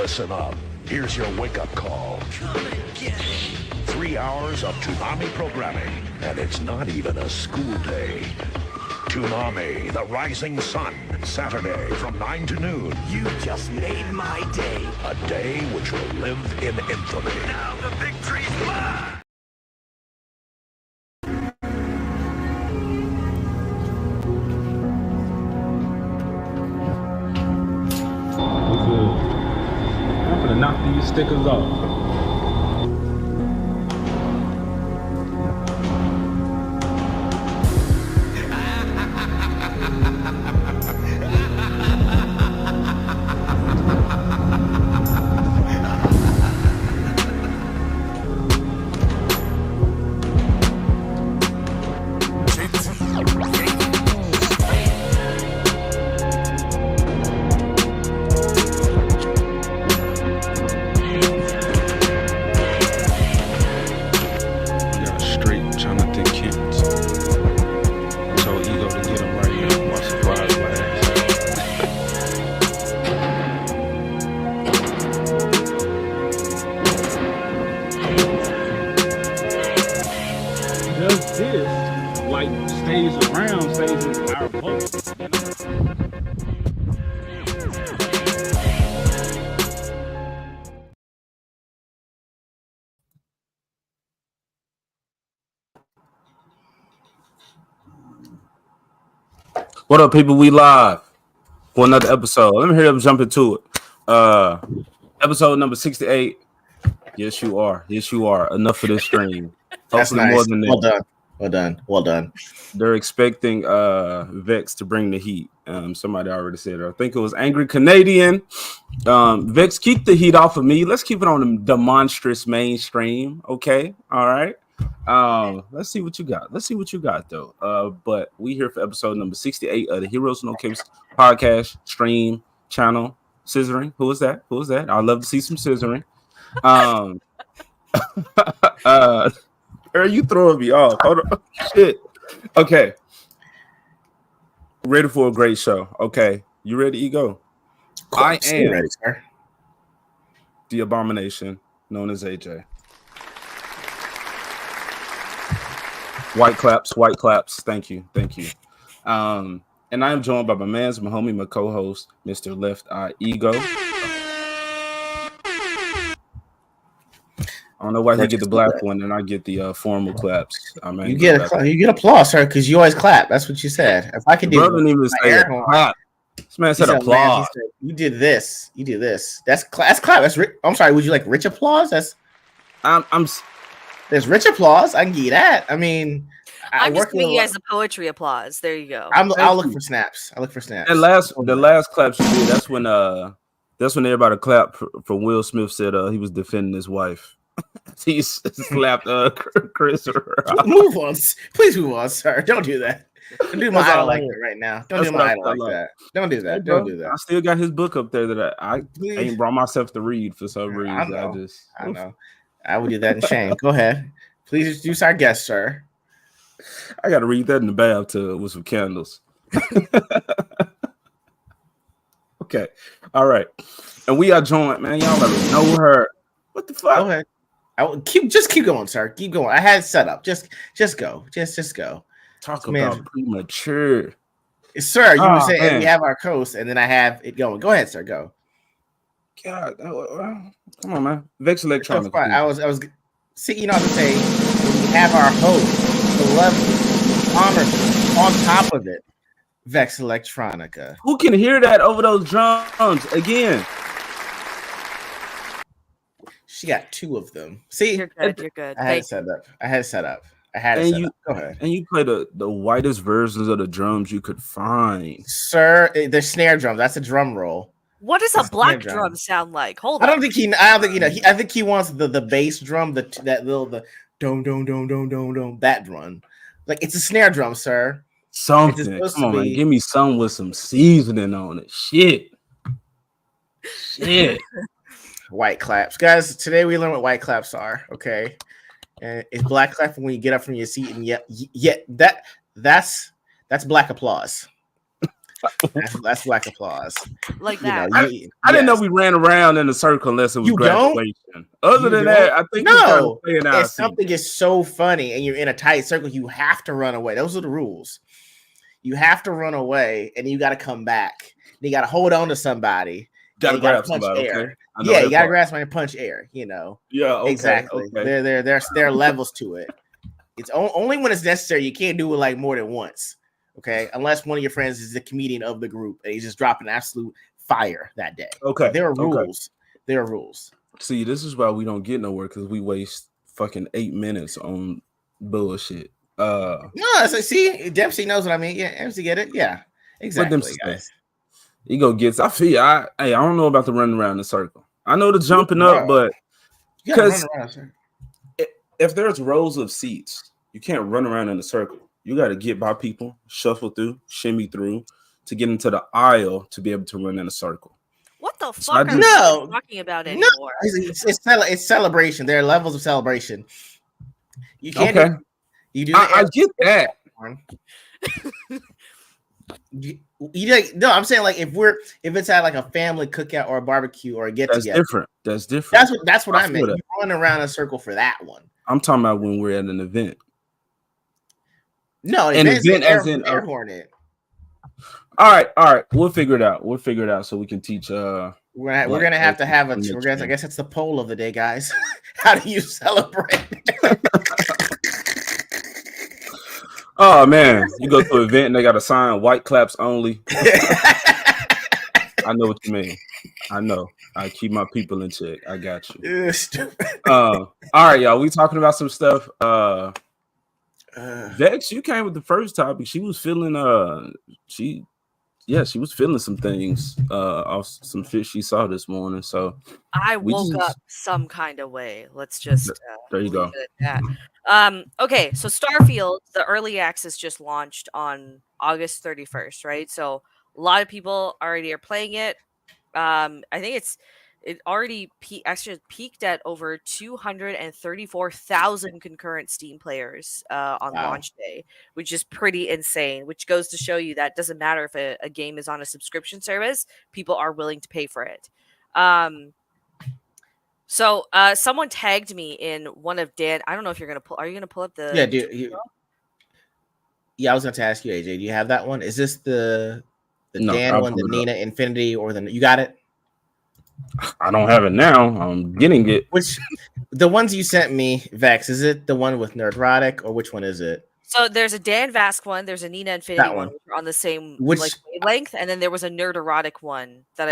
Listen up. Here's your wake-up call. Come and get it. 3 hours of Toonami programming, and it's not even a school day. Toonami, the Rising Sun, Saturday from 9 to noon. You just made my day. A day which will live in infamy. Now the victory's mine. I'm gonna knock these stickers off. What up, people? We live for another episode. Let me hurry up and jump into it. Episode number 68. Yes, you are. Yes, you are. Enough for this stream. That's nice. More than well done. Well done. Well done. They're expecting Vex to bring the heat. Somebody already said it. I think it was Angry Canadian. Vex, keep the heat off of me. Let's keep it on the monstrous mainstream. Okay. All right. Let's see what you got. Let's see what you got though. But we here for episode number 68 of the Heroes No Capes podcast stream channel. Scissoring. Who is that? Who is that? I'd love to see some scissoring. Are you throwing me off? Hold on. Shit. Okay. Ready for a great show. Okay. You ready, Ego? I am ready, sir. The abomination known as AJ. White claps. Thank you. And I am joined by my homie, my co-host, Mr. Left Eye Ego. I don't know why he get the black one and I get the formal claps. I mean, you get applause, sir, because you always clap. That's what you said. If I could do it, clap. This man said applause. Said, you did this. You did this. That's clap. I'm sorry. Would you like rich applause? There's rich applause. I can give you that. I mean, I'm just giving you guys the poetry applause. There you go. I'll look for snaps. The last claps you did. That's when everybody clapped for Will Smith said he was defending his wife. He slapped Chris. Move on, please move on, sir. Don't do that. Don't do my idol like that right now. Don't do my idol like that. Don't do that. Don't do that. I still got his book up there that I ain't brought myself to read for some reason. I know. I would do that in shame. Go ahead. Please introduce our guest, sir. I got to read that in the bathtub with some candles. Okay. All right. And we are joined, man. Y'all already know her. What the fuck? Go ahead. Keep going, sir. Keep going. I had it set up. Just go. Just go. Talk about premature. Sir, you were saying we have our coast, and then I have it going. Go ahead, sir. Go. God, come on, man. Vex Electronica. I was see, you know what I'm saying? We have our host, the lovely, honor on top of it, Vex Electronica. Who can hear that over those drums again? She got two of them. See, you're good. I had it set up. Go ahead. And you play the whitest versions of the drums you could find. Sir, they're snare drums. That's a drum roll. What does a black drum sound like? Hold on. I don't think he I think he wants the bass drum, the dom that drum. Like it's a snare drum, sir. Something. Come on, man. Give me some with some seasoning on it. Shit. White claps, guys. Today we learn what white claps are. Okay, and it's black clapping when you get up from your seat, and that's black applause. That's black applause. Like You that. know, I didn't know yes. we ran around in a circle unless it was You don't? graduation. Other You than don't? that, I think we kind of No. stay in our If something is so funny and you're in a tight circle, you have to run away. Those are the rules. You have to run away, and you got to come back. You got to hold on to somebody. Gotta You got to grab punch somebody. air. Okay, I know Yeah, that you got to part. grab somebody and punch air. You know. Yeah. Okay. Exactly. Okay. There are levels to it. It's only when it's necessary. You can't do it like more than once. Okay, unless one of your friends is the comedian of the group and he's just dropping absolute fire that day. Okay. But there are Okay. rules. There are rules. See, this is why we don't get nowhere because we waste fucking 8 minutes on bullshit. No, see, Dempsey knows what I mean. Yeah, Dempsey get it. Yeah, What them exactly, say? guys. Ego gets. I feel. I don't know about the running around the circle. I know the jumping up, but you gotta because run around, sir. if there's rows of seats, you can't run around in a circle. You got to get by people, shuffle through, shimmy through to get into the aisle to be able to run in a circle. What the So I fuck are just- we talking about No, anymore? it's celebration. There are levels of celebration. You can't. Okay. You do. I get that. You like no, I'm saying like if it's at like a family cookout or a barbecue or a get That's together. different. That's different. That's what I feel meant. that. You run around a circle for that one. I'm talking about when we're at an event. No, An event as in air hornet. All right. We'll figure it out so we can teach. We're gonna have to have a. I guess that's the poll of the day, guys. How do you celebrate? Oh man, you go to an event and they got a sign "White Claps Only." I know what you mean. I know. I keep my people in check. I got you. All right, y'all. We talking about some stuff. Vex, you came with the first topic. She was feeling she was feeling some things off some shit she saw this morning. So I woke up some kind of way. Let's just there you go. Okay, so Starfield, the early access just launched on August 31st, right? So a lot of people already are playing it. I think it already actually peaked at over 234,000 concurrent Steam players on launch day, which is pretty insane, which goes to show you that it doesn't matter if a game is on a subscription service, people are willing to pay for it. So someone tagged me in one of Dan. I don't know if are you gonna pull up the dude. I was going to ask you, AJ. Do you have that one? Is this the Dan one, the Nina Infinity, or you got it? I don't have it now. I'm getting it. Which the ones you sent me, Vex? Is it the one with Nerdrotic, or which one is it? So there's a Dan Vask one, there's a Nina Infinity one, which are on the same wavelength, and then there was a Nerderotic one that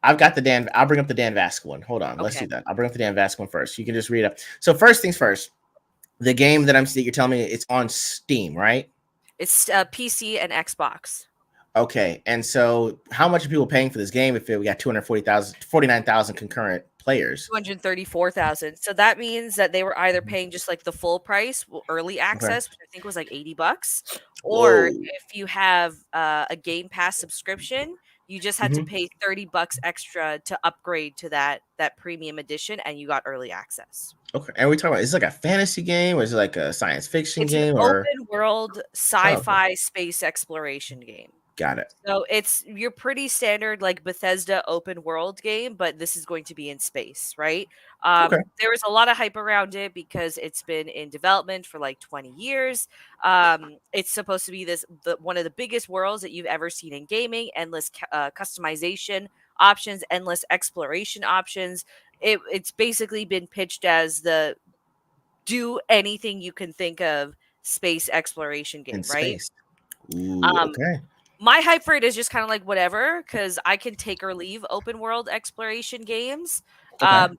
I've got the Dan. I'll bring up the Dan Vask one. Hold on, let's do that. I'll bring up the Dan Vask one first. You can just read up. So first things first, the game that you're telling me it's on Steam, right? It's PC and Xbox. Okay, and so how much are people paying for this game if we got 49,000 concurrent players? 234,000. So that means that they were either paying just like the full price, early access, which I think was like $80, or if you have a Game Pass subscription, you just had to pay $30 extra to upgrade to that premium edition, and you got early access. Okay, and we talking about, is it like a fantasy game or is it like a science fiction game? It's an open world sci-fi space exploration game. Got it. So it's your pretty standard like Bethesda open world game, but this is going to be in space, right? There was a lot of hype around it because it's been in development for like 20 years. It's supposed to be one of the biggest worlds that you've ever seen in gaming. Endless customization options, endless exploration options. It's basically been pitched as the do anything you can think of space exploration game, right? Ooh, okay. My hype for it is just kind of like whatever, because I can take or leave open world exploration games. But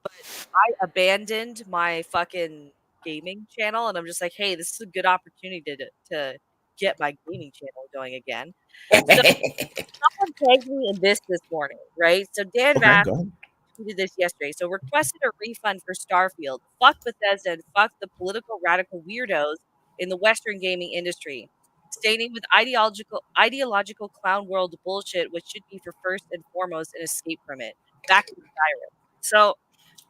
I abandoned my fucking gaming channel, and I'm just like, hey, this is a good opportunity to get my gaming channel going again. So someone tagged me in this morning, right? So Dan Vass tweeted this yesterday. So requested a refund for Starfield. Fuck Bethesda and fuck the political radical weirdos in the Western gaming industry. Stating with ideological clown world bullshit, which should be for first and foremost an escape from it. Back to Skyrim. So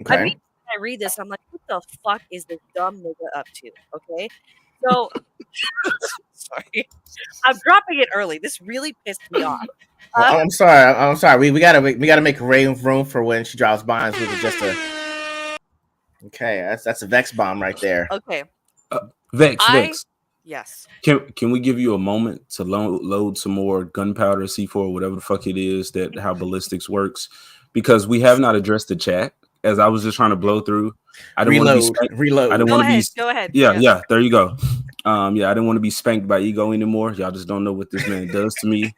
I read this, I'm like, what the fuck is this dumb nigga up to? Okay. So sorry. I'm dropping it early. This really pissed me off. Oh, I'm sorry. I'm sorry. We gotta make room for when she drops bombs with just a. Okay, that's a Vex bomb right there. Okay. Vex. Yes. Can we give you a moment to load some more gunpowder, C4, whatever the fuck it is that how ballistics works? Because we have not addressed the chat. As I was just trying to blow through, I didn't want to be reload. I didn't Go want to ahead. be. Go ahead. Yeah. There you go. I didn't want to be spanked by ego anymore. Y'all just don't know what this man does to me.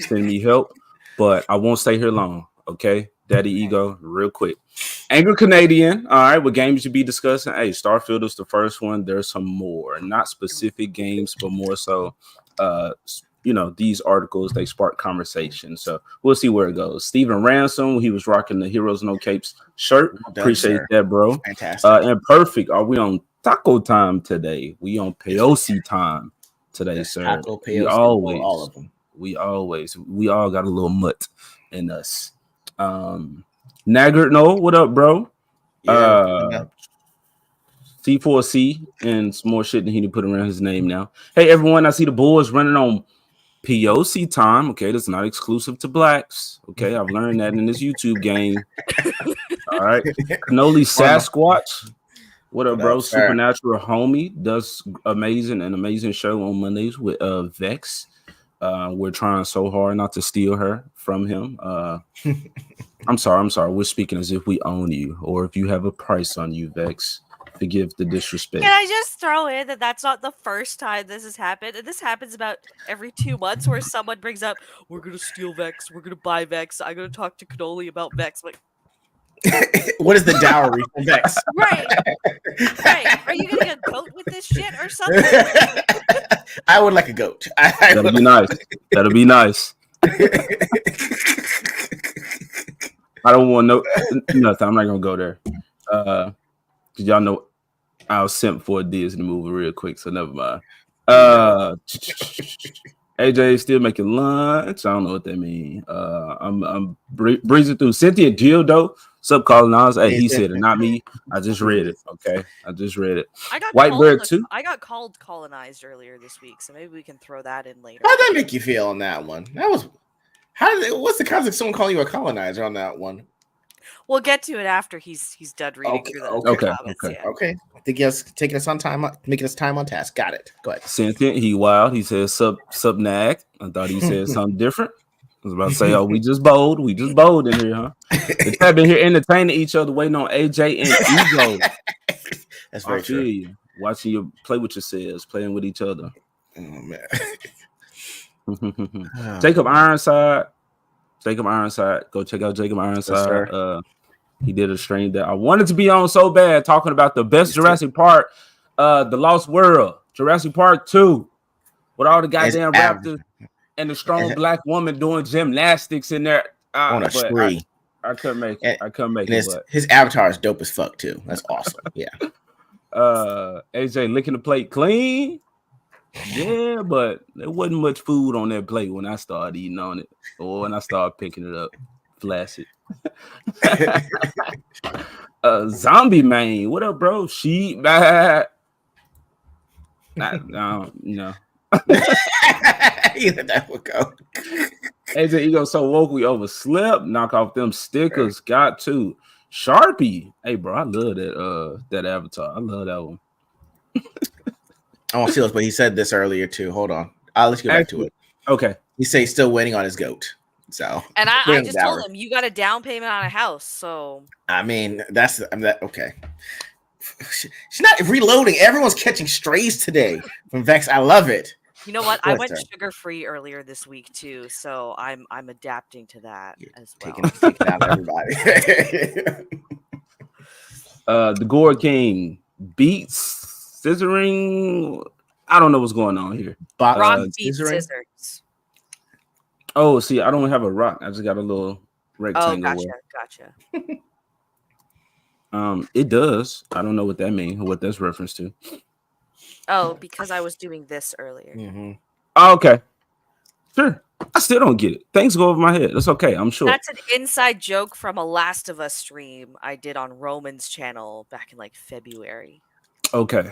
Send me help, but I won't stay here long. Okay, Daddy Ego, real quick. Angry Canadian. All right, what games you be discussing? Hey, Starfield is the first one. There's some more, not specific games, but more so. These articles they spark conversation. So we'll see where it goes. Steven Ransom, he was rocking the Heroes No Capes shirt. Appreciate that, bro. Fantastic. And perfect. Are we on taco time today? We on peyote time today, sir. Taco, peyote, we always, all of them. We all got a little mutt in us. Naggart, no, what up, bro? Yeah. C4C and some more shit that he need to put around his name now. Hey, everyone, I see the boys running on POC time. Okay, that's not exclusive to blacks. Okay, I've learned that in this YouTube game. All right. Canoli Sasquatch. What up, bro? Supernatural homie does amazing show on Mondays with Vex. We're trying so hard not to steal her from him. I'm sorry. We're speaking as if we own you or if you have a price on you, Vex. Forgive the disrespect. Can I just throw in that that's not the first time this has happened? And this happens about every 2 months where someone brings up, we're going to steal Vex. We're going to buy Vex. I'm going to talk to Canoli about Vex. Like, what is the dowry from Vex? Right. Are you getting a goat with this shit or something? I would like a goat. That'll be nice. That'll be nice. I don't want nothing. I'm not gonna go there. Cause y'all know I was sent for a Disney movie real quick, so never mind. AJ still making lunch. I don't know what that means. I'm breezing through. Cynthia Dildo, subcolonized. Hey, he said it, not me. I just read it. Okay, I just read it. Whitebird too. I got called colonized earlier this week, so maybe we can throw that in later. How'd that make you feel on that one? What's the concept of someone calling you a colonizer on that one? We'll get to it after he's done reading through the comments. Okay. I think he's taking us on time, making us time on task. Got it. Go ahead. Sentient, he wild. He says sub nag. I thought he said something different. I was about to say, we just bold. We just bold in here, huh? The chat been here entertaining each other, waiting on AJ and Ego. That's very true. You. Watching you play with yourselves, playing with each other. Oh man. Jacob Ironside. Go check out Jacob Ironside. Yes, he did a stream that I wanted to be on so bad, talking about the best Jurassic Park, The Lost World, Jurassic Park 2, with all the goddamn raptors and the strong black woman doing gymnastics in there. On a spree. I couldn't make it. But his avatar is dope as fuck too. That's awesome. Yeah. AJ licking the plate clean. Yeah, but there wasn't much food on that plate when I started eating on it, or when I started picking it up, flaccid. Zombie man, what up, bro? Sheep bad. No. That would go. AJ Ego so woke we overslept. Knock off them stickers. Got to Sharpie. Hey, bro, I love that avatar. I love that one. I won't see this, but he said this earlier too. Hold on, I'll let you go back to it. Okay. He say he's still waiting on his goat. So, and I just told him you got a down payment on a house. So I mean, okay. She's not reloading. Everyone's catching strays today from Vex. I love it. You know what? I went sugar free earlier this week too, so I'm adapting to that as well. Taking out everybody. The Gore King beats scissoring. I don't know what's going on here. Rock beats scissors. Oh, see, I don't have a rock. I just got a little rectangle. Oh, gotcha. It does. I don't know what that means or what that's reference to. Oh, because I was doing this earlier. Mm-hmm. Oh, okay. Sure. I still don't get it. Things go over my head. That's okay. I'm sure. That's an inside joke from a Last of Us stream I did on Roman's channel back in like February. Okay.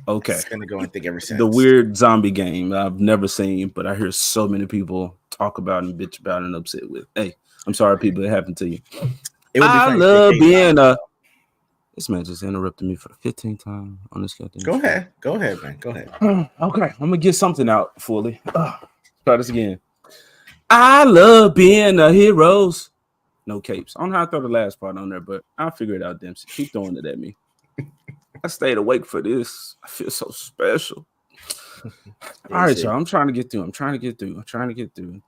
Okay. It's gonna go and think ever since. The weird zombie game I've never seen, but I hear so many people talk about and bitch about and upset with. Hey, I'm sorry, people, it happened to you. It would be I funny. love being a. This man just interrupted me for the 15th time on this goddamn. Go ahead, man. Go ahead. Okay, I'm gonna get something out fully. Try this again. I love being a heroes. No capes. I don't know how to throw the last part on there, but I'll figure it out, Dempsey. Keep throwing it at me. I stayed awake for this. I feel so special. All right, y'all. I'm trying to get through.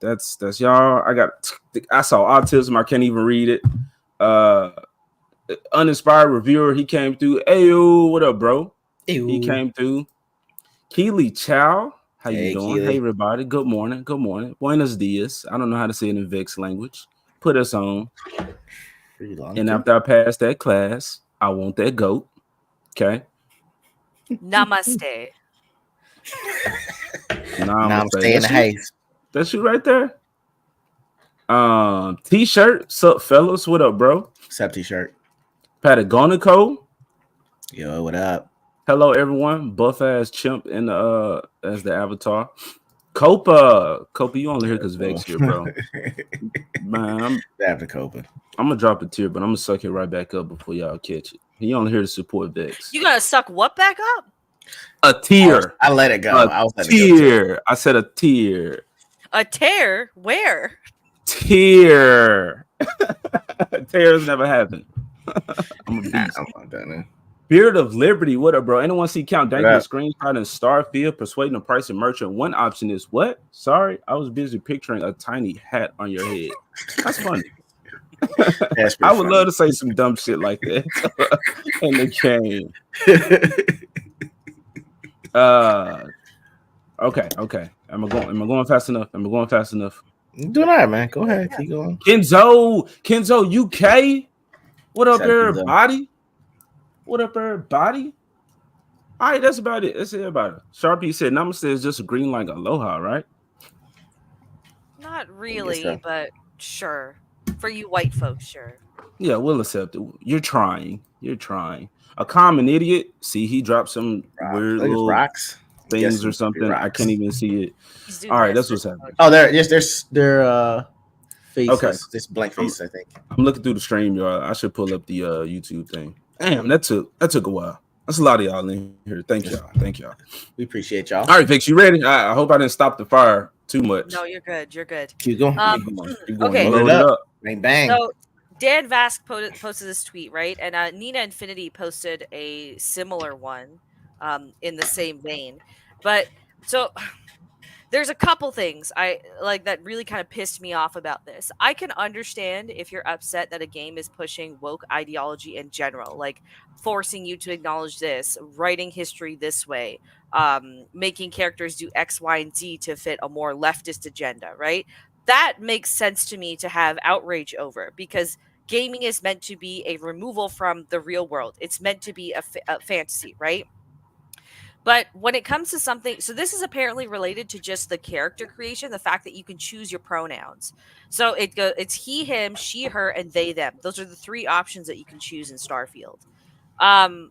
That's y'all. I saw autism. I can't even read it. Uninspired reviewer. He came through. Ayo, what up, bro? Ew. He came through. Keely Chow. How you doing? Keely. Hey, everybody. Good morning. Buenos dias. I don't know how to say it in Vex language. Put us on. And after I pass that class, I want that goat. Okay. Namaste. Namaste in the haze. That's you right there. T-shirt. Sup, fellas? What up, bro? Sup, T-shirt. Patagonico. Yo, what up? Hello, everyone. Buff ass chimp in the as the avatar. Copa, you only here because Vex here, bro. Man, I'm after Copa. I'm gonna drop a tear, but I'm gonna suck it right back up before y'all catch it. He only here to support Vex. You gotta suck what back up? A tear. I let it go. Tear. I said a tear. A tear? Where? Tear. Tears never happen. I'm a beast. I'm done. Beard of Liberty, what up, bro? Anyone see Count Dank's screenshot in Starfield persuading the price of merchant? One option is what? Sorry, I was busy picturing a tiny hat on your head. That's funny. I would love to say some dumb shit like that in the game. Okay. Am I going fast enough? You're doing all right, man. Go ahead. Keep going. Kenzo, UK. What up, everybody? What up, everybody? All right, that's about it. That's it about it. Sharpie said Namaste is just a green like aloha, right? Not really, but sure. For you white folks, sure. Yeah, we'll accept it. You're trying. A common idiot. See, he dropped some weird little things or something. I can't even see it. All right, that's what's happening. Oh, their faces. Okay. This blank face, I think. I'm looking through the stream, y'all. I should pull up the YouTube thing. Damn, that took a while. That's a lot of y'all in here. Thank y'all. We appreciate y'all. All right, Vix, you ready? I hope I didn't stop the fire too much. No, you're good. Keep going. Okay. Load it up. Bang bang. So Dan Vask posted this tweet, right? And Nina Infinity posted a similar one in the same vein. But so there's a couple things I like that really kind of pissed me off about this. I can understand if you're upset that a game is pushing woke ideology in general, like forcing you to acknowledge this, writing history this way, making characters do X, Y, and Z to fit a more leftist agenda, right? That makes sense to me to have outrage over, because gaming is meant to be a removal from the real world. It's meant to be a fantasy, right? But when it comes to something, so this is apparently related to just the character creation, the fact that you can choose your pronouns. So it's he, him, she, her, and they, them. Those are the three options that you can choose in Starfield. And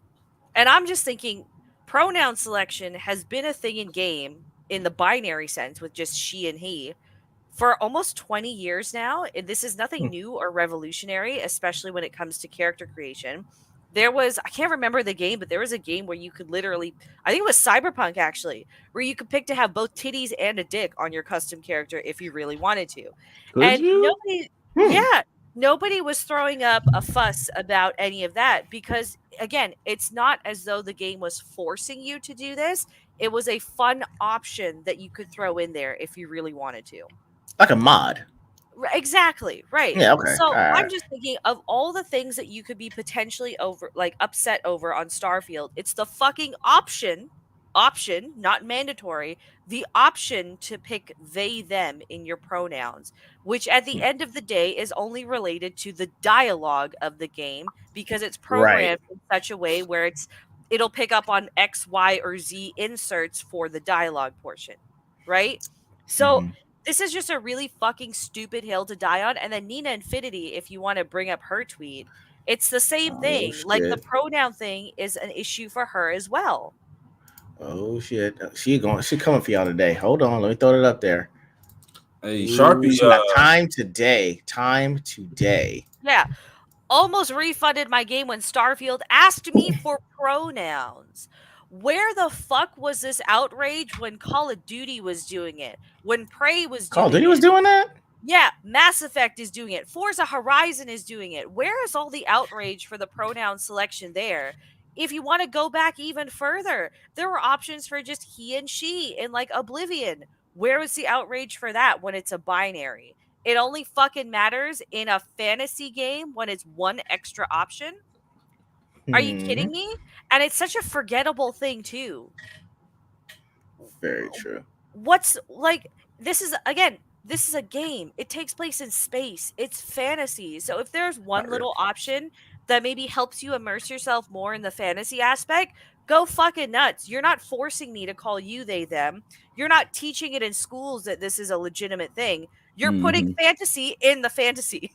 I'm just thinking, pronoun selection has been a thing in game in the binary sense with just she and he for almost 20 years now. And this is nothing new or revolutionary, especially when it comes to character creation. I can't remember the game, but there was a game where you could literally, I think it was Cyberpunk actually, where you could pick to have both titties and a dick on your custom character if you really wanted to. Nobody was throwing up a fuss about any of that, because again, it's not as though the game was forcing you to do this. It was a fun option that you could throw in there if you really wanted to. Like a mod. Exactly, right. Yeah, okay. So I'm just thinking of all the things that you could be potentially upset over on Starfield. It's the fucking option, not mandatory, the option to pick they, them in your pronouns, which at the end of the day is only related to the dialogue of the game, because it's programmed in such a way where it'll pick up on X, Y, or Z inserts for the dialogue portion, right? So this is just a really fucking stupid hill to die on. And then Nina Infinity, if you want to bring up her tweet, it's the same thing. Like the pronoun thing is an issue for her as well. Oh shit, she coming for y'all today. Hold on, let me throw it up there. Hey, Ooh, Sharpie. she got time today. Time today. Yeah. Almost refunded my game when Starfield asked me for pronouns. Where the fuck was this outrage when Call of Duty was doing it? When Prey was Call of doing Duty was it? doing that. Yeah, Mass Effect is doing it. Forza Horizon is doing it. Where is all the outrage for the pronoun selection there? If you want to go back even further, there were options for just he and she in like Oblivion. Where was the outrage for that when it's a binary? It only fucking matters in a fantasy game when it's one extra option. Are you Hmm. kidding me? And it's such a forgettable thing too. Very true. What's like this is again, this is a game. It takes place in space. It's fantasy. So if there's one Not really. little option that maybe helps you immerse yourself more in the fantasy aspect, go fucking nuts. You're not forcing me to call you they them. You're not teaching it in schools that this is a legitimate thing. You're putting Mhm. fantasy in the fantasy.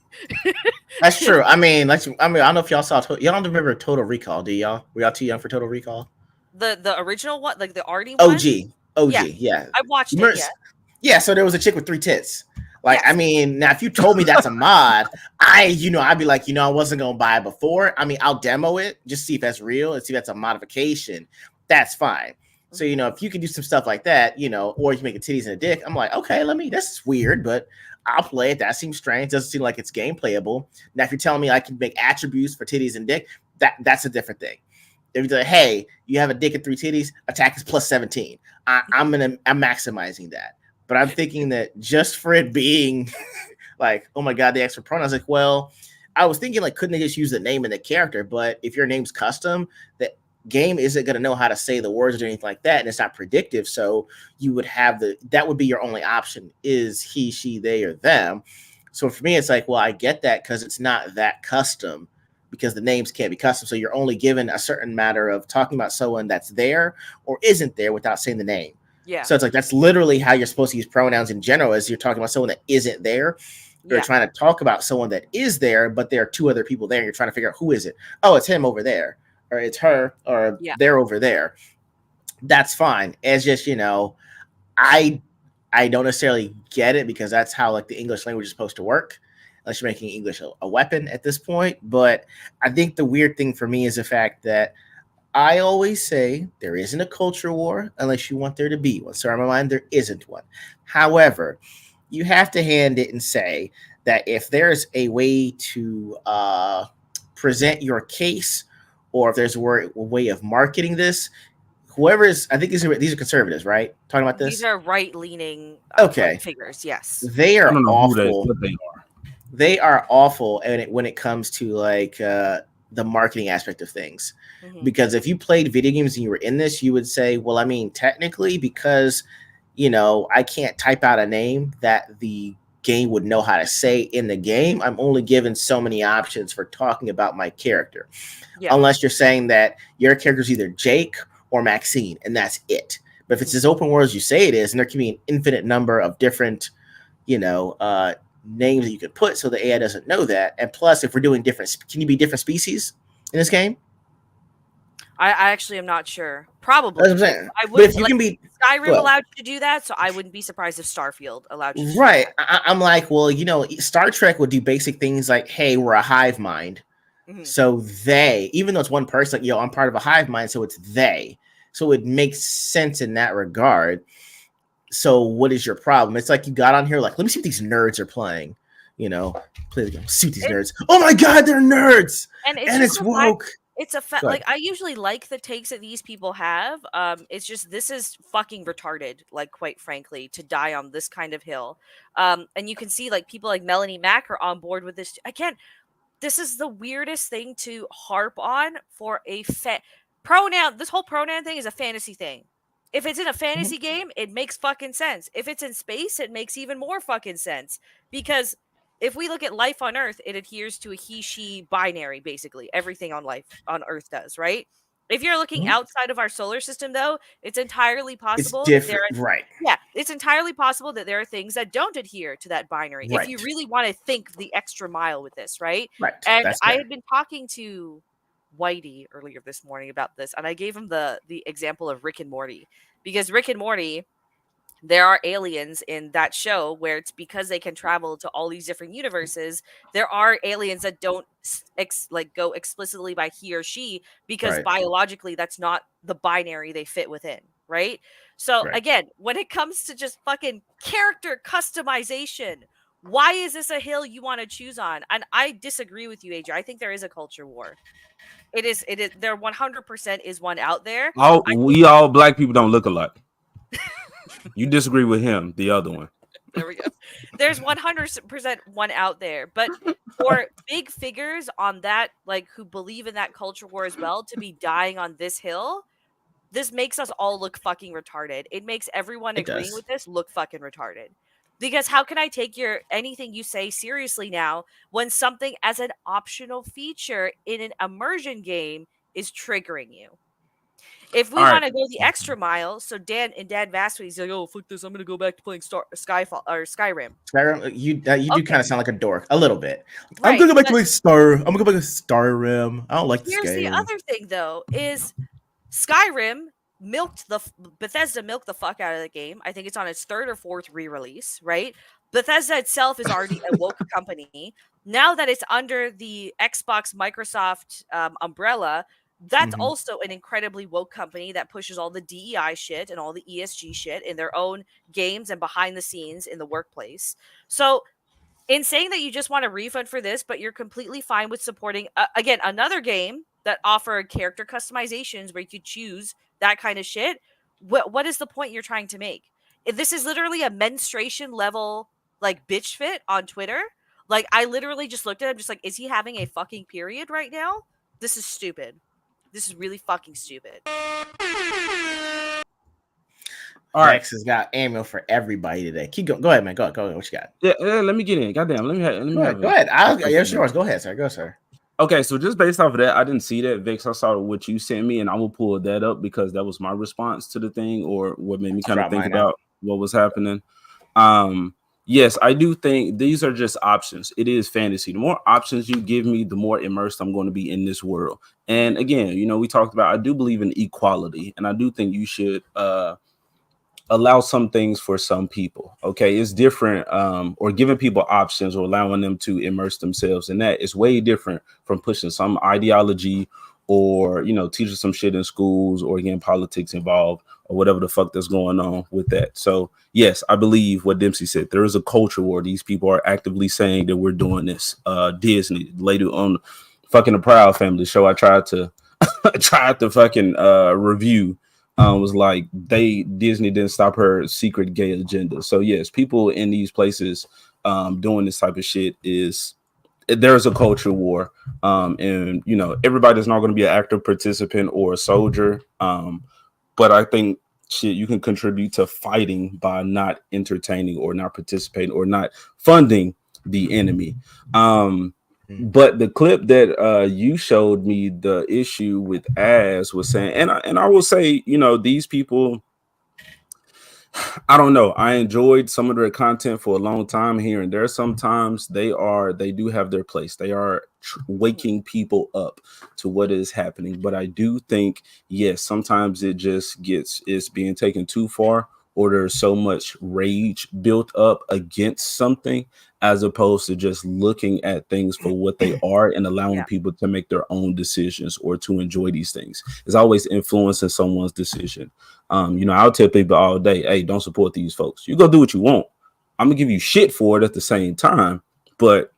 That's true. I mean, I don't know if y'all saw. Y'all don't remember Total Recall, do y'all? Were y'all too young for Total Recall? The original one, like the arty one? OG, OG, Yeah, yeah. I watched it, Remember- yeah. Yeah, so there was a chick with 3 tits. Like, I Yes. mean, now if you told me that's a mod, I'd be like, I wasn't gonna buy it before. I mean, I'll demo it, just see if that's real and see if that's a modification. That's fine. So, if you can do some stuff like that, or you can make a titties and a dick, I'm like, okay, this is weird, but I'll play it. That seems strange. Doesn't seem like it's game playable. Now, if you're telling me I can make attributes for titties and dick, that's a different thing. If you're like, hey, you have a dick and 3 titties, attack is plus 17. I'm maximizing that. But I'm thinking that just for it being like, oh my god, the extra pronouns, like, well, I was thinking like, couldn't they just use the name and the character? But if your name's custom, the game isn't going to know how to say the words or anything like that, and it's not predictive. So you would have that would be your only option is he, she, they, or them. So for me, it's like, well, I get that because it's not that custom because the names can't be custom. So you're only given a certain matter of talking about someone that's there or isn't there without saying the name. Yeah. So it's like that's literally how you're supposed to use pronouns in general, is you're talking about someone that isn't there. You're trying to talk about someone that is there, but there are 2 other people there. And you're trying to figure out who is it. Oh, it's him over there, or it's her, or they're over there. That's fine. It's just I don't necessarily get it because that's how like the English language is supposed to work. Unless you're making English a weapon at this point. But I think the weird thing for me is the fact that I always say there isn't a culture war unless you want there to be one. So in my mind, there isn't one. However, you have to hand it and say that if there's a way to present your case, or if there's a way of marketing this, whoever is, I think these are conservatives, right? Talking about this? These are right-leaning Okay. figures, yes. They are I don't know awful. what they are. They are awful when it comes to like the marketing aspect of things. Because if you played video games and you were in this, you would say, well, I mean, technically, because I can't type out a name that the game would know how to say in the game, I'm only given so many options for talking about my character. Unless you're saying that your character is either Jake or Maxine, and that's it. But if it's as open world as you say it is, and there can be an infinite number of different names that you could put so the AI doesn't know that. And plus, if we're doing can you be different species in this game? I actually am not sure. Probably. That's what I'm saying. I would, but if you can be Skyrim allowed you to do that, so I wouldn't be surprised if Starfield allowed you to do right. that. I'm like, well, Star Trek would do basic things like, hey, we're a hive mind. So they, even though it's one person, like, I'm part of a hive mind, so it's they. So it makes sense in that regard. So what is your problem? It's like you got on here like, let me see what these nerds are playing. Play the game. See what these nerds. Oh my god, they're nerds. And it's woke. It's a fact. Like, I usually like the takes that these people have. It's just this is fucking retarded. Like, quite frankly, to die on this kind of hill. And you can see like people like Melanie Mack are on board with this again. This is the weirdest thing to harp on for a pronoun. This whole pronoun thing is a fantasy thing. If it's in a fantasy game, it makes fucking sense. If it's in space, it makes even more fucking sense. Because if we look at life on Earth, it adheres to a he-she binary, basically. Everything on life on Earth does, right? If you're looking outside of our solar system, though, it's entirely possible. It's different, right? Yeah, it's entirely possible that there are things that don't adhere to that binary. Right. If you really want to think the extra mile with this, right? Right. And I had been talking to Whitey earlier this morning about this, and I gave him the example of Rick and Morty, because Rick and Morty, there are aliens in that show where it's because they can travel to all these different universes. There are aliens that don't like go explicitly by he or she, because Right. biologically that's not the binary they fit within, right? So Right. again, when it comes to just fucking character customization, why is this a hill you want to choose on? And I disagree with you, AJ. I think there is a culture war. It is there 100% is one out there. All black people don't look alike. You disagree with him, the other one. There we go. There's 100% one out there, but for big figures on that, like who believe in that culture war as well, to be dying on this hill, this makes us all look fucking retarded. It makes everyone It agreeing does. with this look fucking retarded. Because how can I take anything you say seriously now when something as an optional feature in an immersion game is triggering you? If we All right. want to go the extra mile, so Dan Vasquez, he's like, "Oh, fuck this! I'm gonna go back to playing Skyfall or Skyrim." Skyrim, you do Okay. kind of sound like a dork a little bit. Right, I'm gonna go back but to like Star. I'm gonna go back to Skyrim. I don't like this here's the game. other thing, though, is Skyrim Bethesda milked the fuck out of the game. I think it's on its third or fourth re-release, right? Bethesda itself is already a woke company. Now that it's under the Xbox Microsoft umbrella, that's Mhm. also an incredibly woke company that pushes all the DEI shit and all the ESG shit in their own games and behind the scenes in the workplace. So in saying that you just want a refund for this, but you're completely fine with supporting again another game that offered character customizations where you could choose that kind of shit, what is the point you're trying to make? If this is literally a menstruation level like bitch fit on Twitter. Like I literally just looked at him, just like, is he having a fucking period right now? This is stupid. This is really fucking stupid. All right. Vex has got ammo for everybody today. Keep going. Go ahead, man. Go ahead. What you got? Yeah, let me get in. Goddamn, let me have Go ahead. Yeah, sure. Go ahead, sir. Go, sir. Okay, so just based off of that, I didn't see that, Vix. I saw what you sent me, and I will pull that up because that was my response to the thing, or what made me kind of think about what was happening. Yes, I do think these are just options. It is fantasy. The more options you give me, the more immersed I'm going to be in this world. And again, we talked about, I do believe in equality, and I do think you should allow some things for some people. Okay, it's different, or giving people options or allowing them to immerse themselves in that is way different from pushing some ideology or teaching some shit in schools or getting politics involved or whatever the fuck that's going on with that. So yes, I believe what Dempsey said. There is a culture war. These people are actively saying that we're doing this. Disney, lady on fucking the Proud Family show, I tried to fucking review. Was like Disney didn't stop her secret gay agenda. So yes, people in these places doing this type of shit there's a culture war, and everybody's not going to be an active participant or a soldier, but I think shit, you can contribute to fighting by not entertaining or not participating or not funding the enemy. But the clip that you showed me, the issue with Az was saying, and I will say, these people, I don't know. I enjoyed some of their content for a long time here and there. Sometimes they do have their place. They are waking people up to what is happening. But I do think, yes, sometimes it's being taken too far, or there's so much rage built up against something, as opposed to just looking at things for what they are and allowing people to make their own decisions or to enjoy these things. It's always influencing someone's decision. I'll tell people all day, hey, don't support these folks. You go do what you want. I'm gonna give you shit for it at the same time, but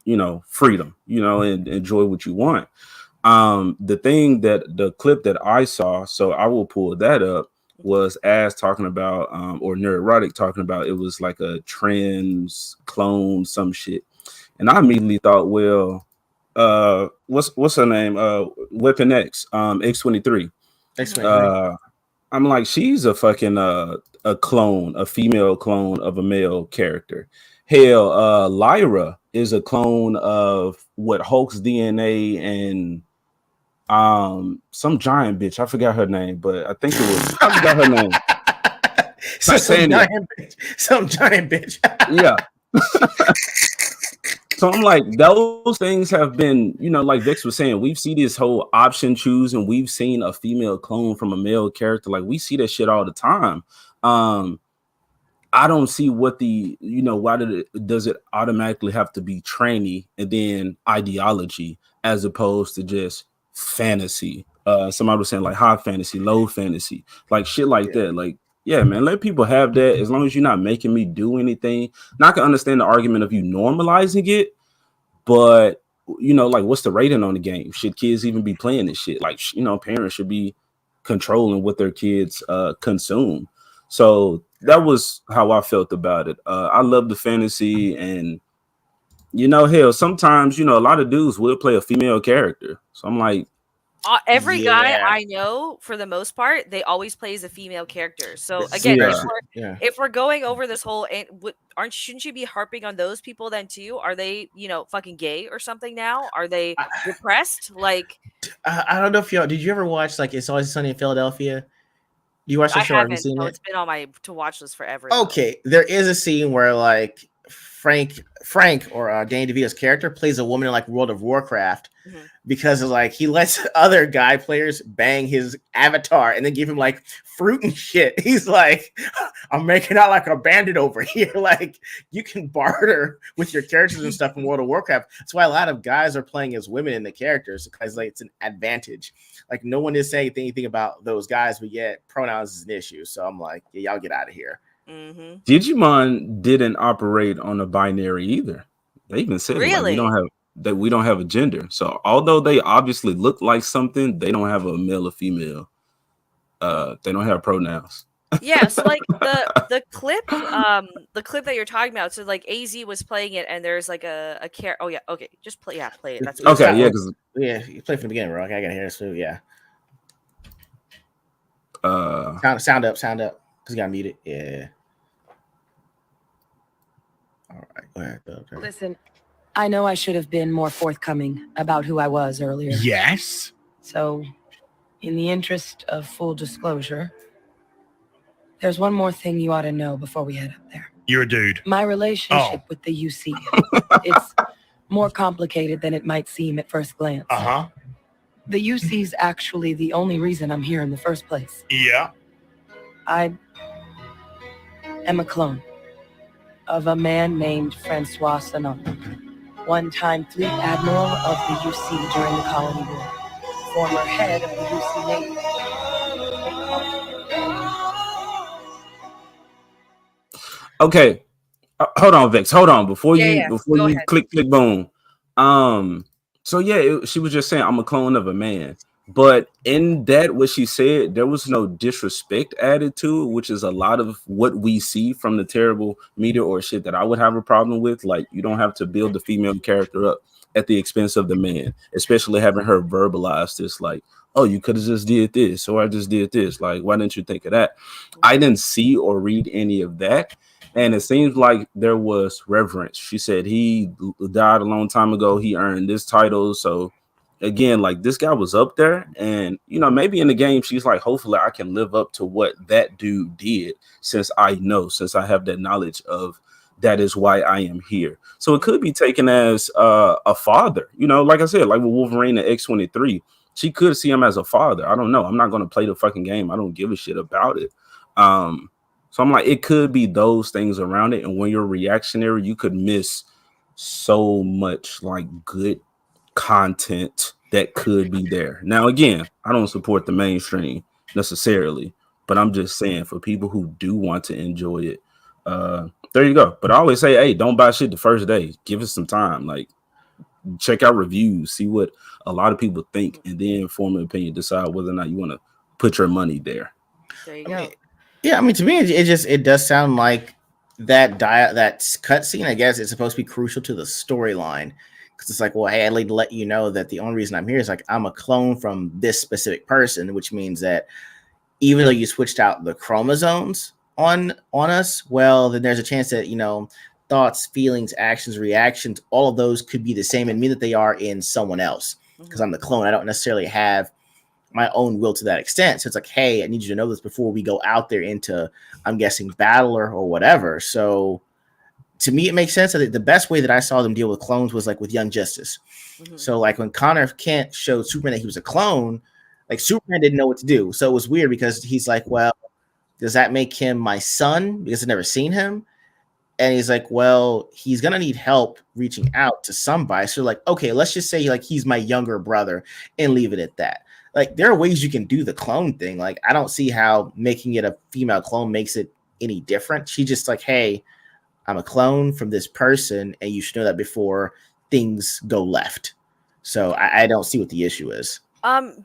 freedom, and enjoy what you want. The clip that I saw, so I will pull that up, was Az talking about, or Neurotic talking about, it was like a trans clone, some shit. And I immediately thought, well, what's her name? Weapon X, X23. X23. I'm like, she's a fucking a clone, a female clone of a male character. Hell, Lyra is a clone of what Hulk's DNA and some giant bitch. I forgot her name, but I think it was. I forgot her name. Some giant bitch. Yeah. So I'm like, those things have been, like Vix was saying, we've seen this whole option choose, and we've seen a female clone from a male character. Like we see that shit all the time. I don't see what why does it automatically have to be tranny and then ideology as opposed to just fantasy? Somebody was saying like high fantasy, low fantasy, like shit like that. Like, yeah, man, let people have that as long as you're not making me do anything. Now I can understand the argument of you normalizing it, but like what's the rating on the game? Should kids even be playing this shit? Like, parents should be controlling what their kids consume. So that was how I felt about it. I love the fantasy, and hell, sometimes a lot of dudes will play a female character. So I'm like, every guy I know, for the most part, they always play as a female character. So again, if we're going over this whole, shouldn't you be harping on those people then too? Are they, fucking gay or something now? Are they repressed? Like, I don't know if did you ever watch like It's Always Sunny in Philadelphia? You watch the show? Have you seen it? It's been on my to watch list forever. Okay, there is a scene where like Frank or Danny DeVito's character plays a woman in like World of Warcraft because of like he lets other guy players bang his avatar and then give him like fruit and shit. He's like, I'm making out like a bandit over here. Like you can barter with your characters and stuff in World of Warcraft. That's why a lot of guys are playing as women in the characters because like it's an advantage. Like no one is saying anything about those guys, but yet pronouns is an issue. So I'm like, yeah, y'all get out of here. Digimon didn't operate on a binary either. They even said like, we don't have a gender. So although they obviously look like something, they don't have a male or female. They don't have pronouns. Yeah, so like the clip that you're talking about. So like AZ was playing it, and there's like a care. Oh yeah, okay, just play it. That's okay. You play from the beginning, bro. Okay, I gotta hear this too. Yeah. Sound up, because you gotta mute it. Yeah. All right, go ahead. Okay. Listen, I know I should have been more forthcoming about who I was earlier. Yes. So, in the interest of full disclosure, there's one more thing you ought to know before we head up there. You're a dude. My relationship with the UC. It's more complicated than it might seem at first glance. The UC's actually the only reason I'm here in the first place. Yeah. I am a clone of a man named Francois Sanon, one-time fleet admiral of the UC during the Colony War, former head of the UC Navy. Okay, hold on, Vex. Hold on before you ahead. click boom. So yeah, she was just saying I'm a clone of a man, but in that what she said, there was no disrespect added to it, which is a lot of what we see from the terrible media or shit that I would have a problem with. Like you don't have to build the female character up at the expense of the man, especially having her verbalize this like, oh, you could have just did this, or I just did this. Like, why didn't you think of that? I didn't see or read any of that. And it seems like there was reverence. She said he died a long time ago. He earned this title. So again, like this guy was up there, and maybe in the game, she's like, hopefully I can live up to what that dude did since I have that knowledge of that is why I am here. So it could be taken as a father, like I said, like with Wolverine and X-23, she could see him as a father. I don't know. I'm not going to play the fucking game. I don't give a shit about it. So I'm like, it could be those things around it. And when you're reactionary, you could miss so much like good content that could be there. Now, again, I don't support the mainstream necessarily, but I'm just saying for people who do want to enjoy it, there you go. But I always say, hey, don't buy shit the first day. Give it some time. Like, check out reviews, see what a lot of people think, and then form an opinion, decide whether or not you want to put your money there. There you go. Yeah, I mean, to me, it does sound like that cutscene. I guess it's supposed to be crucial to the storyline because it's like, well, hey, I'd like to let you know that the only reason I'm here is like I'm a clone from this specific person, which means that even though you switched out the chromosomes on us, well, then there's a chance that thoughts, feelings, actions, reactions, all of those could be the same in me that they are in someone else because I'm the clone. I don't necessarily have my own will to that extent. So it's like, hey, I need you to know this before we go out there into, I'm guessing, battle or whatever. So to me, it makes sense. I think the best way that I saw them deal with clones was like with Young Justice. Mhm. So like when Connor Kent showed Superman that he was a clone, like Superman didn't know what to do. So it was weird because he's like, well, does that make him my son? Because I've never seen him. And he's like, well, he's gonna need help reaching out to somebody. So like, okay, let's just say like he's my younger brother and leave it at that. Like there are ways you can do the clone thing. Like I don't see how making it a female clone makes it any different. She just like, hey, I'm a clone from this person, and you should know that before things go left. So I don't see what the issue is.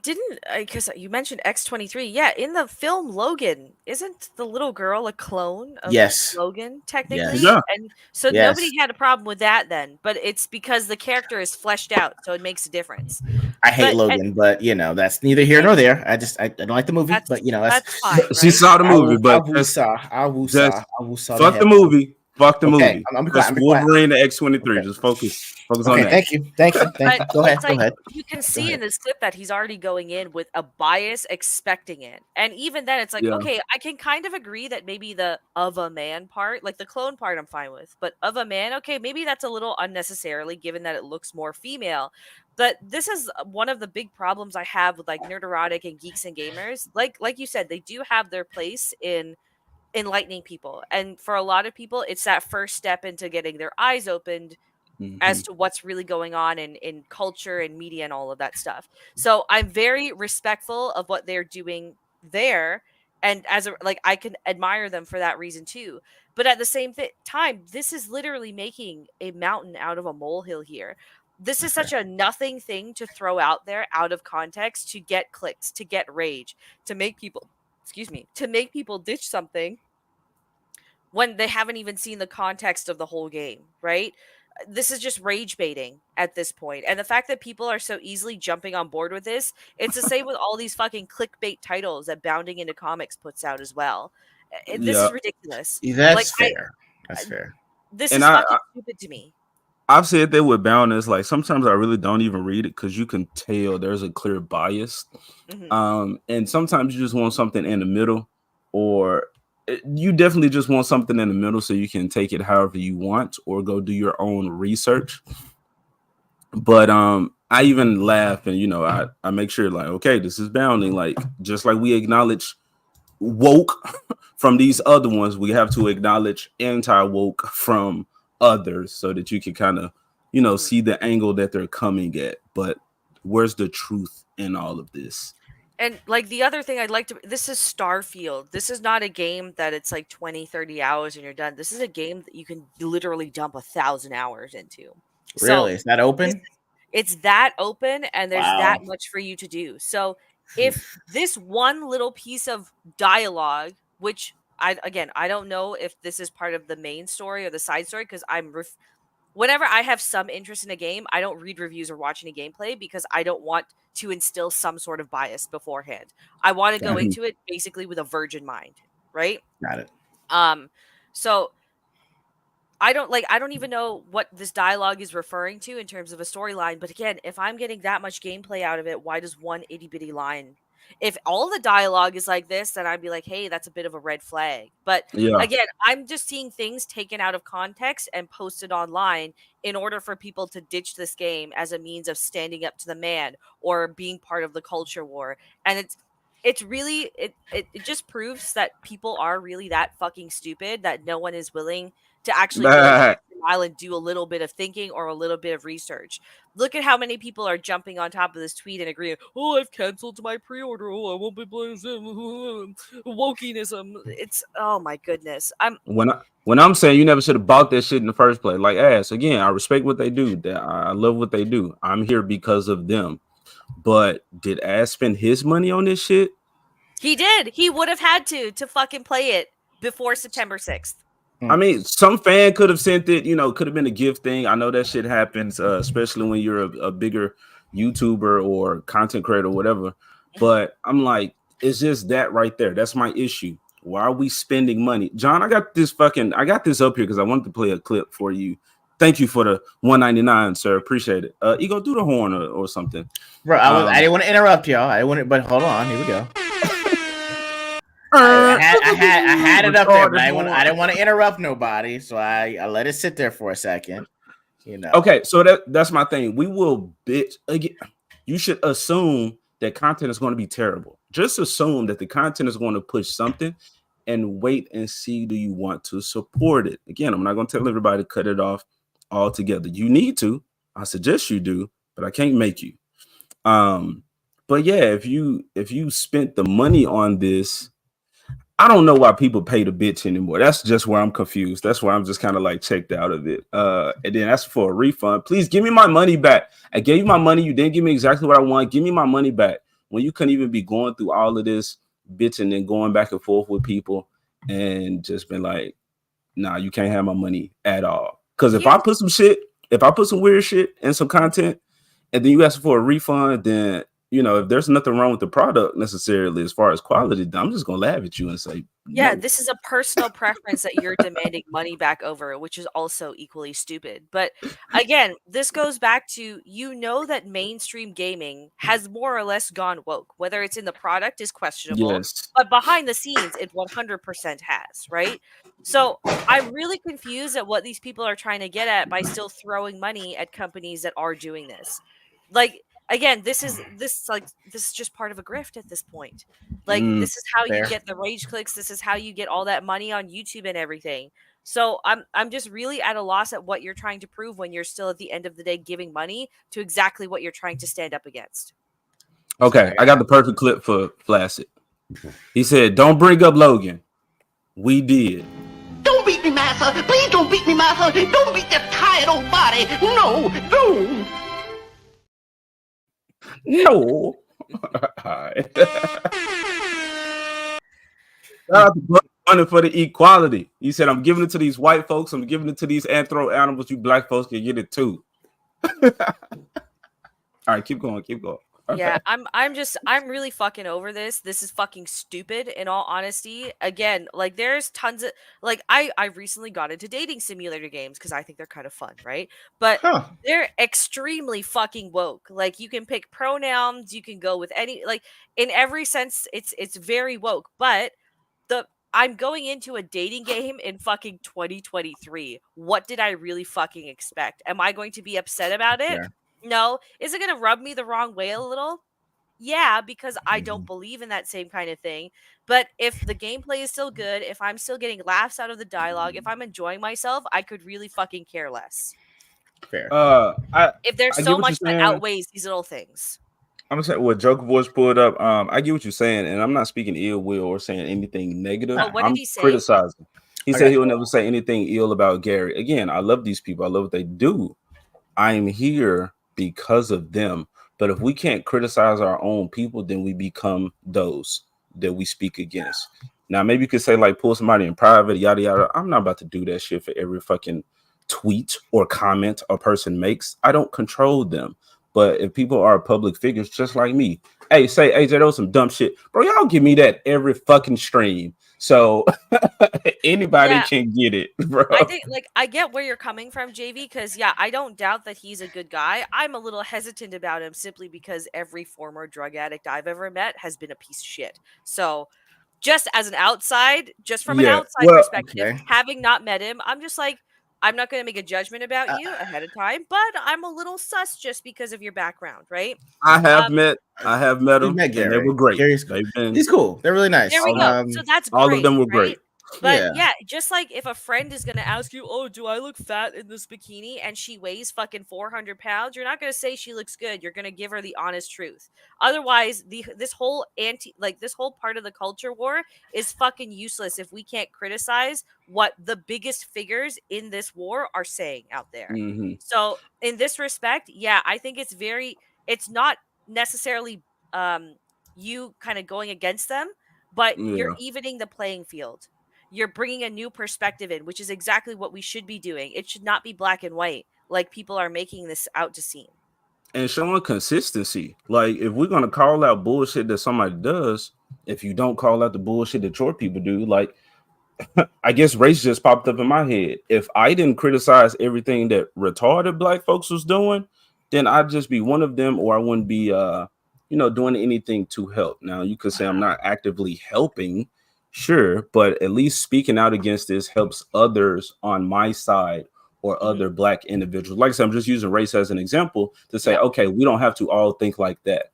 Didn't because you mentioned X-23? Yeah, in the film Logan, isn't the little girl a clone of Yes. Logan technically? Yes. Yeah. And so Yes. nobody had a problem with that then, but it's because the character is fleshed out, so it makes a difference. I hate But- Logan, but you know that's neither here nor there. I don't like the movie, That's but you know that's fine. She right? saw the movie, but just I will just saw fuck the movie. Fuck the Okay, movie. I'm Just quiet. Wolverine and X-23. Okay. Just focus on Okay, that. thank you. But Go ahead. it's Go like, ahead. you can see ahead. in this clip that he's already going in with a bias, expecting it. And even then, it's like, Yeah. okay, I can kind of agree that maybe the of a man part, like the clone part, I'm fine with. But of a man, okay, maybe that's a little unnecessarily, given that it looks more female. But this is one of the big problems I have with like Nerderotic and Geeks and Gamers. Like you said, they do have their place in enlightening people, and for a lot of people, it's that first step into getting their eyes opened as to what's really going on in culture and media and all of that stuff. So I'm very respectful of what they're doing there. And as a, like, I can admire them for that reason too. But at the same time, this is literally making a mountain out of a molehill here. This is such a nothing thing to throw out there out of context to get clicks, to get rage, to make people, to make people ditch something when they haven't even seen the context of the whole game, right? This is just rage baiting at this point. And the fact that people are so easily jumping on board with this, it's the same with all these fucking clickbait titles that Bounding Into Comics puts out as well. This Yeah. is ridiculous. That's fair. That's fair. This And is fucking stupid to me. I've said that with Boundness, like sometimes I really don't even read it because you can tell there's a clear bias. And sometimes you just want something in the middle, or you definitely just want something in the middle so you can take it however you want or go do your own research. But I even laugh and, you know, I make sure like, okay, this is Bounding. Like, just like we acknowledge woke from these other ones, we have to acknowledge anti-woke from others so that you can kind of, you know, see the angle that they're coming at. But where's the truth in all of this? And like the other thing I'd like to, this is Starfield. This is not a game that it's like 20, 30 hours and you're done. This is a game that you can literally dump 1,000 hours into. Really? Is that open? It's that open, and there's Wow. that much for you to do. So if this one little piece of dialogue, which I don't know if this is part of the main story or the side story, because whenever I have some interest in a game, I don't read reviews or watch any gameplay because I don't want to instill some sort of bias beforehand. I want to go into it basically with a virgin mind, right? Got it. So I don't even know what this dialogue is referring to in terms of a storyline. But again, if I'm getting that much gameplay out of it, why does one itty bitty line? If all the dialogue is like this, then I'd be like, hey, that's a bit of a red flag. But again, I'm just seeing things taken out of context and posted online in order for people to ditch this game as a means of standing up to the man or being part of the culture war. And it's really it just proves that people are really that fucking stupid that no one is willing to actually go the mile and do a little bit of thinking or a little bit of research. Look at how many people are jumping on top of this tweet and agreeing, oh, I've canceled my pre-order. Oh, I won't be playing wokeism. It's, oh my goodness. When I'm saying you never should have bought that shit in the first place, like ass, again, I respect what they do. I love what they do. I'm here because of them. But did Ass spend his money on this shit? He did. He would have had to fucking play it before September 6th. I mean, some fan could have sent it, you know, could have been a gift thing. I know that shit happens, especially when you're a bigger YouTuber or content creator or whatever. But I'm like, it's just that right there. That's my issue. Why are we spending money? John, I got this up here because I wanted to play a clip for you. Thank you for the $1.99, sir. Appreciate it. You gonna do the horn or something. Bro, I didn't want to interrupt y'all. But hold on. Here we go. I had it up there, but I didn't want to interrupt nobody, so I let it sit there for a second. You know. Okay, so that's my thing. We will bitch again. You should assume that content is going to be terrible. Just assume that the content is going to push something, and wait and see. Do you want to support it? Again, I'm not going to tell everybody to cut it off altogether. You need to. I suggest you do, but I can't make you. But yeah, if you spent the money on this, I don't know why people pay the bitch anymore. That's just where I'm confused. That's where I'm just kind of like checked out of it. And then ask for a refund. Please give me my money back. I gave you my money. You didn't give me exactly what I want. Give me my money back. When you couldn't even be going through all of this bitching and going back and forth with people and just been like, nah, you can't have my money at all. Because if I put some weird shit and some content, and then you ask for a refund, then if there's nothing wrong with the product necessarily as far as quality, I'm just gonna laugh at you and say, yeah, no. this is a personal preference that you're demanding money back over, which is also equally stupid. But again, this goes back to that mainstream gaming has more or less gone woke. Whether it's in the product is questionable, Yes. but behind the scenes, it 100% has, right? So I'm really confused at what these people are trying to get at by still throwing money at companies that are doing this. Like, again, this is just part of a grift at this point. Like, this is how you get the rage clicks. This is how you get all that money on YouTube and everything. So I'm just really at a loss at what you're trying to prove when you're still at the end of the day giving money to exactly what you're trying to stand up against. Okay, I got the perfect clip for Flaccid. He said, "Don't bring up Logan. We did." Don't beat me, master. Please don't beat me, master. Don't beat that tired old body. No, no. No. Money for the equality. He said, "I'm giving it to these white folks. I'm giving it to these anthro animals. You black folks can get it too." All right, keep going. Yeah, I'm really fucking over this. This is fucking stupid, in all honesty. Again, like, there's tons of, like, I recently got into dating simulator games because I think they're kind of fun, right? But they're extremely fucking woke. Like, you can pick pronouns, you can go with any, like, in every sense, it's very woke. But I'm going into a dating game in fucking 2023. What did I really fucking expect? Am I going to be upset about it? No. Is it going to rub me the wrong way a little? Yeah, because I don't believe in that same kind of thing. But if the gameplay is still good, if I'm still getting laughs out of the dialogue, if I'm enjoying myself, I could really fucking care less. Fair. If there's so much that outweighs these little things. I'm gonna say what Joker Voice pulled up. I get what you're saying, and I'm not speaking ill will or saying anything negative. What did he say? Criticizing. He said he will never say anything ill about Gary. Again, I love these people. I love what they do. I'm here because of them. But if we can't criticize our own people, then we become those that we speak against. Now, maybe you could say, like, pull somebody in private, yada yada. I'm not about to do that shit for every fucking tweet or comment a person makes. I don't control them. But if people are public figures just like me, hey, say, AJ, that was some dumb shit. Bro, y'all give me that every fucking stream. So anybody can get it, bro. I think, like, I get where you're coming from, JV, because, yeah, I don't doubt that he's a good guy. I'm a little hesitant about him simply because every former drug addict I've ever met has been a piece of shit. So just as an outside, from an outside perspective, having not met him, I'm just like, I'm not going to make a judgment about you ahead of time, but I'm a little sus just because of your background, right? I have met them, and they were great. He's cool. They're really nice. There we go. So that's great. All of them were great. But yeah, just like if a friend is going to ask you, "Oh, do I look fat in this bikini?" and she weighs fucking 400 pounds, you're not going to say she looks good. You're going to give her the honest truth. Otherwise, this whole part of the culture war is fucking useless if we can't criticize what the biggest figures in this war are saying out there. Mm-hmm. So in this respect, yeah, I think it's not necessarily you kind of going against them, but you're evening the playing field. You're bringing a new perspective in, which is exactly what we should be doing. It should not be black and white like people are making this out to seem. And showing consistency. Like, if we're going to call out bullshit that somebody does, if you don't call out the bullshit that your people do, like, I guess race just popped up in my head. If I didn't criticize everything that retarded black folks was doing, then I'd just be one of them, or I wouldn't be, doing anything to help. Now, you could say I'm not actively helping, Sure, but at least speaking out against this helps others on my side or other black individuals. Like I said, I'm just using race as an example to say, okay, we don't have to all think like that.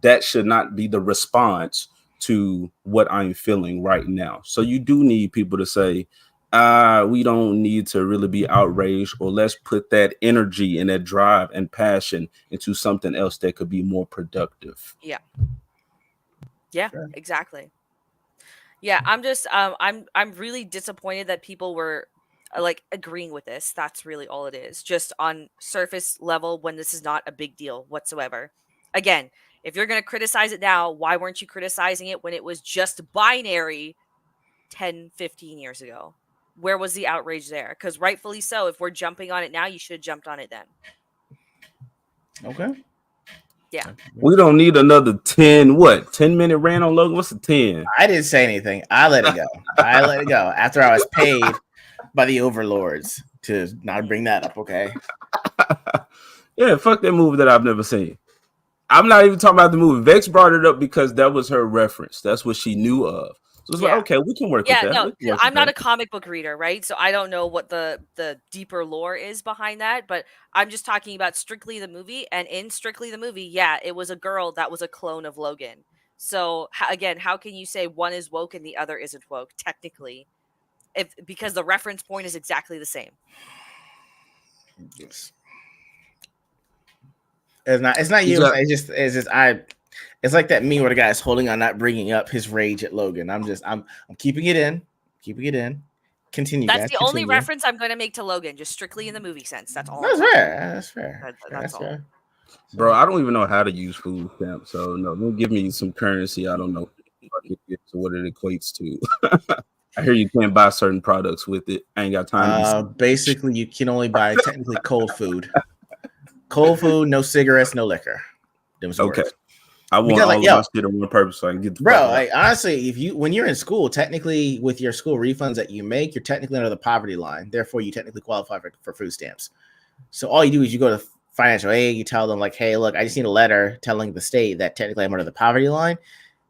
That should not be the response to what I'm feeling right now. So you do need people to say, we don't need to really be outraged, or let's put that energy and that drive and passion into something else that could be more productive. Yeah. Yeah, exactly. Yeah, I'm just I'm really disappointed that people were like agreeing with this. That's really all it is. Just on surface level when this is not a big deal whatsoever. Again, if you're going to criticize it now, why weren't you criticizing it when it was just binary 10, 15 years ago? Where was the outrage there? Cuz rightfully so, if we're jumping on it now, you should have jumped on it then. Okay. Yeah. We don't need another 10-minute rant on Logan. What's a 10? I didn't say anything. I let it go. I let it go after I was paid by the overlords to not bring that up. Okay. Yeah, fuck that movie that I've never seen. I'm not even talking about the movie. Vex brought it up because that was her reference. That's what she knew of. So it's like, okay, we can work with that. No, I'm not a comic book reader, right? So I don't know what the deeper lore is behind that, but I'm just talking about strictly the movie. And in strictly the movie, yeah, it was a girl that was a clone of Logan. So again, how can you say one is woke and the other isn't woke technically? Because the reference point is exactly the same. Yes. It's not you. It's just It's like that meme where the guy's holding on, not bringing up his rage at Logan. I'm keeping it in. Continue. That's guys, the only reference I'm going to make to Logan, just strictly in the movie sense. That's all. That's fair. That's fair. That's all. Fair. Bro, I don't even know how to use food stamps, so no, don't give me some currency. I don't know what it equates to. I hear you can't buy certain products with it. I ain't got time. Basically, you can only buy technically cold food. Cold food, no cigarettes, no liquor. Okay. I want all of my shit on one purpose so I can get the like honestly, when you're in school, technically with your school refunds that you make, you're technically under the poverty line. Therefore, you technically qualify for food stamps. So all you do is you go to financial aid, you tell them like, hey, look, I just need a letter telling the state that technically I'm under the poverty line,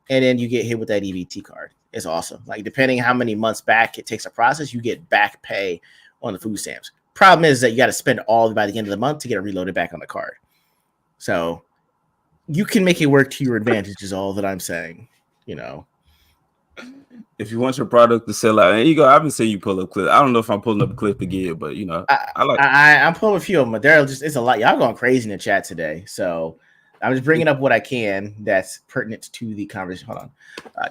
and then you get hit with that EBT card. It's awesome. Like depending how many months back it takes a process, you get back pay on the food stamps. Problem is that you got to spend all by the end of the month to get it reloaded back on the card. So you can make it work to your advantage is all that I'm saying, If you want your product to sell out, and you go, I've been seeing you pull up clip. I don't know if I'm pulling up a clip again, but I'm pulling a few of them, but it's a lot. Y'all going crazy in the chat today. So I'm just bringing up what I can that's pertinent to the conversation. Hold on.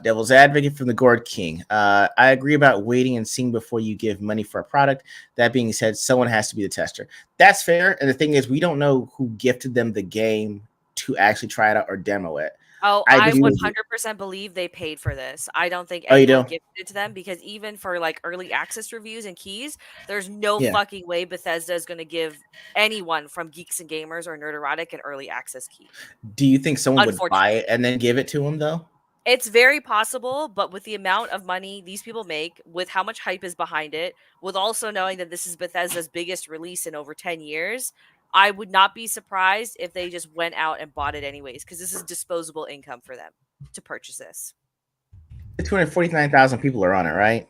Devil's Advocate from the Gourd King. I agree about waiting and seeing before you give money for a product. That being said, someone has to be the tester. That's fair. And the thing is, we don't know who gifted them the game to actually try it out or demo it. Oh, I 100% believe they paid for this. I don't think anyone gifted it to them because even for like early access reviews and keys, there's no fucking way Bethesda is going to give anyone from Geeks and Gamers or Nerderotic an early access key. Do you think someone would buy it and then give it to them though? It's very possible, but with the amount of money these people make, with how much hype is behind it, with also knowing that this is Bethesda's biggest release in over 10 years, I would not be surprised if they just went out and bought it anyways, because this is disposable income for them to purchase this. 249,000 people are on it, right?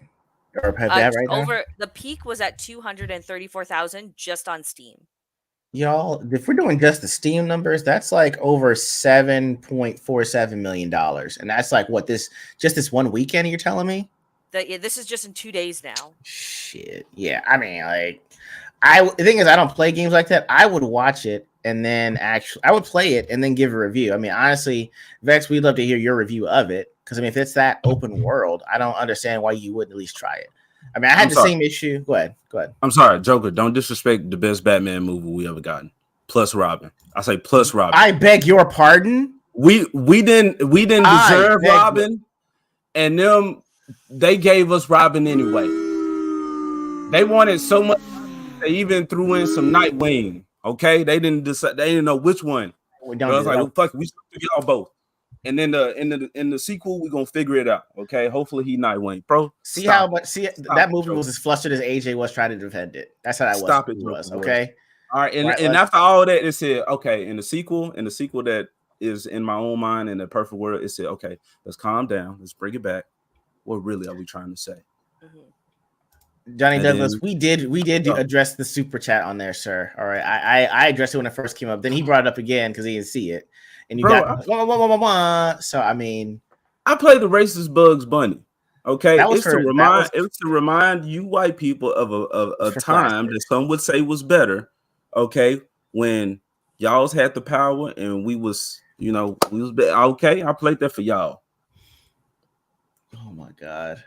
Or have that right now? The peak was at 234,000 just on Steam. Y'all, if we're doing just the Steam numbers, that's like over $7.47 million. And that's like what this 1 weekend you're telling me? This is just in 2 days now. Shit. Yeah. I mean, like, the thing is, I don't play games like that. I would watch it and then I would play it and then give a review. I mean, honestly, Vex, we'd love to hear your review of it. Because, I mean, if it's that open world, I don't understand why you wouldn't at least try it. I mean, I had the same issue. Go ahead. I'm sorry, Joker. Don't disrespect the best Batman movie we ever gotten. Plus Robin. I say plus Robin. I beg your pardon. We didn't deserve Robin, and them they gave us Robin anyway. They wanted so much. They even threw in some Nightwing. Okay, they didn't decide. They didn't know which one. I was like, well, fuck it, we should figure out both. And then in the sequel, we're gonna figure it out. Okay, hopefully he Nightwing, bro. That movie was as flustered as AJ was trying to defend it. That's how that was. Okay. All right, and after all that, it said, okay, in the sequel that is in my own mind in the perfect world, it said, okay, let's calm down, let's bring it back. What really are we trying to say? Johnny And Douglas, then- we did address the super chat on there, sir. All right, I addressed it when it first came up. Then he brought it up again because he didn't see it, and you got so I mean, I play the racist Bugs Bunny. Okay, That was it's for- to that was- remind you white people of a for time classics. that some would say was better. Okay, when y'all's had the power and we was okay. I played that for y'all. Oh my god,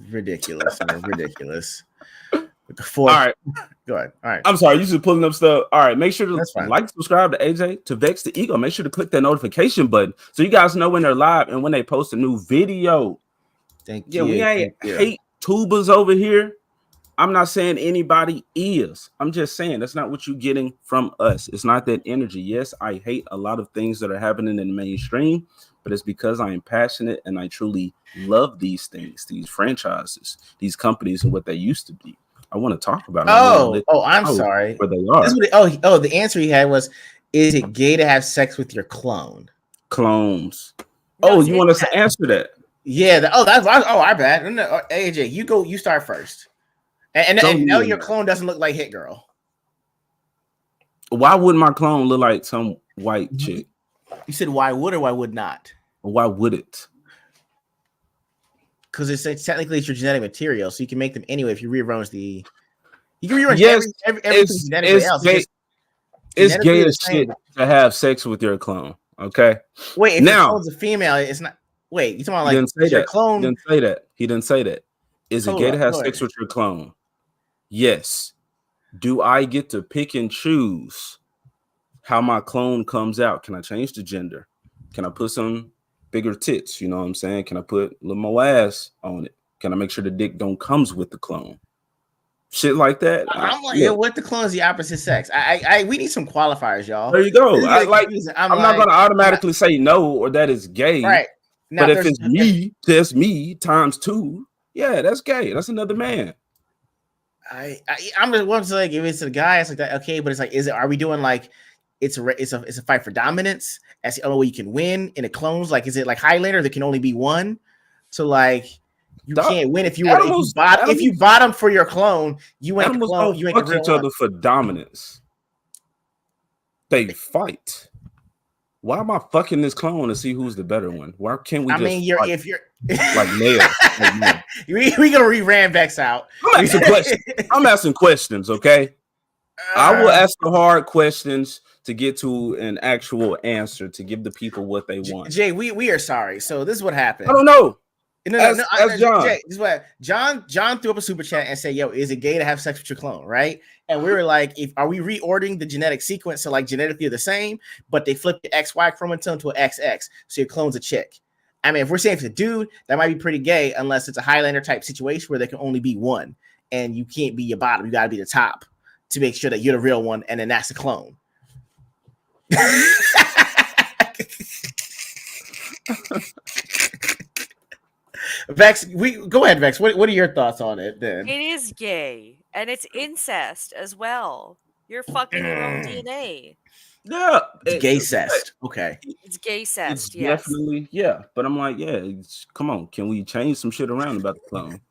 ridiculous, man, ridiculous. All right, go ahead. All right, I'm sorry, you just pulling up stuff. All right, make sure to That's fine. like, subscribe to AJ, to Vex the Ego. Make sure to click that notification button so you guys know when they're live and when they post a new video. Thank Yeah, you. we ain't Thank you. hate tubers over here. I'm not saying anybody is. I'm just saying that's not what you're getting from us. It's not that energy. Yes, I hate a lot of things that are happening in the mainstream, but it's because I am passionate and I truly love these things, these franchises, these companies, and what they used to be. I want to talk about them. I'm sorry. Where they are. This is what the answer he had was, is it gay to have sex with your clone? Clones. No, You want us to answer that? Yeah. I bad. No, AJ, you start first. And no, your clone doesn't look like Hit Girl. Why wouldn't my clone look like some white chick? You said why would or why would not? Why would it? Because it's technically it's your genetic material, so you can make them anyway if you rearrange the. You can rearrange everything genetically else. It's gay as shit to have sex with your clone. Okay. Wait, if your clone's a female, it's not. Wait, you talking about like your clone? He didn't say that. He didn't say that. Is it gay to have sex with your clone? Yes. Do I get to pick and choose how my clone comes out? Can I change the gender? Can I put some bigger tits? You know what I'm saying? Can I put a little more ass on it? Can I make sure the dick don't comes with the clone? Shit like that. I'm like, what the clone is the opposite sex? We need some qualifiers, y'all. There you go. I'm not gonna automatically say no or that is gay. Right. Now, but if it's me, that's me times 2. Yeah, that's gay. That's another man. I'm just want to like if it's a guy, it's like that. Okay, but it's like, are we doing like it's a fight for dominance? That's the only way you can win in a clones. Like, is it like Highlander? There can only be one. So like, you can't win if you bottom for your clone. You ain't the clone. You ain't the real each other for dominance. They fight. Why am I fucking this clone to see who's the better one? Why can't we? If you're like male, we gonna re-ram Vex out. I'm asking questions, okay? I will ask the hard questions to get to an actual answer to give the people what they want. Jay, we are sorry. So this is what happened. I don't know. John. Jay, this is what John threw up a super chat and said, "Yo, is it gay to have sex with your clone?" Right? And we were like, "Are we reordering the genetic sequence so like genetically the same, but they flip the XY chromosome to an XX, so your clone's a chick?" I mean, if we're saying it's a dude, that might be pretty gay, unless it's a Highlander type situation where there can only be one, and you can't be your bottom, you got to be the top to make sure that you're the real one, and then that's the clone. Vex, go ahead, Vex. What are your thoughts on it then? It is gay, and it's incest as well. You're fucking your own DNA. Yeah, it's gay cest. Okay, it's gay cest. It's definitely but I'm like, come on, can we change some shit around about the clone?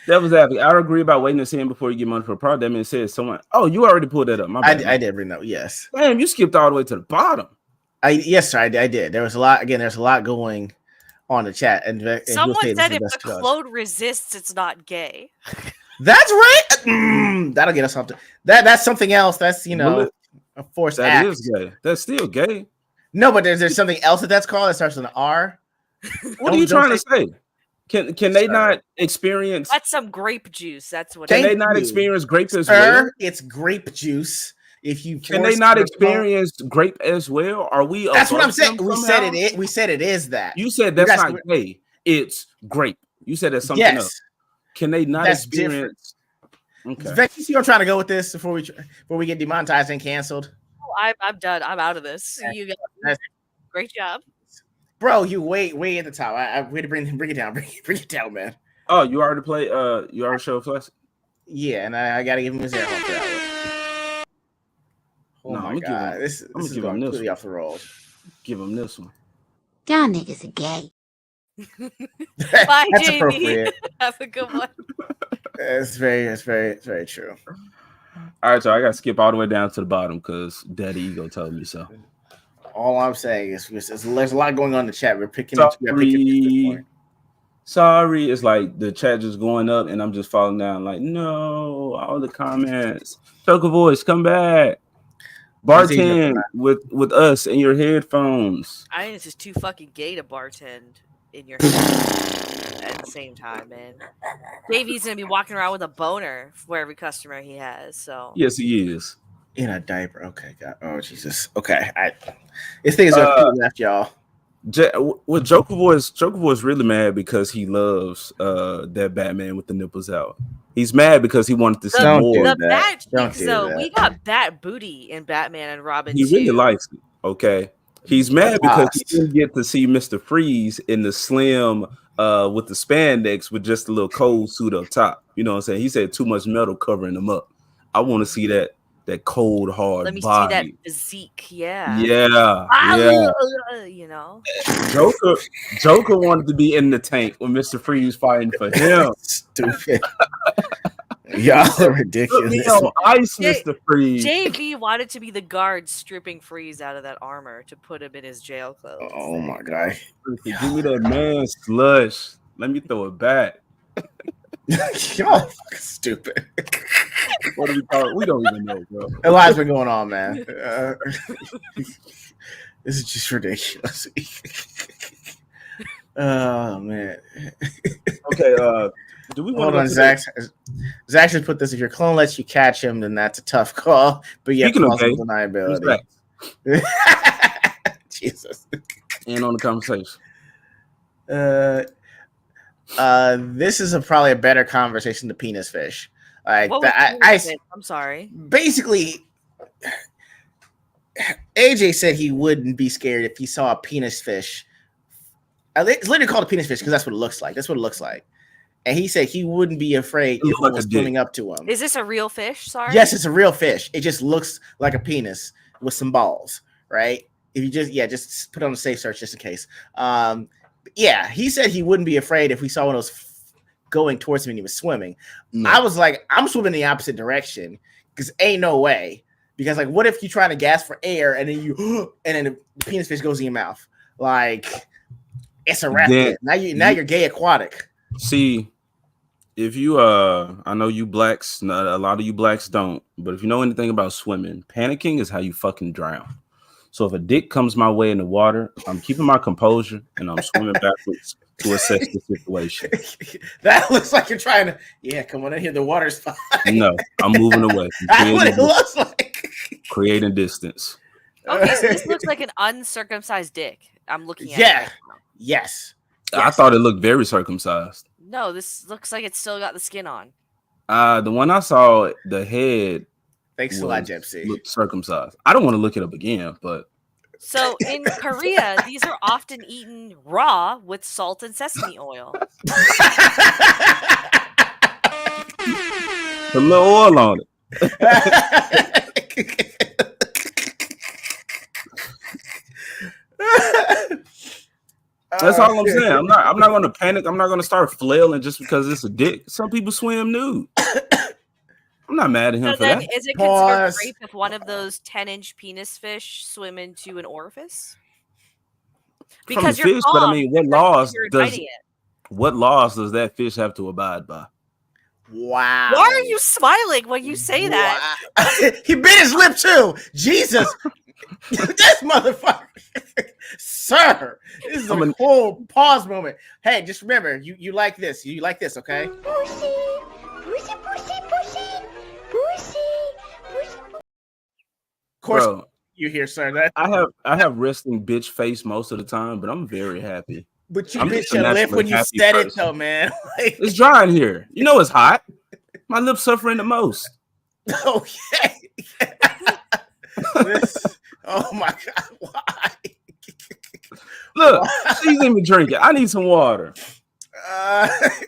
That was happy. I agree about waiting to see him before you get money for a product. That means says someone. Oh, you already pulled that up. My bad. I did bring that. Yes. Damn, you skipped all the way to the bottom. Yes, sir. I did. There was a lot. Again, there's a lot going on the chat. And someone said if the clone resists, it's not gay. That's right. That'll get us something. That's something else. That's a forced act. That is gay. That's still gay. No, but there's something else that's called that starts with an R. What are you trying to say? Can they not experience? That's some grape juice. That's what. Can they not experience grape as well? It's grape juice. If you can they not experience grape as well? Are we? That's what I'm saying. We said it is that. You said that's not gay. It's grape. You said that's something else. Can they not experience? Okay. Vex, you see, I'm trying to go with this before we get demonetized and canceled. Oh, I'm done. I'm out of this. You guys, great job. Bro, you way at the top. I way to bring it down. Bring it down, man. Oh, you already play. You already showed Flex. Yeah, and I gotta give him his air for that one. Oh my god, this is going completely off the roll. Give him this one. Y'all niggas are gay. Bye, That's JB. appropriate. Have a good one. It's very true. All right, so I got to skip all the way down to the bottom because Daddy Ego told me so. All I'm saying is there's a lot going on in the chat. We're picking at this point. Sorry, it's like the chat just going up and I'm just falling down. Like, no, all the comments. Choker Voice, come back. Bartend with us in your headphones. I think it's just too fucking gay to bartend in your head at the same time, man. JV's gonna be walking around with a boner for every customer he has. So yes, he is in a diaper. Okay, God. Oh Jesus. Okay, this thing is gonna left, y'all. With Joker Boy's really mad because he loves that Batman with the nipples out. He's mad because he wanted to see more. The bat cheeks, though. We got bat booty in Batman and Robin. He really likes it. Okay. He's mad because he didn't get to see Mr. Freeze in the slim with the spandex with just a little cold suit up top. You know what I'm saying? He said too much metal covering him up. I want to see that cold hard Let me body. see that physique. Yeah. You know. Joker wanted to be in the tank when Mr. Freeze fighting for him. Stupid. Y'all are ridiculous. Put me on ice, Mr. Freeze. JV wanted to be the guard stripping Freeze out of that armor to put him in his jail clothes. Oh my God. Give me that man slush. Let me throw it back. Y'all fucking stupid. What do we call it? We don't even know, bro. A lot's been going on, man. This is just ridiculous. Oh man. Okay, do we hold on? Zach should put this: if your clone lets you catch him, then that's a tough call. But yeah, plausible deniability. Jesus. And on the conversation. This is probably a better conversation than penis fish. Like I'm sorry. Basically, AJ said he wouldn't be scared if he saw a penis fish. It's literally called a penis fish because that's what it looks like. That's what it looks like. And he said he wouldn't be afraid if it was swimming up to him. Is this a real fish? Sorry. Yes, it's a real fish. It just looks like a penis with some balls, right? If you just put on a safe search just in case. Yeah, he said he wouldn't be afraid if we saw one of those going towards him and he was swimming. No. I was like, I'm swimming in the opposite direction because ain't no way. Because like, what if you trying to gasp for air and then the penis fish goes in your mouth? Like, it's a wrap. Now you're gay aquatic. See, if you I know you blacks, a lot of you blacks don't, but if you know anything about swimming, panicking is how you fucking drown. So if a dick comes my way in the water, I'm keeping my composure and I'm swimming backwards to assess the situation. That looks like you're trying to, come on in here. The water's fine. No, I'm moving away. That's what it looks like. Creating distance. Okay, so this looks like an uncircumcised dick. I'm looking at it. Yeah. Yes. I thought it looked very circumcised. No, this looks like it's still got the skin on. The one I saw, the head. Thanks a lot, Gypsy. Looked circumcised. I don't want to look it up again, but. So in Korea, these are often eaten raw with salt and sesame oil. A little oil on it. That's all I'm saying. I'm not going to panic. I'm not going to start flailing just because it's a dick. Some people swim nude. I'm not mad at him for that. Is it considered rape if one of those 10-inch penis fish swim into an orifice? Because from the fish, but I mean, what laws does that fish have to abide by? Wow. Why are you smiling when you say that? He bit his lip too. Jesus. This motherfucker. Sir, this is a whole pause moment. Hey, just remember, you like this. You like this, okay? Pussy, pussy, pussy, pussy, pussy, pussy. Of course, you hear, sir. That I have resting bitch face most of the time, but I'm very happy. But you bit your lip when you said it, though, man. It's dry in here. You know it's hot. My lips suffering the most. Okay. Oh my God! Why? Look, she's even drinking. I need some water.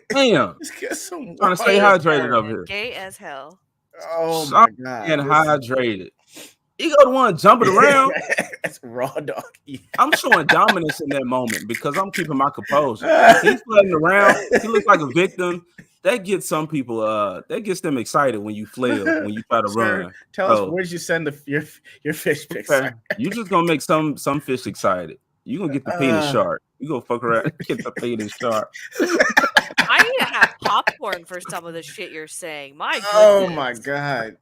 Damn. Let's get some water. Trying to stay hydrated over here. Gay as hell. Oh my God! And hydrated. Ego the one jumping around. That's raw dog. Yeah. I'm showing dominance in that moment because I'm keeping my composure. He's floating around. He looks like a victim. That gets some people. That gets them excited when you flail, when you try to run. Tell us, where did you send your fish pics? Okay. You just gonna make some fish excited. You gonna get the penis shark. You gonna fuck around, get the penis shark. I need to have popcorn for some of the shit you're saying. My goodness. Oh my god.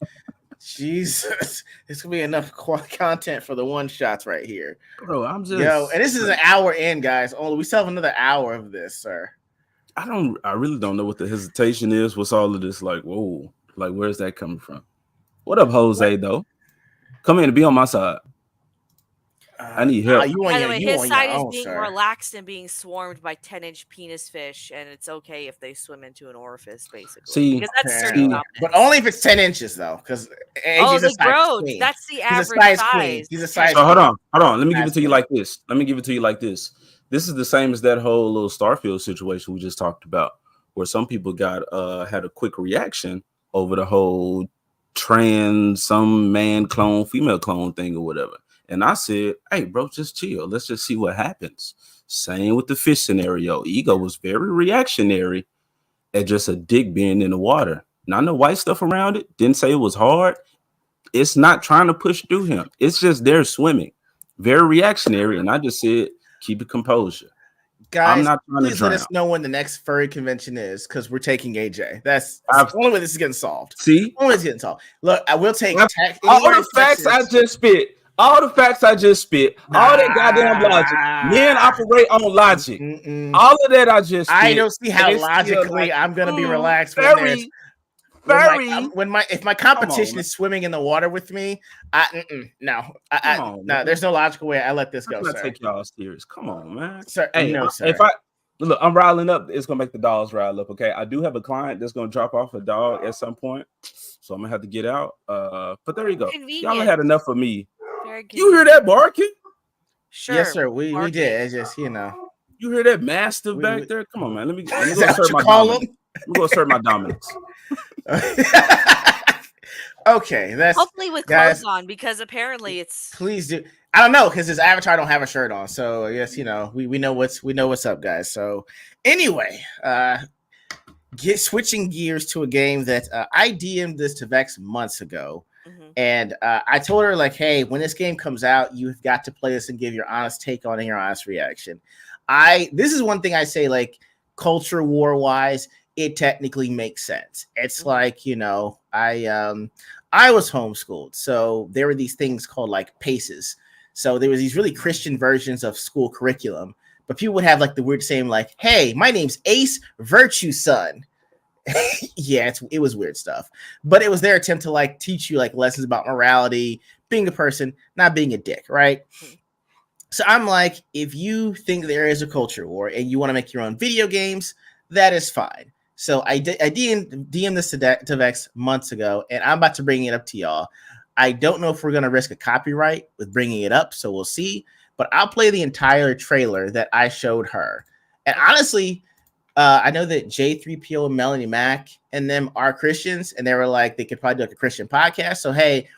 Jesus, this could be enough content for the one shots right here, bro. I'm just and this is an hour in, guys. Only we still have another hour of this, sir. I really don't know what the hesitation is. What's all of this like? Whoa, like where's that coming from? What up, Jose? Though, come in and be on my side. I need help. By the way, his side is being relaxed and being swarmed by 10-inch penis fish, and it's okay if they swim into an orifice, basically. See, because that's but only if it's 10 inches, though. Because bro, that's the average size. He's a size. So hold on. Let me give it to you like this. This is the same as that whole little Starfield situation we just talked about, where some people got had a quick reaction over the whole some man clone, female clone thing or whatever. And I said, hey, bro, just chill. Let's just see what happens. Same with the fish scenario. Ego was very reactionary at just a dick being in the water. Not no white stuff around it. Didn't say it was hard. It's not trying to push through him. It's just they're swimming. Very reactionary. And I just said, keep it composure. Guys, I'm not please let us know when the next furry convention is, because we're taking AJ. That's the only way this is getting solved. See? The only way it's getting solved. Look, I will take all the facts I just spit. All the facts I just spit, all that goddamn logic. Men operate on logic. All of that I just spit. I don't see how logically I'm gonna be relaxed if my competition is swimming in the water with me. No, there's no logical way I let this go. I'm not take y'all serious. Come on, man. Sir, hey, sir. If look, I'm riling up. It's gonna make the dogs rile up. Okay, I do have a client that's gonna drop off a dog at some point, so I'm gonna have to get out. But there you go. Y'all had enough of me. You hear that barking? Sure. Yes, sir. We did. It's just you hear that mastiff back there? Come on, man. Let me go assert my dominance. Let me go assert my dominance. Okay, that's hopefully with clothes on, because apparently it's. Please do. I don't know, because his avatar don't have a shirt on, so I guess we know what's up, guys. So anyway, switching gears to a game that I DM'd this to Vex months ago. And I told her, like, hey, when this game comes out, you've got to play this and give your honest take on it and your honest reaction. This is one thing I say, like, culture war wise, it technically makes sense. It's like, I was homeschooled, so there were these things called like PACEs. So there was these really Christian versions of school curriculum, but people would have like the weird saying, like, hey, my name's Ace Virtue Son. Yeah, it was weird stuff, but it was their attempt to like teach you like lessons about morality, being a person, not being a dick, right? So I'm like, if you think there is a culture war and you want to make your own video games, that is fine. So I DM this to Vex months ago, and I'm about to bring it up to y'all. I don't know if we're gonna risk a copyright with bringing it up, so we'll see. But I'll play the entire trailer that I showed her, and honestly. I know that J3PO and Melanie Mac and them are Christians, and they were like, they could probably do like a Christian podcast. So, hey,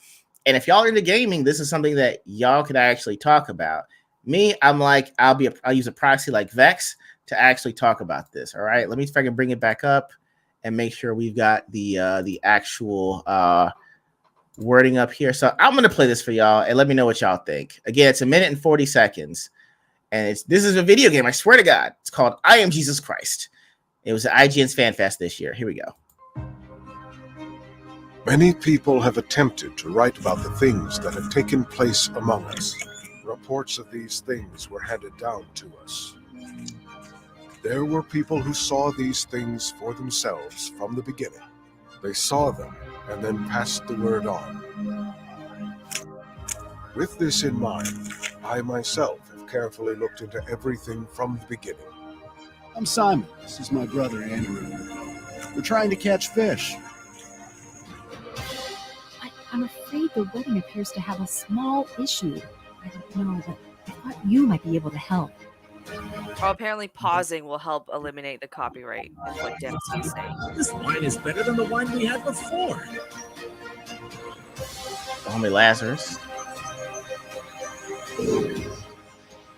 and if y'all are into gaming, this is something that y'all could actually talk about. Me, I'm like, I'll use a proxy like Vex to actually talk about this. All right, let me see if I can bring it back up and make sure we've got the actual wording up here. So I'm gonna play this for y'all and let me know what y'all think. Again, it's 1 minute and 40 seconds. And this is a video game, I swear to God. It's called I Am Jesus Christ. It was at IGN's Fan Fest this year. Here we go. Many people have attempted to write about the things that have taken place among us. Reports of these things were handed down to us. There were people who saw these things for themselves from the beginning. They saw them and then passed the word on. With this in mind, I myself carefully looked into everything from the beginning. I'm Simon. This is my brother, Andrew. We're trying to catch fish. I'm afraid the wedding appears to have a small issue. I don't know, but I thought you might be able to help. Well, apparently pausing will help eliminate the copyright, is what Dempsey's saying. This wine is better than the wine we had before. Homie Lazarus.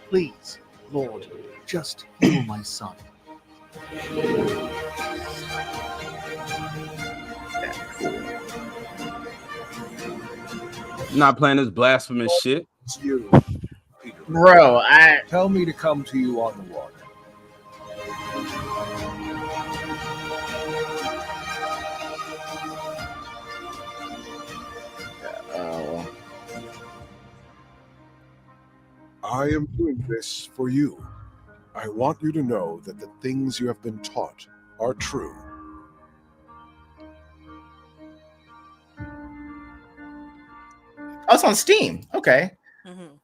Please, Lord, just heal my son. Not playing this blasphemous shit. It's you, Peter. Bro, Tell me to come to you on the water. I am doing this for you. I want you to know that the things you have been taught are true. Oh, it's on Steam. Okay. Mm-hmm.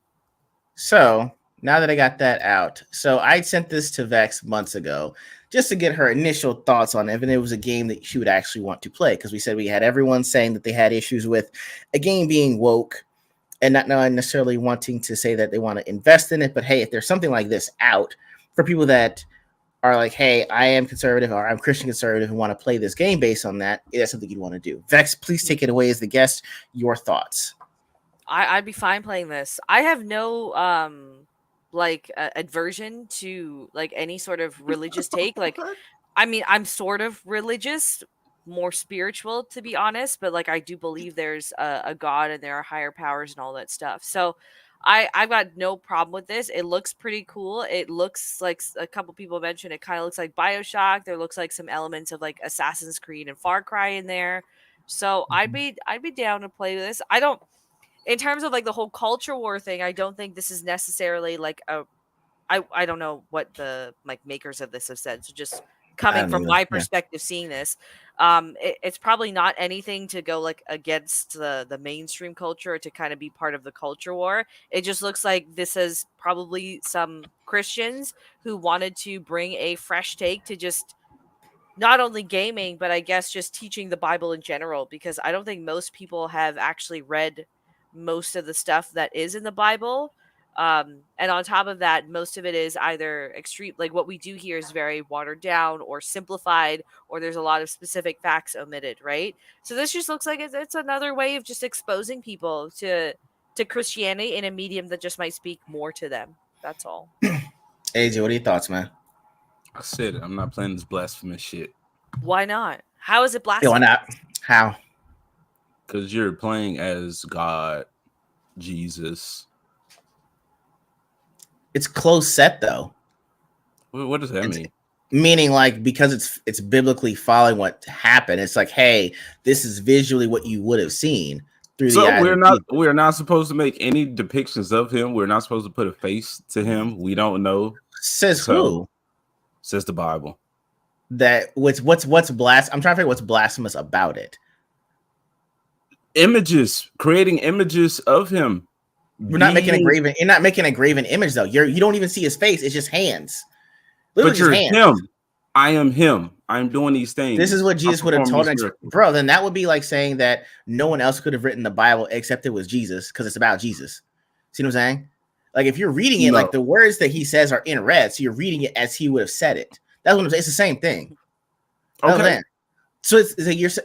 So now that I got that out, so I sent this to Vex months ago just to get her initial thoughts on it, and it was a game that she would actually want to play, because we said we had everyone saying that they had issues with a game being woke and not necessarily wanting to say that they want to invest in it. But hey, if there's something like this out for people that are like, hey, I am conservative or I'm Christian conservative and want to play this game based on that, that's something you'd want to do. Vex, please take it away as the guest. Your thoughts. I'd be fine playing this. I have no aversion to like any sort of religious take. Like, I mean, I'm sort of religious, more spiritual to be honest, but like I do believe there's a God and there are higher powers and all that stuff. So I've got no problem with this. It looks pretty cool. It looks like a couple people mentioned it kind of looks like BioShock. There looks like some elements of like Assassin's Creed and Far Cry in there. So I'd be down to play this. I don't, in terms of like the whole culture war thing, I don't think this is necessarily like I don't know what the like makers of this have said. So just coming from my perspective, seeing this, it's probably not anything to go like against the mainstream culture to kind of be part of the culture war. It just looks like this is probably some Christians who wanted to bring a fresh take to just not only gaming, but I guess just teaching the Bible in general, because I don't think most people have actually read most of the stuff that is in the Bible. And on top of that, most of it is either extreme, like what we do here is very watered down or simplified, or there's a lot of specific facts omitted, right? So this just looks like it's another way of just exposing people to Christianity in a medium that just might speak more to them. That's all. AJ, what are your thoughts, man? I said it. I'm not playing this blasphemous shit. Why not? How is it blasphemous? Why not? How? Because you're playing as God, Jesus. It's close set though. What does that mean? Meaning, like, because it's biblically following what happened. It's like, hey, this is visually what you would have seen through the eyes. We're not supposed to make any depictions of him. We're not supposed to put a face to him. We don't know. Says who? Says the Bible. That what's I'm trying to figure what's blasphemous about it. Images, creating images of him. We're not making a graven. You're not making a graven image though. You don't even see his face. It's just hands. Literally, but you're hands. him. I am him. I'm doing these things. This is what Jesus would have told him, bro. Then that would be like saying that no one else could have written the Bible except it was Jesus, because it's about Jesus. See what I'm saying? Like if you're reading it, like the words that he says are in red, so you're reading it as he would have said it. That's what I'm saying. It's the same thing. Okay. So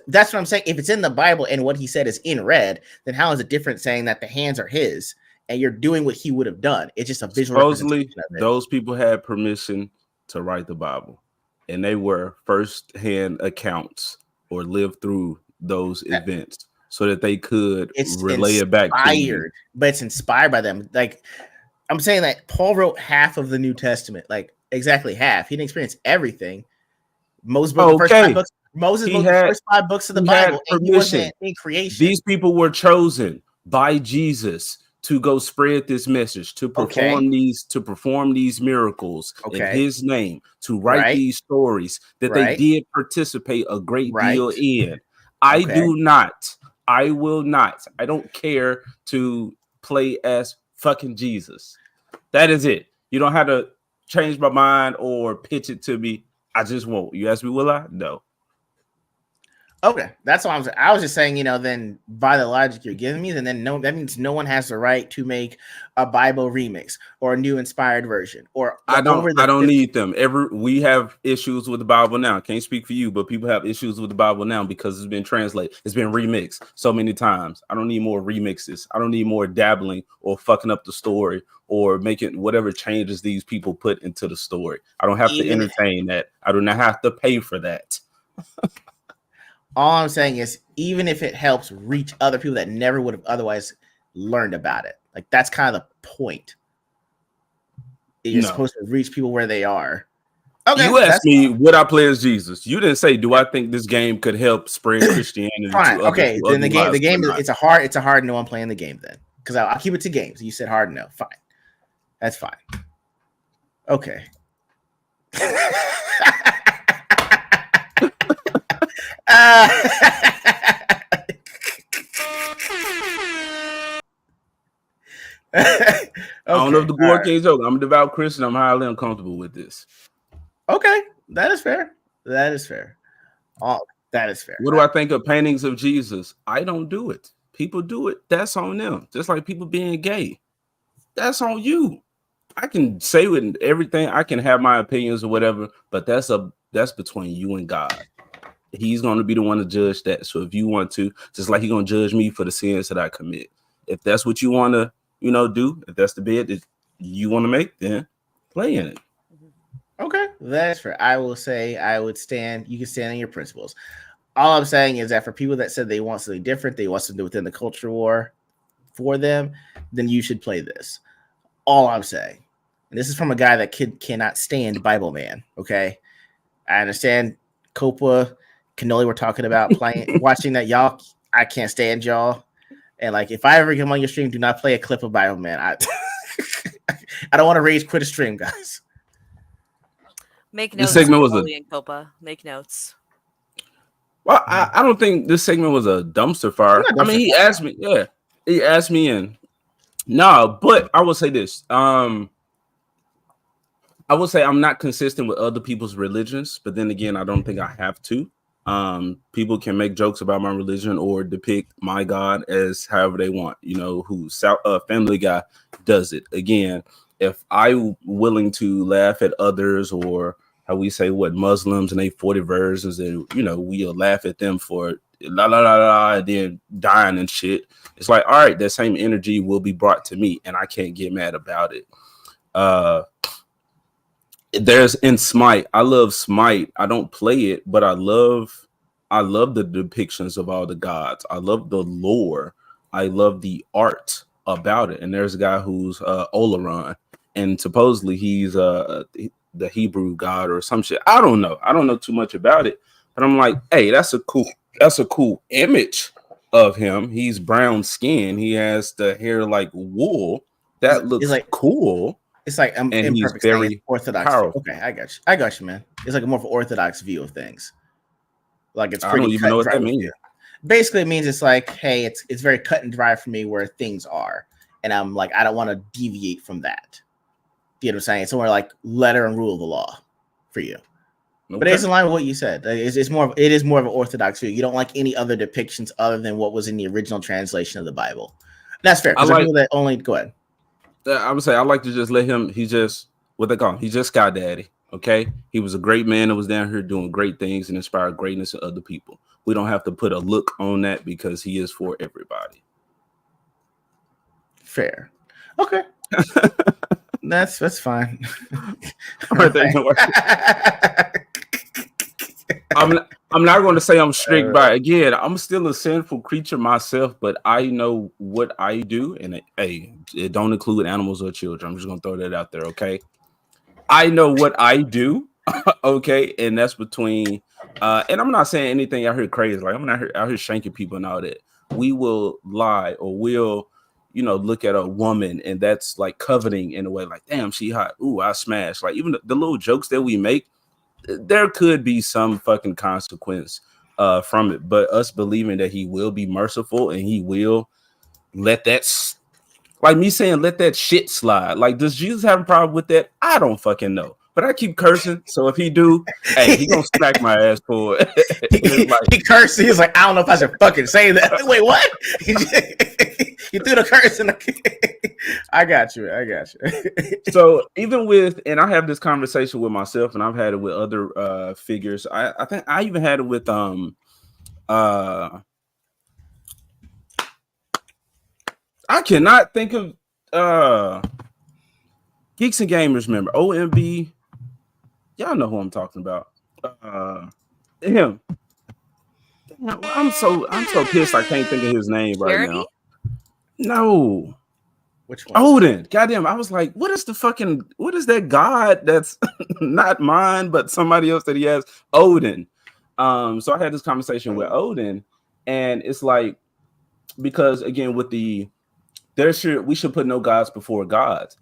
that's what I'm saying. If it's in the Bible and what he said is in red, then how is it different saying that the hands are his and you're doing what he would have done? It's just a visual. Supposedly, those people had permission to write the Bible, and they were first-hand accounts or lived through those events so that they could relay it back to you. But it's inspired by them. Like I'm saying that Paul wrote half of the New Testament, like exactly half. He didn't experience everything. Moses wrote the first 5 books. Moses wrote the first 5 books of the Bible, and he wasn't in creation. These people were chosen by Jesus to go spread this message, to perform these miracles in his name, to write these stories that they did participate a great deal in. I do not. I will not. I don't care to play as fucking Jesus. That is it. You don't have to change my mind or pitch it to me. I just won't. You ask me, will I? No. Okay, that's what I was just saying. Then by the logic you're giving me, then no, that means no one has the right to make a Bible remix or a new inspired version or I don't over the 50. need them. We have issues with the Bible now. Can't speak for you, but people have issues with the Bible now because it's been translated. It's been remixed so many times. I don't need more remixes. I don't need more dabbling or fucking up the story or making whatever changes these people put into the story. I don't have to entertain that. I do not have to pay for that. All I'm saying is, even if it helps reach other people that never would have otherwise learned about it, like that's kind of the point. You're supposed to reach people where they are. Okay, you asked me what I play as Jesus. You didn't say, do I think this game could help spread Christianity? Fine. Okay, then the game it's a hard no. I'm playing the game then, because I'll keep it to games. You said hard no. Fine, that's fine. Okay. I don't know if the Gore King joke. I'm a devout Christian. I'm highly uncomfortable with this. Okay, that is fair. That is fair. That is fair. What do I think of paintings of Jesus? I don't do it. People do it. That's on them. Just like people being gay. That's on you. I can say with everything. I can have my opinions or whatever, but that's between you and God. He's going to be the one to judge that. So if you want to, just like he's going to judge me for the sins that I commit. If that's what you want to, do, if that's the bed that you want to make, then play in it. Okay, that's fair. I will say you can stand on your principles. All I'm saying is that for people that said they want something different, they want something within the culture war for them, then you should play this. All I'm saying. And this is from a guy that cannot stand Bible Man. Okay. I understand Copa, Cannoli were talking about watching that. Y'all, I can't stand y'all. And like, if I ever come on your stream, do not play a clip of Bible Man. I don't want to rage quit a stream, guys. Make notes. This segment was Copa. Make notes. Well, I don't think this segment was a dumpster fire. I mean, he asked me. Yeah, he asked me in. No, but I will say this. I will say I'm not consistent with other people's religions, but then again, I don't think I have to. People can make jokes about my religion or depict my God as however they want. Family Guy does it. Again, if I'm willing to laugh at others or how we say Muslims and they 40 versions and we'll laugh at them for la la la la and then dying and shit. It's like, all right, that same energy will be brought to me and I can't get mad about it. There's in Smite. I love Smite. I don't play it, but I love the depictions of all the gods. I love the lore. I love the art about it. And there's a guy who's Oleron, and supposedly he's the Hebrew god or some shit. I don't know. I don't know too much about it, but I'm like, hey, that's a cool image of him. He's brown skin. He has the hair like wool. That looks like cool. It's like and he's very orthodox. Powerful. Okay, I got you, man. It's like a more of an orthodox view of things. Like it's pretty. I don't even know what that means. Basically, it means it's like, hey, it's very cut and dry for me where things are, and I'm like, I don't want to deviate from that. You know what I'm saying? It's more like letter and rule of the law for you. Okay. But it's in line with what you said. It is more of an orthodox view. You don't like any other depictions other than what was in the original translation of the Bible. And that's fair. People that only go ahead. I would say I like to just let him. He's just what they call him. He's just Sky Daddy. Okay, he was a great man that was down here doing great things and inspired greatness in other people. We don't have to put a look on that because he is for everybody. Fair. Okay. That's fine. I'm not going to say I'm strict by it. Again, I'm still a sinful creature myself, but I know what I do, and it don't include animals or children. I'm just going to throw that out there, okay? I know what I do, okay, and that's between. And I'm not saying anything out here crazy. Like I'm not out here shanking people and all that. We will lie or we'll, look at a woman and that's like coveting in a way. Like, damn, she hot. Ooh, I smashed. Like even the little jokes that we make. There could be some fucking consequence from it, but us believing that he will be merciful and he will let that, like me saying, let that shit slide. Like, does Jesus have a problem with that? I don't fucking know. But I keep cursing, so if he do, hey, he gonna smack my ass for it. He cursed. He was like, I don't know if I should fucking say that. Wait, what? You threw the curse in the. I got you. So even with, and I have this conversation with myself, and I've had it with other figures. I think I even had it with I cannot think of Geeks and Gamers member OMB. Y'all know who I'm talking about. Him. I'm so pissed I can't think of his name right now. No. Which one? Odin. Goddamn. I was like, what is that god that's not mine, but somebody else that he has? Odin. So I had this conversation with Odin, and it's like, because again, with we should put no gods before gods.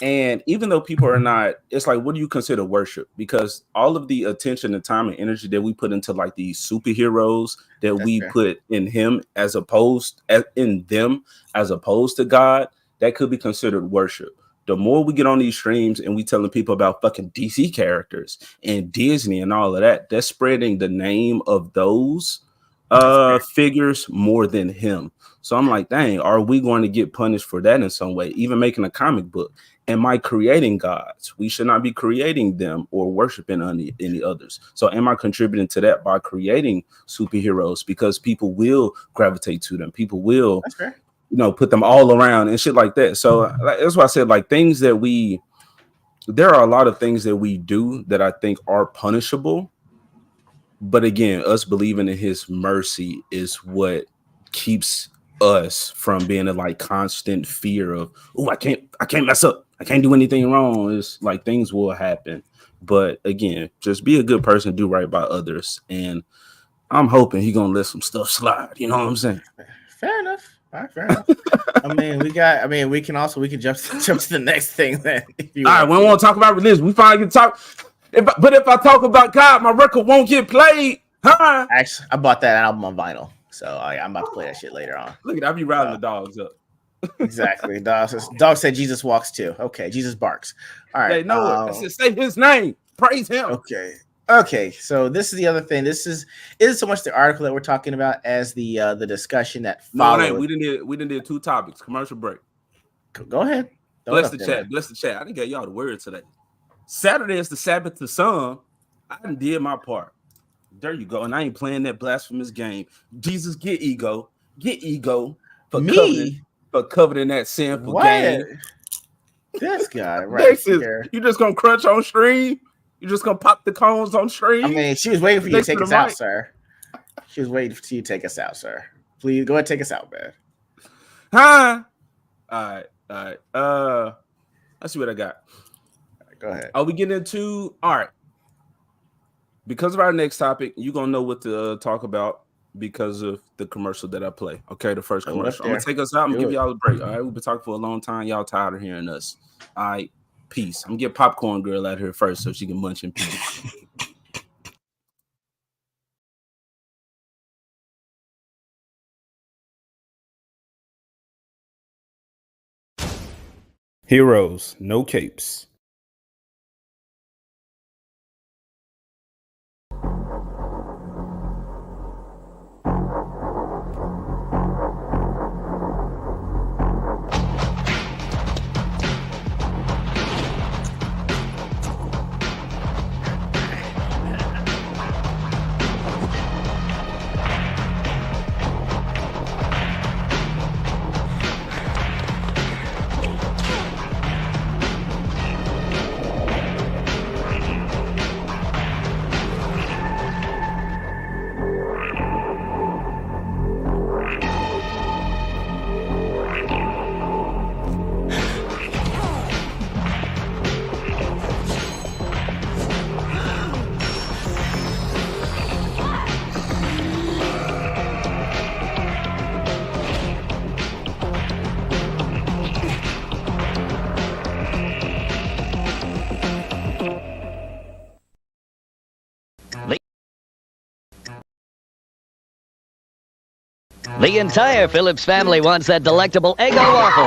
And even though people are not, it's like, what do you consider worship? Because all of the attention and time and energy that we put into like these superheroes that we put in him as opposed to God, that could be considered worship. The more we get on these streams and we telling people about fucking DC characters and Disney and all of that, that's spreading the name of those figures more than him. So I'm like, dang, are we going to get punished for that in some way? Even making a comic book. Am I creating gods? We should not be creating them or worshiping any others. So am I contributing to that by creating superheroes? Because people will gravitate to them. People will, put them all around and shit like that. So that's why I said, like, there are a lot of things that we do that I think are punishable. But again, us believing in his mercy is what keeps us from being in like constant fear of, oh, I can't mess up. I can't do anything wrong. It's like things will happen. But again, just be a good person, do right by others. And I'm hoping he's gonna let some stuff slide. You know what I'm saying? Fair enough. All right, fair enough. we can jump to the next thing then. All right, we don't want to talk about religion. We finally can talk. But if I talk about God, my record won't get played. Huh? Actually, I bought that album on vinyl. So I'm about to play that shit later on. Look at that. I be riding the dogs up. Exactly. Dog said Jesus walks too. Okay, Jesus barks. All right. Hey, no, I said say his name. Praise him. Okay. So this is the other thing. This isn't so much the article that we're talking about as the discussion that followed. No, we didn't do 2 topics. Commercial break. Go ahead. Bless the chat. I didn't get y'all the word today. Saturday is the Sabbath to some. I done did my part. There you go. And I ain't playing that blasphemous game. Jesus, get ego for me. For coveting that sinful game. This guy, right here. You just gonna crunch on stream? You just gonna pop the cones on stream? I mean, she was waiting for you to take us out, sir. She was waiting for you to take us out, sir. Please go ahead and take us out, man. Huh? All right. Let's see what I got. All right, go ahead. Are we getting into all right? Because of our next topic, you're gonna know what to talk about because of the commercial that I play. Okay, the first commercial. I'm gonna take us out and give y'all a break. All right, we've been talking for a long time. Y'all tired of hearing us. All right, peace. I'm gonna get Popcorn Girl out here first so she can munch in peace. Heroes, no capes. The entire Phillips family wants that delectable Eggo waffle.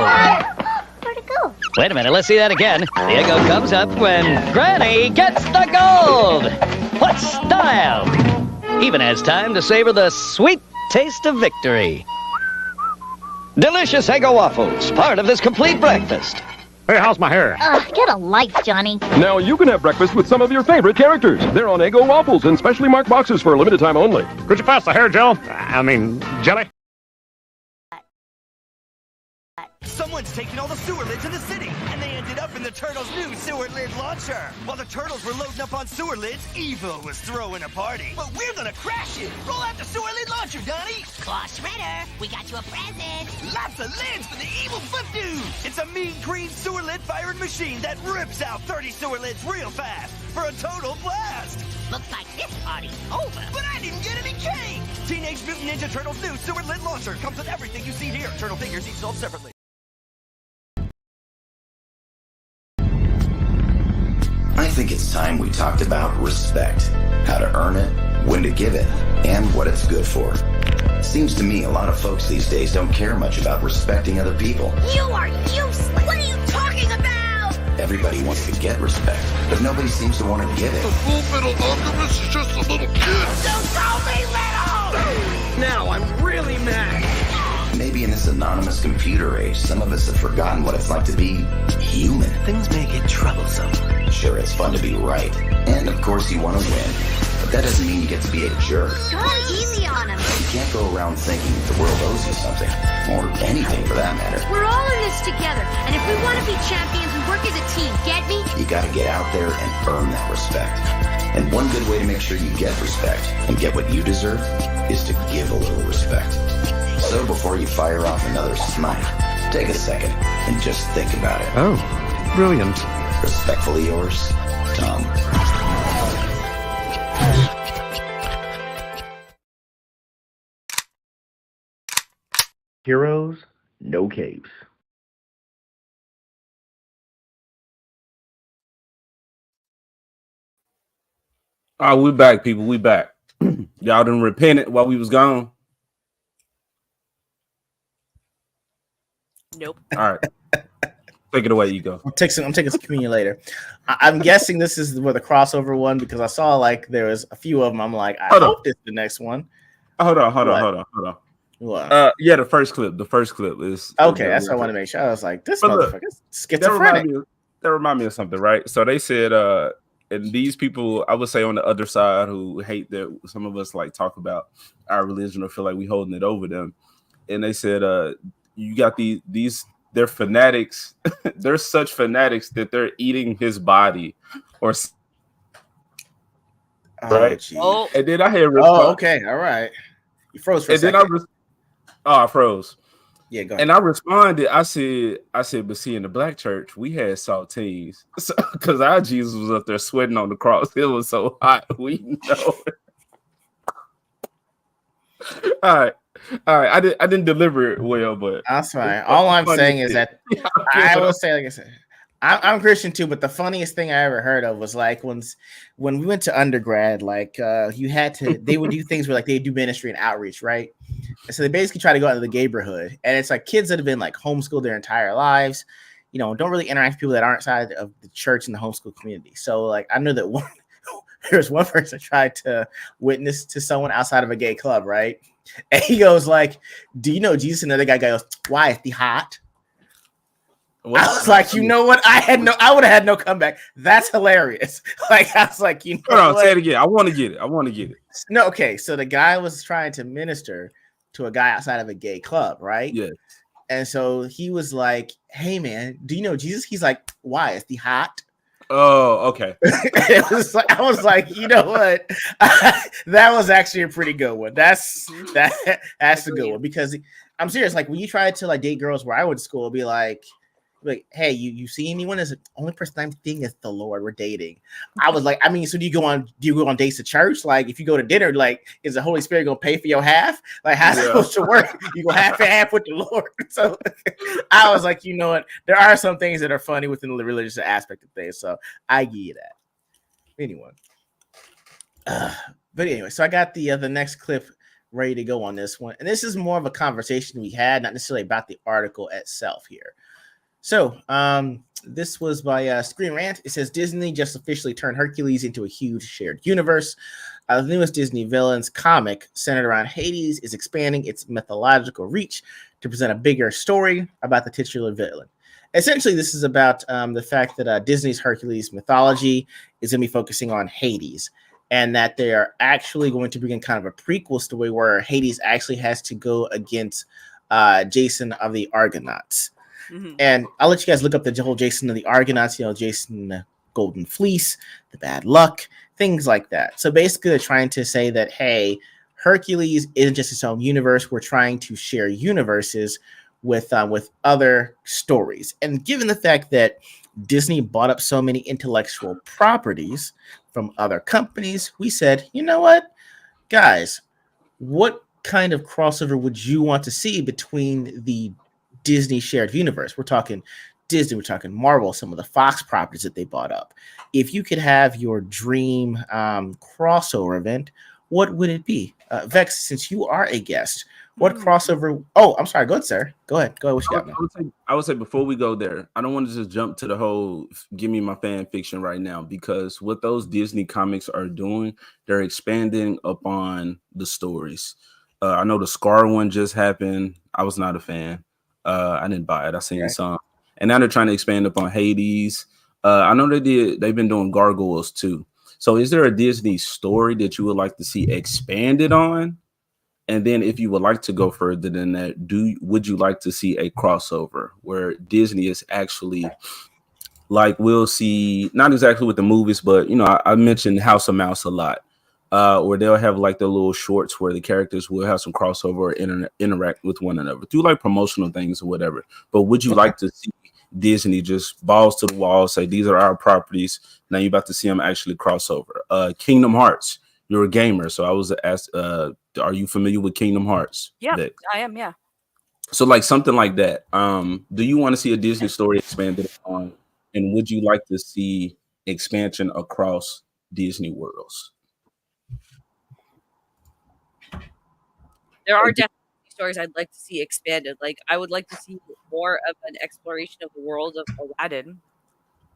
Where'd it go? Wait a minute, let's see that again. The ego comes up when Granny gets the gold. What style! Even has time to savor the sweet taste of victory. Delicious Eggo waffles, part of this complete breakfast. Hey, how's my hair? Get a life, Johnny. Now you can have breakfast with some of your favorite characters. They're on Eggo waffles in specially marked boxes for a limited time only. Could you pass the hair gel? Jelly? Someone's taking all the sewer lids in the city, and they ended up in the Turtles' new sewer lid launcher. While the Turtles were loading up on sewer lids, Evil was throwing a party. But we're gonna crash it. Roll out the sewer lid launcher, Donnie. Claw Shredder, we got you a present. Lots of lids for the Evil Foot Dude. It's a mean green sewer lid firing machine that rips out 30 sewer lids real fast for a total blast. Looks like this party's over. But I didn't get any cake. Teenage Mutant Ninja Turtles' new sewer lid launcher comes with everything you see here. Turtle figures each sold separately. I think it's time we talked about respect, how to earn it, when to give it, and what it's good for. Seems to me a lot of folks these days don't care much about respecting other people. You are useless. What are you talking about? Everybody wants to get respect, but nobody seems to want to give it. The Full Metal Alchemist is just a little kid. Don't call me little! Now I'm really mad. Maybe in this anonymous computer age, some of us have forgotten what it's like to be human. Things may get troublesome. Sure, it's fun to be right. And of course you want to win. But that doesn't mean you get to be a jerk. Go easy on him. You can't go around thinking the world owes you something. Or anything for that matter. We're all in this together. And if we want to be champions, we work as a team. Get me? You gotta get out there and earn that respect. And one good way to make sure you get respect and get what you deserve is to give a little respect. So before you fire off another snipe, take a second and just think about it. Oh, brilliant. Respectfully yours, Tom. Heroes, no capes. All right, we back, people. We back. Y'all done repented while we was gone. Nope. All right. Take it away, Ego. I'm taking some communion later. I'm guessing this is where the crossover one because I saw like there was a few of them. I'm like, I hope this is the next one. Hold on. What? Yeah, the first clip. The first clip is okay. That's what I want to make sure. I was like, this motherfucker's schizophrenic. That remind me of something, right? So they said, and these people, I would say on the other side, who hate that some of us like talk about our religion or feel like we holding it over them, and they said, you got these. They're fanatics. They're such fanatics that they're eating his body, or right. Oh, and then I hear. Okay, all right. You froze for a second. I froze. Yeah, go ahead. And I responded. I said, but see, in the black church, we had saltines, because our Jesus was up there sweating on the cross. It was so hot. We know. All right. I didn't deliver it well, but that's fine. All I'm saying is that I will say, like I said, I'm Christian too, but the funniest thing I ever heard of was like when we went to undergrad, like you had to, they would do things where like they do ministry and outreach, right? And so they basically try to go out of the neighborhood, and it's like kids that have been like homeschooled their entire lives, you know, don't really interact with people that aren't outside of the church and the homeschool community. So like I know that there's one person tried to witness to someone outside of a gay club, right? And he goes like, "Do you know Jesus?" And the other guy goes, "Why? Is he hot?" I was like, you know what? I would have had no comeback. That's hilarious. Like I was like, you know, hold on, say it again. I want to get it. No, okay. So the guy was trying to minister to a guy outside of a gay club, right? Yeah. And so he was like, "Hey man, do you know Jesus?" He's like, "Why? Is he hot?" Oh, okay. I was like, you know what? That was actually a pretty good one. That's a good one because I'm serious. Like when you try to like date girls where I went to school, it'd be like, hey, you see anyone? As the only person I'm seeing is the Lord. We're dating. I was like, I mean, so do you go on dates to church? Like if you go to dinner, like is the Holy Spirit gonna pay for your half? Like how's it supposed to work? You go half and half with the Lord. So I was like, you know what? There are some things that are funny within the religious aspect of things. So I give you that. Anyway. But anyway, so I got the next clip ready to go on this one. And this is more of a conversation we had, not necessarily about the article itself here. So, this was by Screen Rant. It says Disney just officially turned Hercules into a huge shared universe. The newest Disney villains comic centered around Hades is expanding its mythological reach to present a bigger story about the titular villain. Essentially, this is about the fact that Disney's Hercules mythology is going to be focusing on Hades, and that they are actually going to begin kind of a prequel story where Hades actually has to go against Jason of the Argonauts. Mm-hmm. And I'll let you guys look up the whole Jason of the Argonauts, Jason the Golden Fleece, the bad luck, things like that. So basically, they're trying to say that, hey, Hercules isn't just its own universe. We're trying to share universes with other stories. And given the fact that Disney bought up so many intellectual properties from other companies, we said, you know what, guys, what kind of crossover would you want to see between the Disney shared universe? We're talking Disney, we're talking Marvel, some of the Fox properties that they bought up. If you could have your dream crossover event, what would it be? Vex, since you are a guest, what crossover? Oh, I'm sorry. Go ahead, sir. Go ahead. What you got, man? I would say before we go there, I don't want to just jump to the whole give me my fan fiction right now, because what those Disney comics are doing, they're expanding upon the stories. I know the Scar one just happened. I was not a fan. I didn't buy it. I seen some. And now they're trying to expand upon Hades. I know they've been doing Gargoyles too. So is there a Disney story that you would like to see expanded on? And then if you would like to go further than that, would you like to see a crossover where Disney is actually, like, we'll see, not exactly with the movies, but, I mentioned House of Mouse a lot, where they'll have like the little shorts where the characters will have some crossover or interact with one another through like promotional things or whatever. But would you like to see Disney just balls to the wall, say, these are our properties, now you're about to see them actually crossover? Kingdom Hearts. You're a gamer, so I was asked, are you familiar with Kingdom Hearts? Yeah, I am, yeah. So like something like that. Do you want to see a Disney story expanded on, and would you like to see expansion across Disney worlds? There are definitely stories I'd like to see expanded. Like, I would like to see more of an exploration of the world of Aladdin,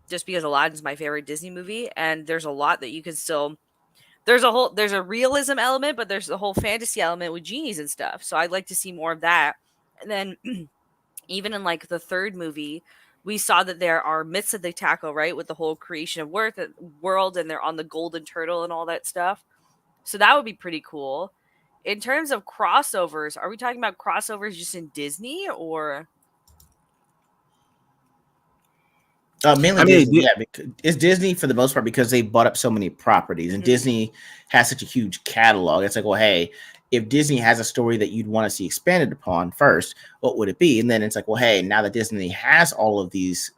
just because Aladdin's my favorite Disney movie, and there's a lot that you can still... There's a realism element, but there's the whole fantasy element with genies and stuff. So I'd like to see more of that. And then even in like the third movie, we saw that there are myths that they tackle, right? With the whole creation of world, and they're on the golden turtle and all that stuff. So that would be pretty cool. In terms of crossovers, are we talking about crossovers just in Disney or? Mainly Disney, because it's Disney for the most part because they bought up so many properties, and Disney has such a huge catalog. It's like, well, hey, if Disney has a story that you'd want to see expanded upon first, what would it be? And then it's like, well, hey, now that Disney has all of these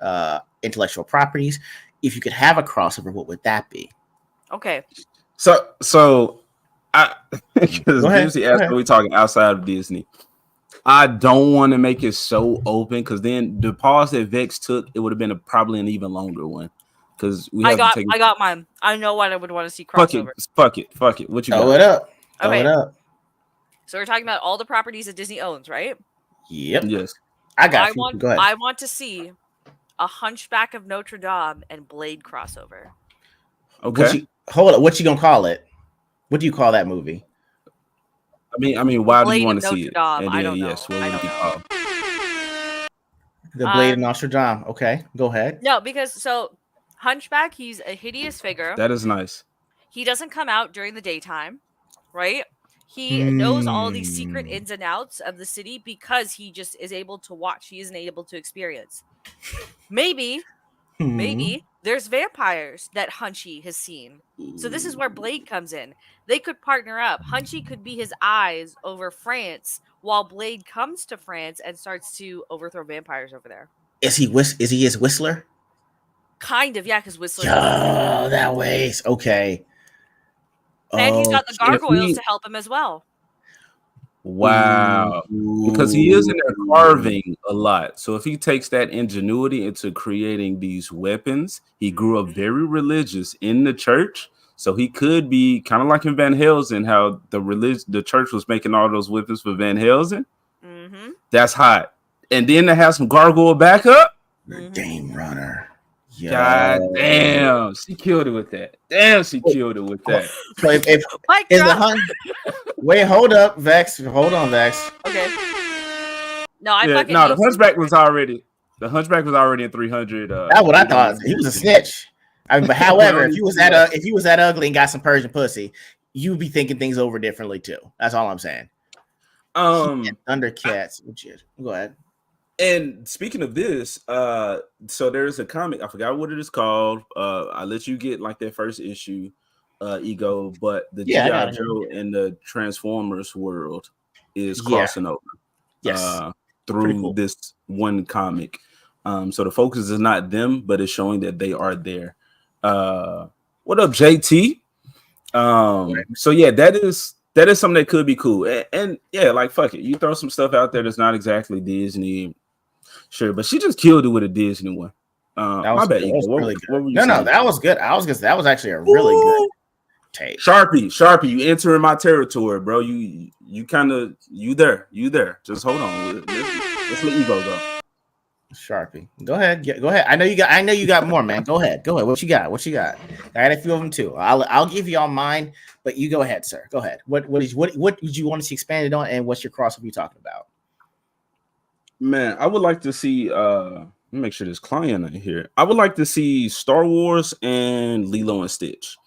intellectual properties, if you could have a crossover, what would that be? Okay. So I because Disney asked, are we talking outside of Disney? I don't want to make it so open, because then the pause that Vex took, it would have been probably an even longer one. Because I got mine. I know what I would want to see crossover. Fuck it. What you got? Throw it up. Throw it up. So we're talking about all the properties that Disney owns, right? Yep. Yes. I got you. Go ahead. I want to see a Hunchback of Notre Dame and Blade crossover. Okay. Hold on. What you gonna call it? What do you call that movie? I mean, why do you want to see it? And then, yes, what would it be called? The Blade of Notre Dame. Okay, go ahead. No, because Hunchback, he's a hideous figure. That is nice. He doesn't come out during the daytime, right? He knows all these secret ins and outs of the city because he just is able to watch. He isn't able to experience. Maybe there's vampires that Hunchy has seen. So this is where Blade comes in. They could partner up. Hunchy could be his eyes over France while Blade comes to France and starts to overthrow vampires over there. Is he his Whistler? Kind of, yeah, because Whistler. Oh, that way. Okay. And he's got the gargoyles to help him as well. Wow. Because he is in there carving a lot. So if he takes that ingenuity into creating these weapons, he grew up very religious in the church. So he could be kind of like in Van Helsing, how the church was making all those weapons for Van Helsing. Mm-hmm. That's hot. And then to have some gargoyle backup. Dame Runner. Yeah. God damn, she killed it with that. Damn, she killed it with that. So if Mic is the drop. hunt? Wait, hold up, Vex. Hold on, Vex. Okay. No, I Yeah, fucking no, the hate Hunchback was already in 300. That's what I thought. He was a snitch. I mean, but however, if you was that ugly and got some Persian pussy, you'd be thinking things over differently too. That's all I'm saying. Thundercats. Go ahead. And speaking of this, so there's a comic, I forgot what it is called. I let you get like that first issue, Ego, but the G.I. Joe and the Transformers world is crossing over. Yes. Through this one comic. So the focus is not them, but it's showing that they are there. What up, JT? So yeah, that is something that could be cool. And yeah, like fuck it. You throw some stuff out there that's not exactly Disney. Sure, but she just killed it with a Disney one. My bad. Really good. No, that was good. That was actually a really good take. Sharpie, you entering my territory, bro. You there. Just hold on. Let's let Ego go. Sharpie, go ahead. Go ahead. I know you got more, man. Go ahead. What you got? I got a few of them too. I'll give you all mine, but you go ahead, sir. Go ahead. What would you want to see expanded on, and what's your crossover you talking about? Man, I would like to see let me make sure this client ain't here. I would like to see Star Wars and Lilo and Stitch.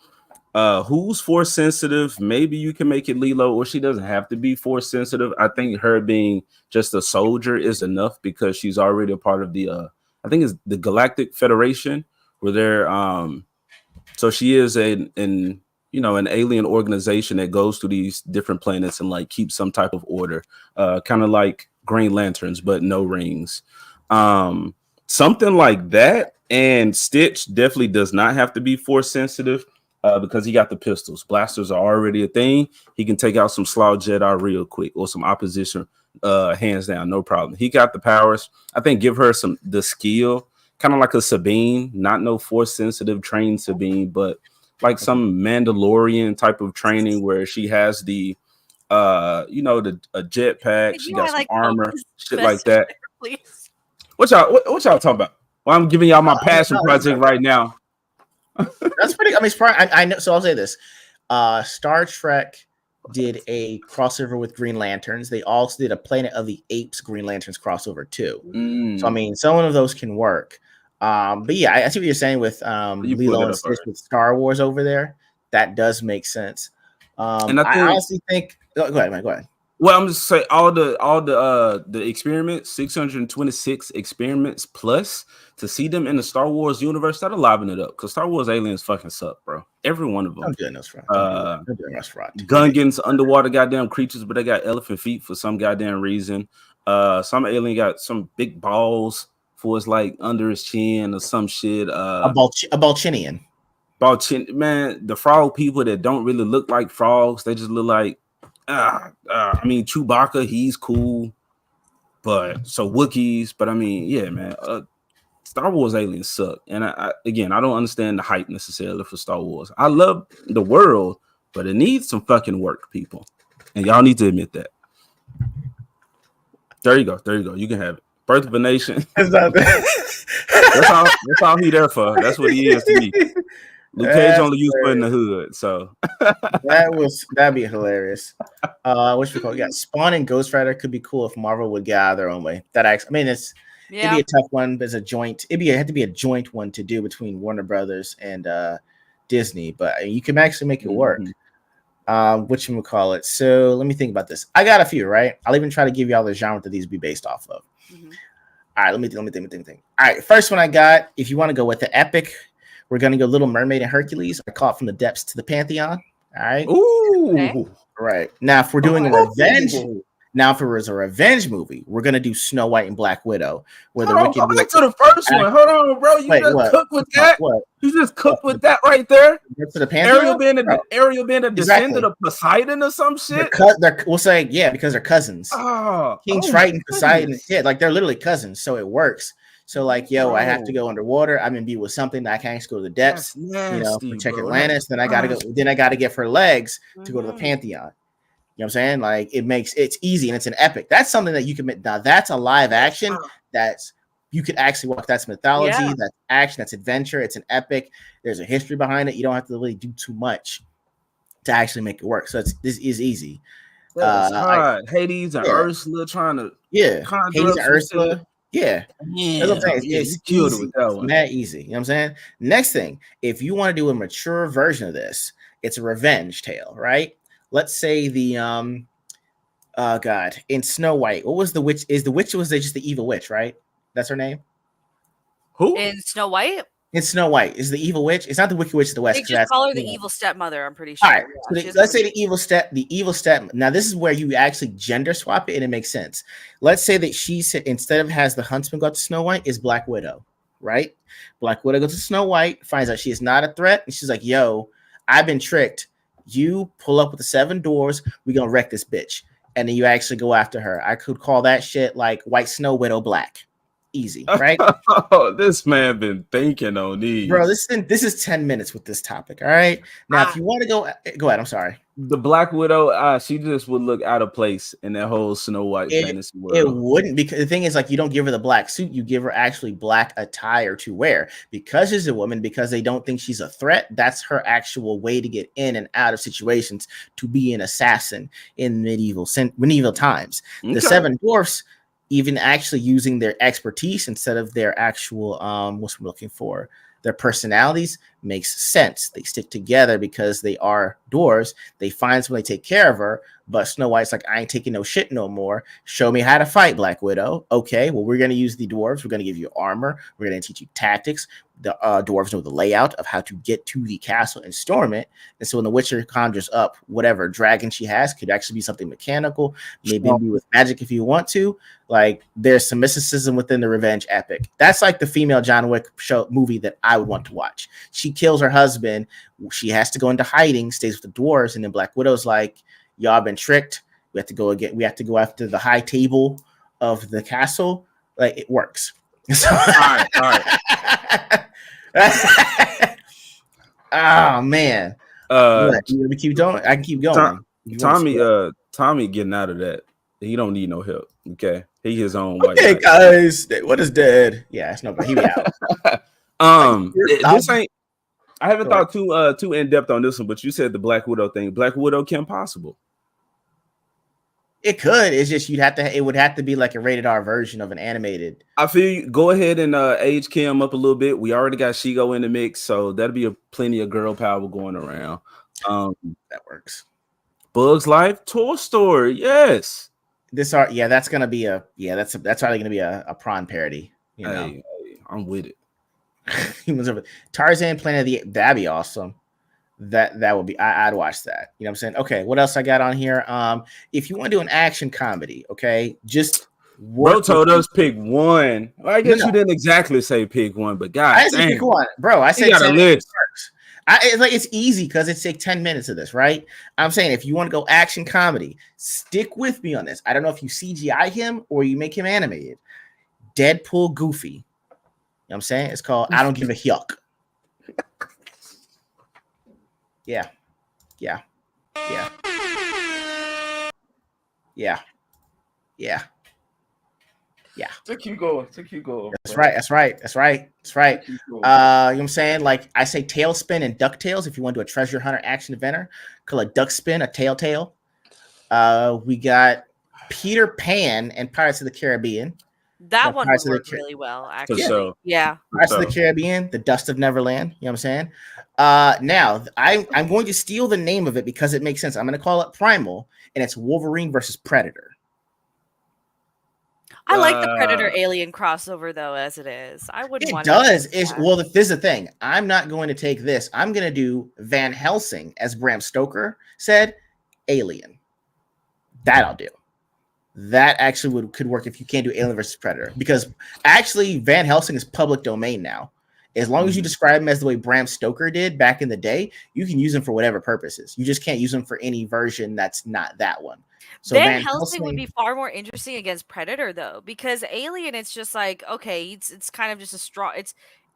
Who's force sensitive? Maybe you can make it Lilo, or she doesn't have to be force sensitive. I think her being just a soldier is enough because she's already a part of the I think it's the Galactic Federation, where they're so she is an alien organization that goes to these different planets and like keeps some type of order, kind of like Green Lanterns, but no rings. Something like that. And Stitch definitely does not have to be force sensitive because he got the pistols. Blasters are already a thing. He can take out some Slaw Jedi real quick or some opposition hands down, no problem. He got the powers. I think give her the skill, kind of like a Sabine, not no force sensitive trained Sabine, but like some Mandalorian type of training where she has the a jetpack, she got some armor, shit like that. Please. What y'all talking about? Well, I'm giving y'all my passion project right now. That's pretty. I mean, I know. So I'll say this: Star Trek did a crossover with Green Lanterns. They also did a Planet of the Apes Green Lanterns crossover too. So I mean, some of those can work. But yeah, I see what you're saying with Lilo and Stitch with Star Wars over there. That does make sense. And I honestly think. Go ahead, man. Go ahead. Well, I'm just saying all the experiments, 626 experiments plus, to see them in the Star Wars universe, that'll liven it up. Because Star Wars aliens fucking suck, bro. Every one of them. I'm doing this right. Gungans, underwater goddamn creatures, but they got elephant feet for some goddamn reason. Some alien got some big balls for his like under his chin or some shit. A Balchinian. Man, the frog people that don't really look like frogs, they just look like. I mean, Chewbacca, he's cool, but so Wookiees, but I mean, yeah, man, Star Wars aliens suck, and I don't understand the hype necessarily for Star Wars. I love the world, but it needs some fucking work, people, and y'all need to admit that. There you go, you can have it. Birth of a Nation. That's all he there for. That's what he is to me. Luke Cage only used for in the hood, so that'd be hilarious. What you call it? Yeah, Spawn and Ghost Rider could be cool if Marvel would get out of their own way. It'd be a tough one, but as a joint, it had to be a joint one to do between Warner Brothers and Disney, but you can actually make it work. What you call it? So let me think about this. I got a few, right? I'll even try to give you all the genre that these be based off of. All right, let me think. All right, first one I got. If you want to go with the epic. We're gonna go Little Mermaid and Hercules. I caught from the depths to the Pantheon. All right. Ooh. Okay. Right. Now, if we're doing a revenge, if it was a revenge movie, we're gonna do Snow White and Black Widow. Where the wicked. Go back to the first one. Hold on, bro. You just cooked with that. What? You just cooked with that right there. To the Pantheon. Ariel being a descendant of Poseidon or some shit. We'll say because they're cousins. King Triton, Poseidon, like they're literally cousins, so it works. So like, I have to go underwater. I'm gonna be with something that I can't go to the depths. Nasty, check Atlantis. Then I gotta go. Then I gotta get her legs to go to the Pantheon. You know what I'm saying? Like it's easy and it's an epic. That's something that you can make. Now that's a live action. That's you could actually walk. That's mythology, Yeah. that's action, that's adventure. It's an epic. There's a history behind it. You don't have to really do too much to actually make it work. So this is easy. That's hard. Hades and yeah. Ursula trying to conjure Hades up and some Ursula. shit. Yeah. That's what I'm saying. Yeah, It's you killed it easy. with that It's one. mad easy. You know what I'm saying? Next thing, if you want to do a mature version of this, it's a revenge tale, right? Let's say the oh god, in Snow White, what was the witch? Is the witch was just the evil witch, right? That's her name. Who? In Snow White? In Snow White, is the evil witch? It's not the Wicked Witch of the West. They 'Cause just that's, call her the you know. evil stepmother, I'm pretty All sure. right, Yeah, so let's say the evil step. Now this is where you actually gender swap it, and it makes sense. Let's say that she said instead of has the huntsman go to Snow White, is Black Widow, right? Black Widow goes to Snow White, finds out she is not a threat, and she's like, "Yo, I've been tricked. You pull up with the 7 doors. We gonna wreck this bitch." And then you actually go after her. I could call that shit like White Snow Widow Black. Easy, right? Oh, this man been thinking on these. Bro, this is 10 minutes with this topic. All right. Now, if you want to go ahead. I'm sorry. The Black Widow, she just would look out of place in that whole Snow White fantasy world. It wouldn't, because the thing is, like, you don't give her the black suit, you give her actually black attire to wear because she's a woman, because they don't think she's a threat. That's her actual way to get in and out of situations, to be an assassin in medieval times. Okay. The 7 dwarfs, even actually using their expertise instead of their actual what's I'm looking for, their personalities, makes sense. They stick together because they are dwarves. They find someone, they take care of her. But Snow White's like, I ain't taking no shit no more. Show me how to fight, Black Widow. Okay, well, we're going to use the dwarves. We're going to give you armor. We're going to teach you tactics. The dwarves know the layout of how to get to the castle and storm it. And so when the Witcher conjures up whatever dragon she has, could actually be something mechanical, maybe be with magic if you want to. Like, there's some mysticism within the revenge epic. That's like the female John Wick movie that I would want to watch. She kills her husband. She has to go into hiding, stays with the dwarves, and then Black Widow's like, y'all been tricked. We have to go again. We have to go after the high table of the castle. Like, it works. So, all right. Oh man. You keep going. I can keep going. Tommy getting out of that. He don't need no help. Okay, he his own white. Okay, guys, what is dead? Yeah, it's no good. He be out. This ain't. I haven't thought too in depth on this one, but you said the Black Widow thing. Black Widow Kim Possible. It could. It's just it would have to be like a rated R version of an animated. I feel you. Go ahead and age Kim up a little bit. We already got Shigo in the mix, so that'll be plenty of girl power going around. That works. Bugs Life Toy Story, yes. That's gonna be that's probably gonna be a prawn parody. You know, hey, I'm with it. Tarzan Planet of the Apes, that'd be awesome. That would be, I'd watch that. You know what I'm saying? Okay, what else I got on here? If you want to do an action comedy, okay, just bro told us pick one. Well, I guess you didn't exactly say pick one, but God, I didn't pick one, bro. I said got a list. It's easy because it's like 10 minutes of this, right? I'm saying if you want to go action comedy, stick with me on this. I don't know if you CGI him or you make him animated. Deadpool Goofy. You know what I'm saying? It's called I Don't Give a Yuck. Yeah. Yeah. Yeah. Yeah. Yeah. Yeah. To keep going. That's right. You know what I'm saying? Like, I say Tailspin and DuckTales if you want to do a treasure hunter action adventure. Call it Duck Spin, a Telltale. We got Peter Pan and Pirates of the Caribbean. That one would work really well, actually. So. Yeah. Pirates of the Caribbean, The Dust of Neverland. You know what I'm saying? Now, I'm going to steal the name of it because it makes sense. I'm going to call it Primal, and it's Wolverine versus Predator. I like the Predator Alien crossover though, as it is. I wouldn't want it. Does well. This is the thing. I'm not going to take this. I'm going to do Van Helsing, as Bram Stoker said, Alien. That I'll do. That actually could work if you can't do Alien versus Predator, because actually Van Helsing is public domain now. As long as you describe him as the way Bram Stoker did back in the day, you can use him for whatever purposes. You just can't use him for any version that's not that one. So Van Helsing would be far more interesting against Predator though, because Alien, it's just like, okay, it's kind of just a straw.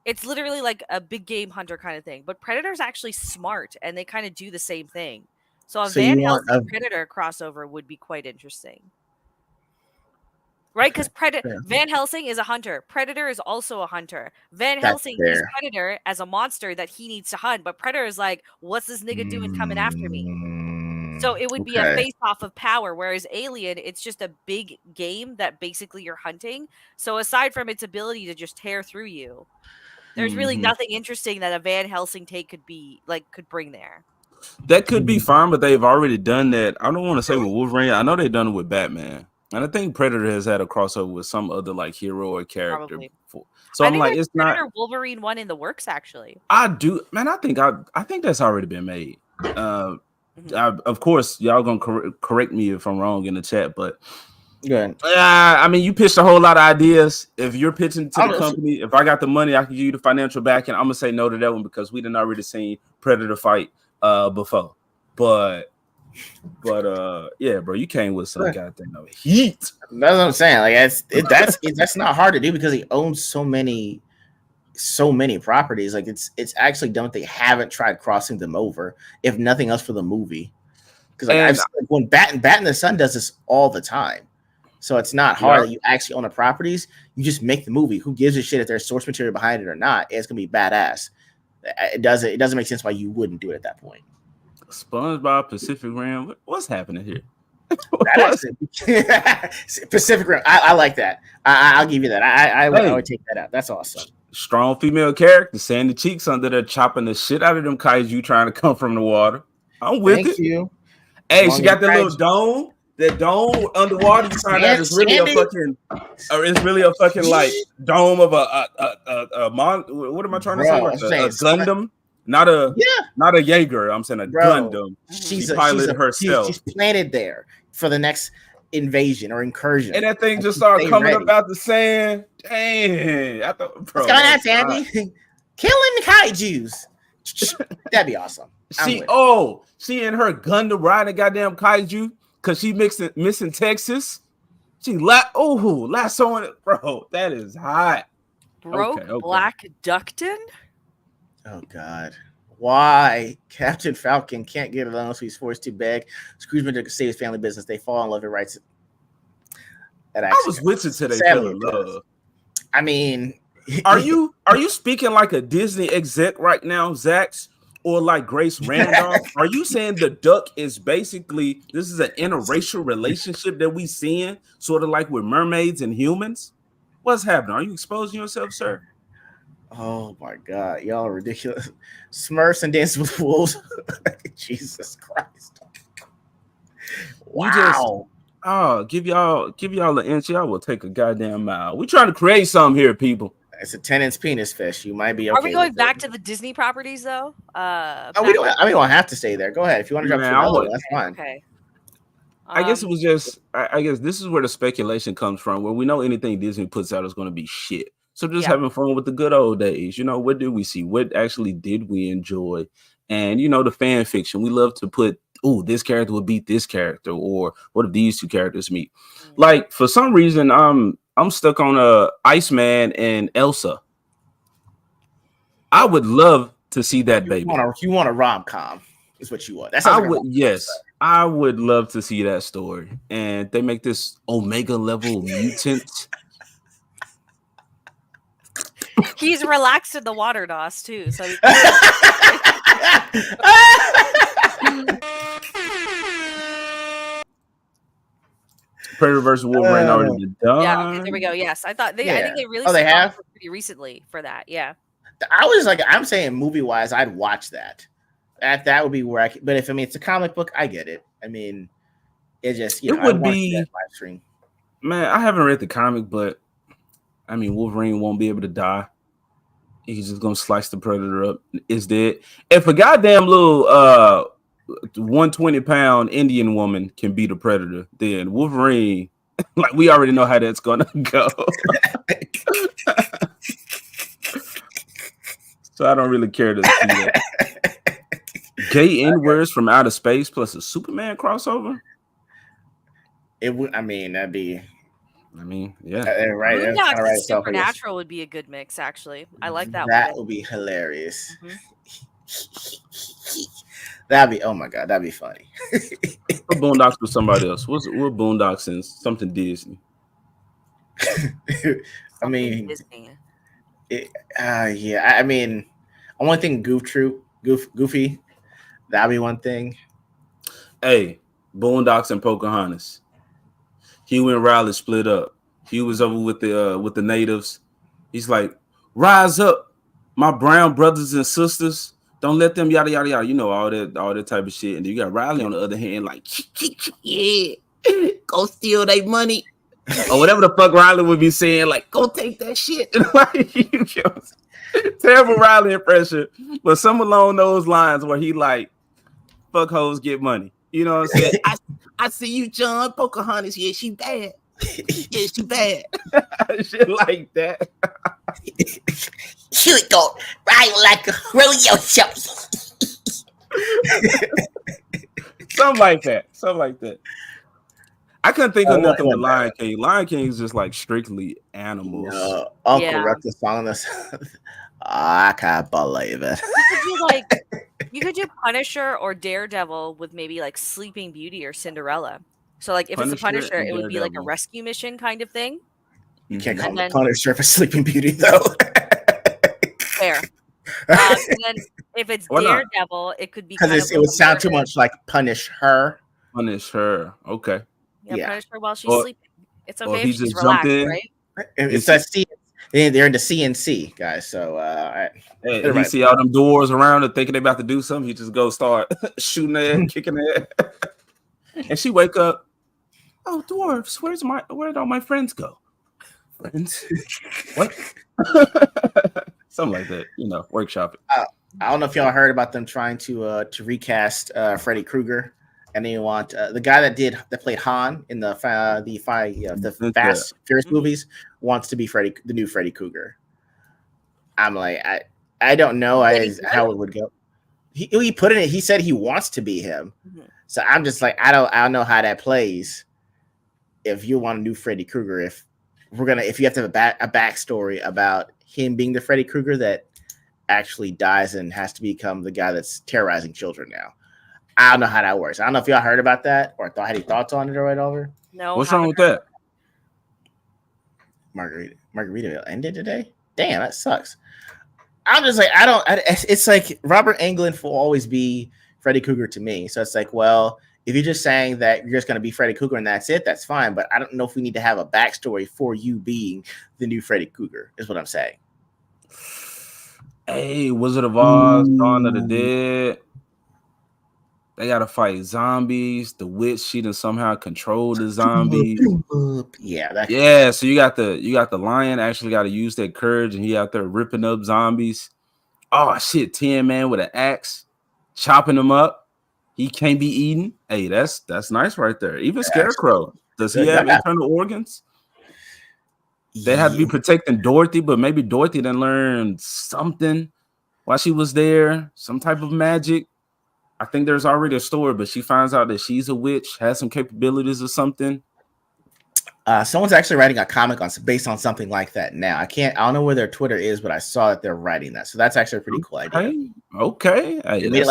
It's literally like a big game hunter kind of thing. But Predator's actually smart, and they kind of do the same thing. So a Van Helsing Predator crossover would be quite interesting. Right, because Van Helsing is a hunter. Predator is also a hunter. Van Helsing sees Predator as a monster that he needs to hunt, but Predator is like, "What's this nigga doing coming after me?" So it would be a face-off of power. Whereas Alien, it's just a big game that basically you're hunting. So aside from its ability to just tear through you, there's really nothing interesting that a Van Helsing take could bring there. That could be fine, but they've already done that. I don't want to say with Wolverine. I know they've done it with Batman. And I think Predator has had a crossover with some other like hero or character before. So I'm like, it's Predator not Wolverine one in the works actually. I do, man. I think that's already been made. Of course, y'all gonna correct me if I'm wrong in the chat, but I mean, you pitched a whole lot of ideas. If you're pitching to the company, if I got the money, I can give you the financial backing. I'm gonna say no to that one because we didn't already seen Predator fight before. But yeah, bro, you came with some goddamn heat. That's what I'm saying. Like that's not hard to do because he owns so many properties. Like it's actually dumb they haven't tried crossing them over, if nothing else for the movie. Because I've seen, when Bat in the Sun does this all the time. So it's not hard that you actually own the properties. You just make the movie. Who gives a shit if there's source material behind it or not? It's gonna be badass. It doesn't make sense why you wouldn't do it at that point. SpongeBob, Pacific Rim. What's happening here? Pacific Rim. I like that. I'll give you that. I would take that out. That's awesome. Strong female character, sandy cheeks under there, chopping the shit out of them kaiju trying to come from the water. I'm with it. Thank you. Hey, she got that little dome. That dome underwater. You find out it's really a fucking like dome of a what am I trying to say? Like a Gundam. Not a Jaeger. I'm saying a Gundam. She piloted herself. She's planted there for the next invasion or incursion. And that thing just started coming up out the sand. Dang. I thought, bro. What's going on, Sandy? Killing the kaijus. That'd be awesome. She in her Gundam riding goddamn kaiju because she missing Texas. She lassoing it. Bro, that is hot. Broke Black Duckton? Oh God! Why Captain Falcon can't get along, so he's forced to beg Scroogeman to save his family business. They fall in love and rights. I was with you today. Fell in love. I mean, are you speaking like a Disney exec right now, Zax, or like Grace Randolph? Are you saying the duck is basically this is an interracial relationship that we seeing, sort of like with mermaids and humans? What's happening? Are you exposing yourself, sir? Oh my God, y'all are ridiculous. Smurfs and Dances with Wolves. Jesus Christ. Wow. Give y'all an inch. Y'all will take a goddamn mile. We trying to create something here, people. It's a 10-inch penis fish. You might be okay. Are we going back to the Disney properties though? We don't have to stay there. Go ahead. If you want to drop that's fine. Okay. I guess it was just I guess this is where the speculation comes from, where we know anything Disney puts out is going to be shit. So just having fun with the good old days. You know, what did we see? What actually did we enjoy? And, you know, the fan fiction. We love to put, this character would beat this character. Or what if these two characters meet? Like, for some reason, I'm stuck on Iceman and Elsa. I would love to see that baby. You want a rom-com is what you want. Yes. I would love to see that story. And they make this Omega level mutant. He's relaxed in the water, Doss, too. So Predator versus Wolverine already done. Yeah, okay, there we go. Yes, I think they released they have pretty recently for that. Yeah, I'm saying movie wise, I'd watch that. That would be where but if it's a comic book, I get it. I mean, it just it would be live stream. Man, I haven't read the comic, but I mean, Wolverine won't be able to die. He's just gonna slice the Predator up. Is dead. If a goddamn little 120-pound Indian woman can beat a Predator, then Wolverine, like we already know how that's gonna go. So I don't really care to see that. Gay N-words from outer space plus a Superman crossover. It would. I mean, that'd be. Yeah. Right. Boondocks and Supernatural would be a good mix, actually. I like that one. That would be hilarious. That'd be, oh my God, that'd be funny. Boondocks with somebody else. What Boondocks in something Disney? I mean, Disney. yeah. I mean, I want to think Goofy. That'd be one thing. Hey, Boondocks and Pocahontas. Hugh and Riley split up. Hugh was over with the natives. He's like, rise up, my brown brothers and sisters. Don't let them yada yada yada. You know, all that type of shit. And then you got Riley on the other hand, like, yeah, go steal their money. Or whatever the fuck Riley would be saying, like, go take that shit. Terrible Riley impression. But some along those lines where he like, fuck hoes get money. You know what I'm saying? I see you, John. Pocahontas, yeah, she bad. Yeah, she bad. Shit like that. Shoot, go right like a rodeo show. Something like that. I couldn't think of nothing with Lion King. Lion King is just like strictly animals. Uncle Ruckus song this. I can't believe it. You could do Punisher or Daredevil with maybe like Sleeping Beauty or Cinderella. So like if it's a Punisher, it would be like a rescue mission kind of thing. You can't call it Punisher for Sleeping Beauty though. Fair. And then if it's Daredevil, it could be because it would sound too much like Punish Her. Punish Her. Okay. Yeah, punish her while she's sleeping. It's okay if she's relaxed, right? It's that C. They're into CNC, guys. So if you see all them doors around and thinking they about to do something, he just go start shooting at, kicking at. And she wake up. Oh, dwarves, where'd all my friends go? Friends? What? Something like that, workshop it. I don't know if y'all heard about them trying to recast Freddy Krueger. And they want the guy that played Han in the Fast Furious movies wants to be the new Freddy Krueger. I'm like, I don't know how it would go. He put it. He said he wants to be him. Mm-hmm. So I'm just like, I don't know how that plays. If you want a new Freddy Krueger, if you have to have a backstory about him being the Freddy Krueger that actually dies and has to become the guy that's terrorizing children now. I don't know how that works. I don't know if y'all heard about that or had any thoughts on it or whatever. No. What's wrong with that? Margaritaville ended today? Damn, that sucks. I'm just like, it's like Robert Englund will always be Freddy Krueger to me. So it's like, well, if you're just saying that you're just going to be Freddy Krueger and that's it, that's fine. But I don't know if we need to have a backstory for you being the new Freddy Krueger, is what I'm saying. Hey, Wizard of Oz, Dawn of the Dead. They gotta fight zombies. The witch, she done somehow control the zombies. Yeah. So you got the lion actually got to use that courage, and he out there ripping up zombies. Oh shit, Tin Man with an axe, chopping them up. He can't be eaten. Hey, that's nice right there. Even Scarecrow, does he have internal organs? They had to be protecting Dorothy, but maybe Dorothy didn't learn something while she was there, some type of magic. I think there's already a story, but she finds out that she's a witch, has some capabilities or something. Someone's actually writing a comic based on something like that now. I don't know where their Twitter is, but I saw that they're writing that. So that's actually a pretty cool idea. Okay. They made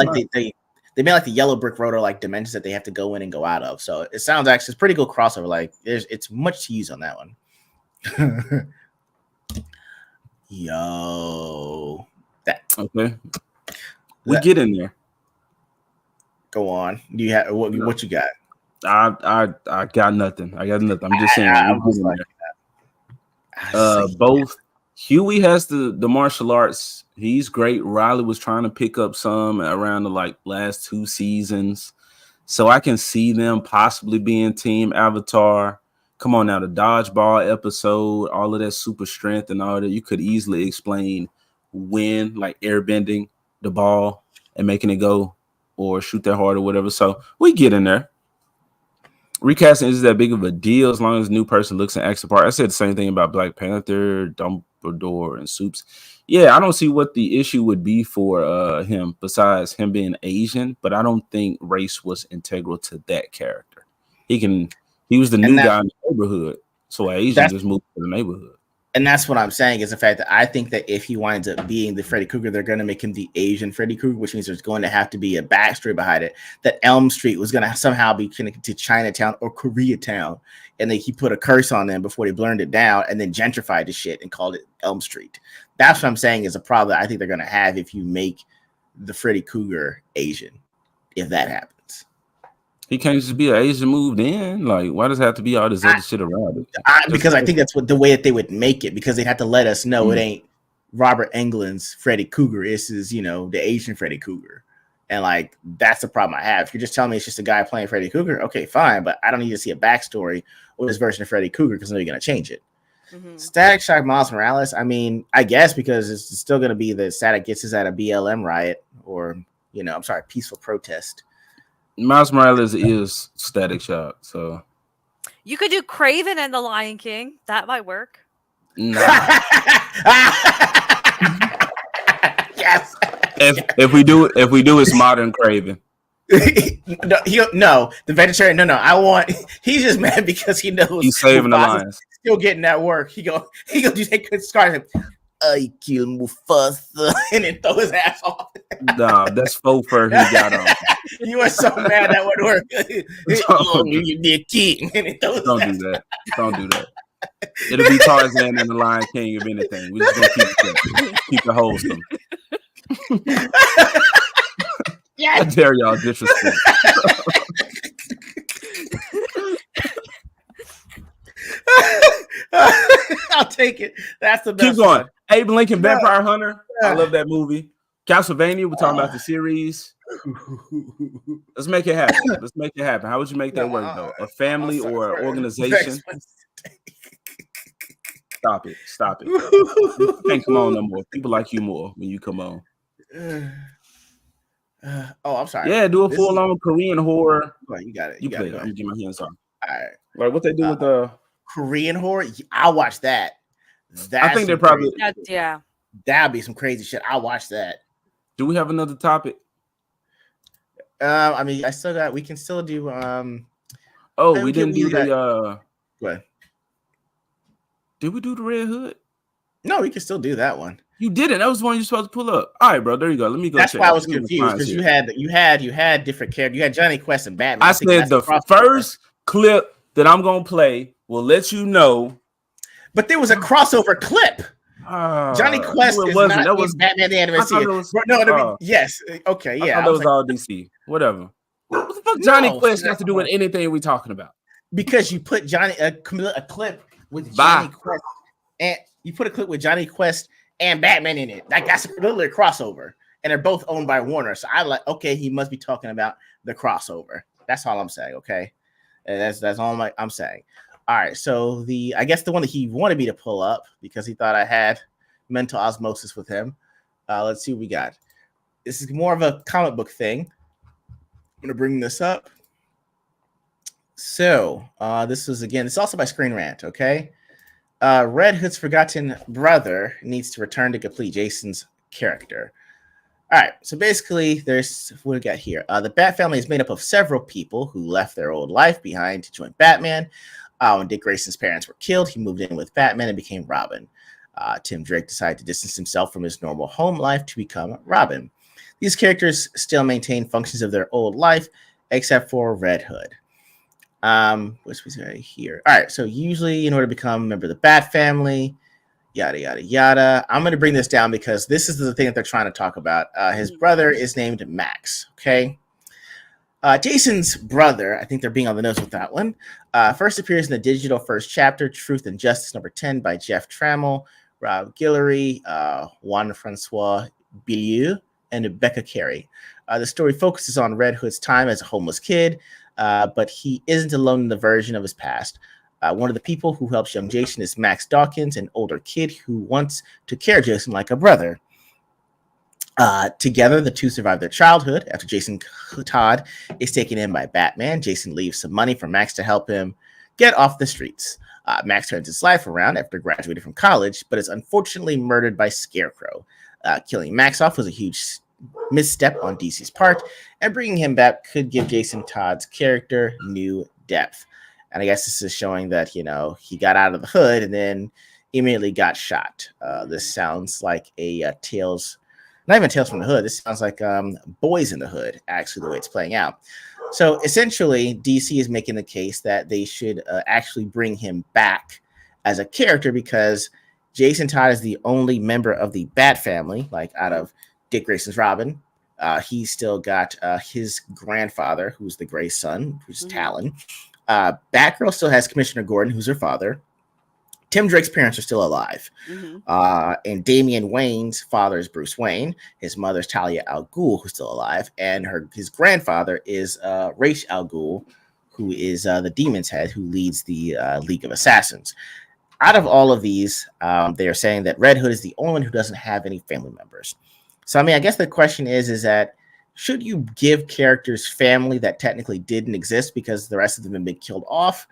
they made like the Yellow Brick Road or like dimensions that they have to go in and go out of. So it sounds actually it's pretty cool crossover. Like it's much to use on that one. Yo. Okay. Get in there. Go on. Do you have what you got? I got nothing. I'm just saying. Both Huey has the martial arts. He's great. Riley was trying to pick up some around the last 2 seasons, so I can see them possibly being Team Avatar. Come on now, the dodgeball episode, all of that super strength and all that. You could easily explain when, like airbending the ball and making it go. Or shoot that hard or whatever. So we get in there. Recasting isn't that big of a deal as long as a new person looks and acts the part. I said the same thing about Black Panther, Dumbledore, and Soups. Yeah, I don't see what the issue would be for him besides him being Asian, but I don't think race was integral to that character. He was the new guy in the neighborhood, so Asian just moved to the neighborhood. And that's what I'm saying is the fact that I think that if he winds up being the Freddy Krueger, they're going to make him the Asian Freddy Krueger, which means there's going to have to be a backstory behind it. That Elm Street was going to somehow be connected to Chinatown or Koreatown, and he put a curse on them before they burned it down and then gentrified the shit and called it Elm Street. That's what I'm saying is a problem that I think they're going to have if you make the Freddy Krueger Asian, if that happens. He can't just be an Asian moved in. Like, why does it have to be all this other shit around it? Because I think that's what the way that they would make it, because they'd have to let us know it ain't Robert Englund's Freddy Krueger. This is, the Asian Freddy Krueger. And like, that's the problem I have. If you're just telling me it's just a guy playing Freddy Krueger, okay, fine. But I don't need to see a backstory or this version of Freddy Krueger because I know you're going to change it. Static Shock Miles Morales, I mean, I guess because it's still going to be the Static gets us at a BLM riot or, peaceful protest. Miles Morales is Static Shock, so you could do Craven and the Lion King. That might work. Nah. Yes. If we do it's modern Craven. No, the vegetarian. No. He's just mad because he knows he's saving the lions. Still getting that work. He go do take good scars. I kill Mufasa and then throw his ass off. Nah, that's faux fur he got on. You are so mad that would work. You did kid. Don't do that. Don't do that. It'll be Tarzan and the Lion King if anything. We're just gonna keep it wholesome. Yes. I dare y'all disrespect. I'll take it. That's the best. Keep going. One. Abe Lincoln, Vampire Hunter. I love that movie. Castlevania, we're talking about the series. Let's make it happen. How would you make that work, though? A family or an organization? Stop it. You can't come on no more. People like you more when you come on. I'm sorry. Yeah, do a full-on Korean horror. You got it. You play it. I'm getting my hands on. All right. Like what they do with the Korean horror, I'll watch that. I think they're probably that'd be some crazy shit. I'll watch that. Do we have another topic? I mean, we can still do we didn't do the what? Did we do the Red Hood? No, we can still do that one. You didn't. That was the one you're supposed to pull up. All right, bro. There you go. Let me go. That's why I was confused because you had different characters. You had Johnny Quest and Batman. I said the first clip that I'm gonna play will let you know. But there was a crossover clip. Johnny Quest is not that was Batman the Animated Series. Yes. Okay. Yeah. I thought that was all DC. Whatever. What the fuck Johnny Quest has to do with anything we're talking about? Because you put a clip with Johnny Quest and you put a clip with Johnny Quest and Batman in it. Like that's literally a crossover, and they're both owned by Warner. So I like, okay, he must be talking about the crossover. That's all I'm saying. Okay, and that's all I'm saying. All right, so I guess the one that he wanted me to pull up because he thought I had mental osmosis with him. Let's see what we got. This is more of a comic book thing. I'm gonna bring this up. So this is also by Screen Rant. Okay. Red Hood's forgotten brother needs to return to complete Jason's character. All right, so basically, there's what we got here. The Bat family is made up of several people who left their old life behind to join Batman. When Dick Grayson's parents were killed, he moved in with Batman and became Robin. Tim Drake decided to distance himself from his normal home life to become Robin. These characters still maintain functions of their old life, except for Red Hood. Which was right here. All right, so usually in order to become a member of the Bat family, yada yada yada. I'm going to bring this down because this is the thing that they're trying to talk about. His brother is named Max. Okay, Jason's brother. I think they're being on the nose with that one. First appears in the digital first chapter, Truth and Justice #10 by Jeff Trammell, Rob Guillory, Juan Francois Bilieu, and Becca Carey. The story focuses on Red Hood's time as a homeless kid. But he isn't alone in the version of his past. One of the people who helps young Jason is Max Dawkins, an older kid who wants to care Jason like a brother. Together, the two survive their childhood. After Jason Todd is taken in by Batman, Jason leaves some money for Max to help him get off the streets. Max turns his life around after graduating from college, but is unfortunately murdered by Scarecrow. Killing Max off was a huge misstep on DC's part, and bringing him back could give Jason Todd's character new depth. And I guess this is showing that, he got out of the hood and then, immediately got shot. This sounds like a Tales, not even Tales from the Hood. This sounds like Boys in the Hood, actually, the way it's playing out. So essentially, DC is making the case that they should actually bring him back as a character because Jason Todd is the only member of the Bat family, like out of Dick Grayson's Robin. He's still got his grandfather, who's the Gray son, who's Talon. Batgirl still has Commissioner Gordon, who's her father. Tim Drake's parents are still alive. And Damian Wayne's father is Bruce Wayne. His mother's Talia al Ghul, who's still alive. And his grandfather is Ra's al Ghul, who is the Demon's Head, who leads the League of Assassins. Out of all of these, they are saying that Red Hood is the only one who doesn't have any family members. So, I mean, I guess the question is that should you give characters family that technically didn't exist because the rest of them have been killed off?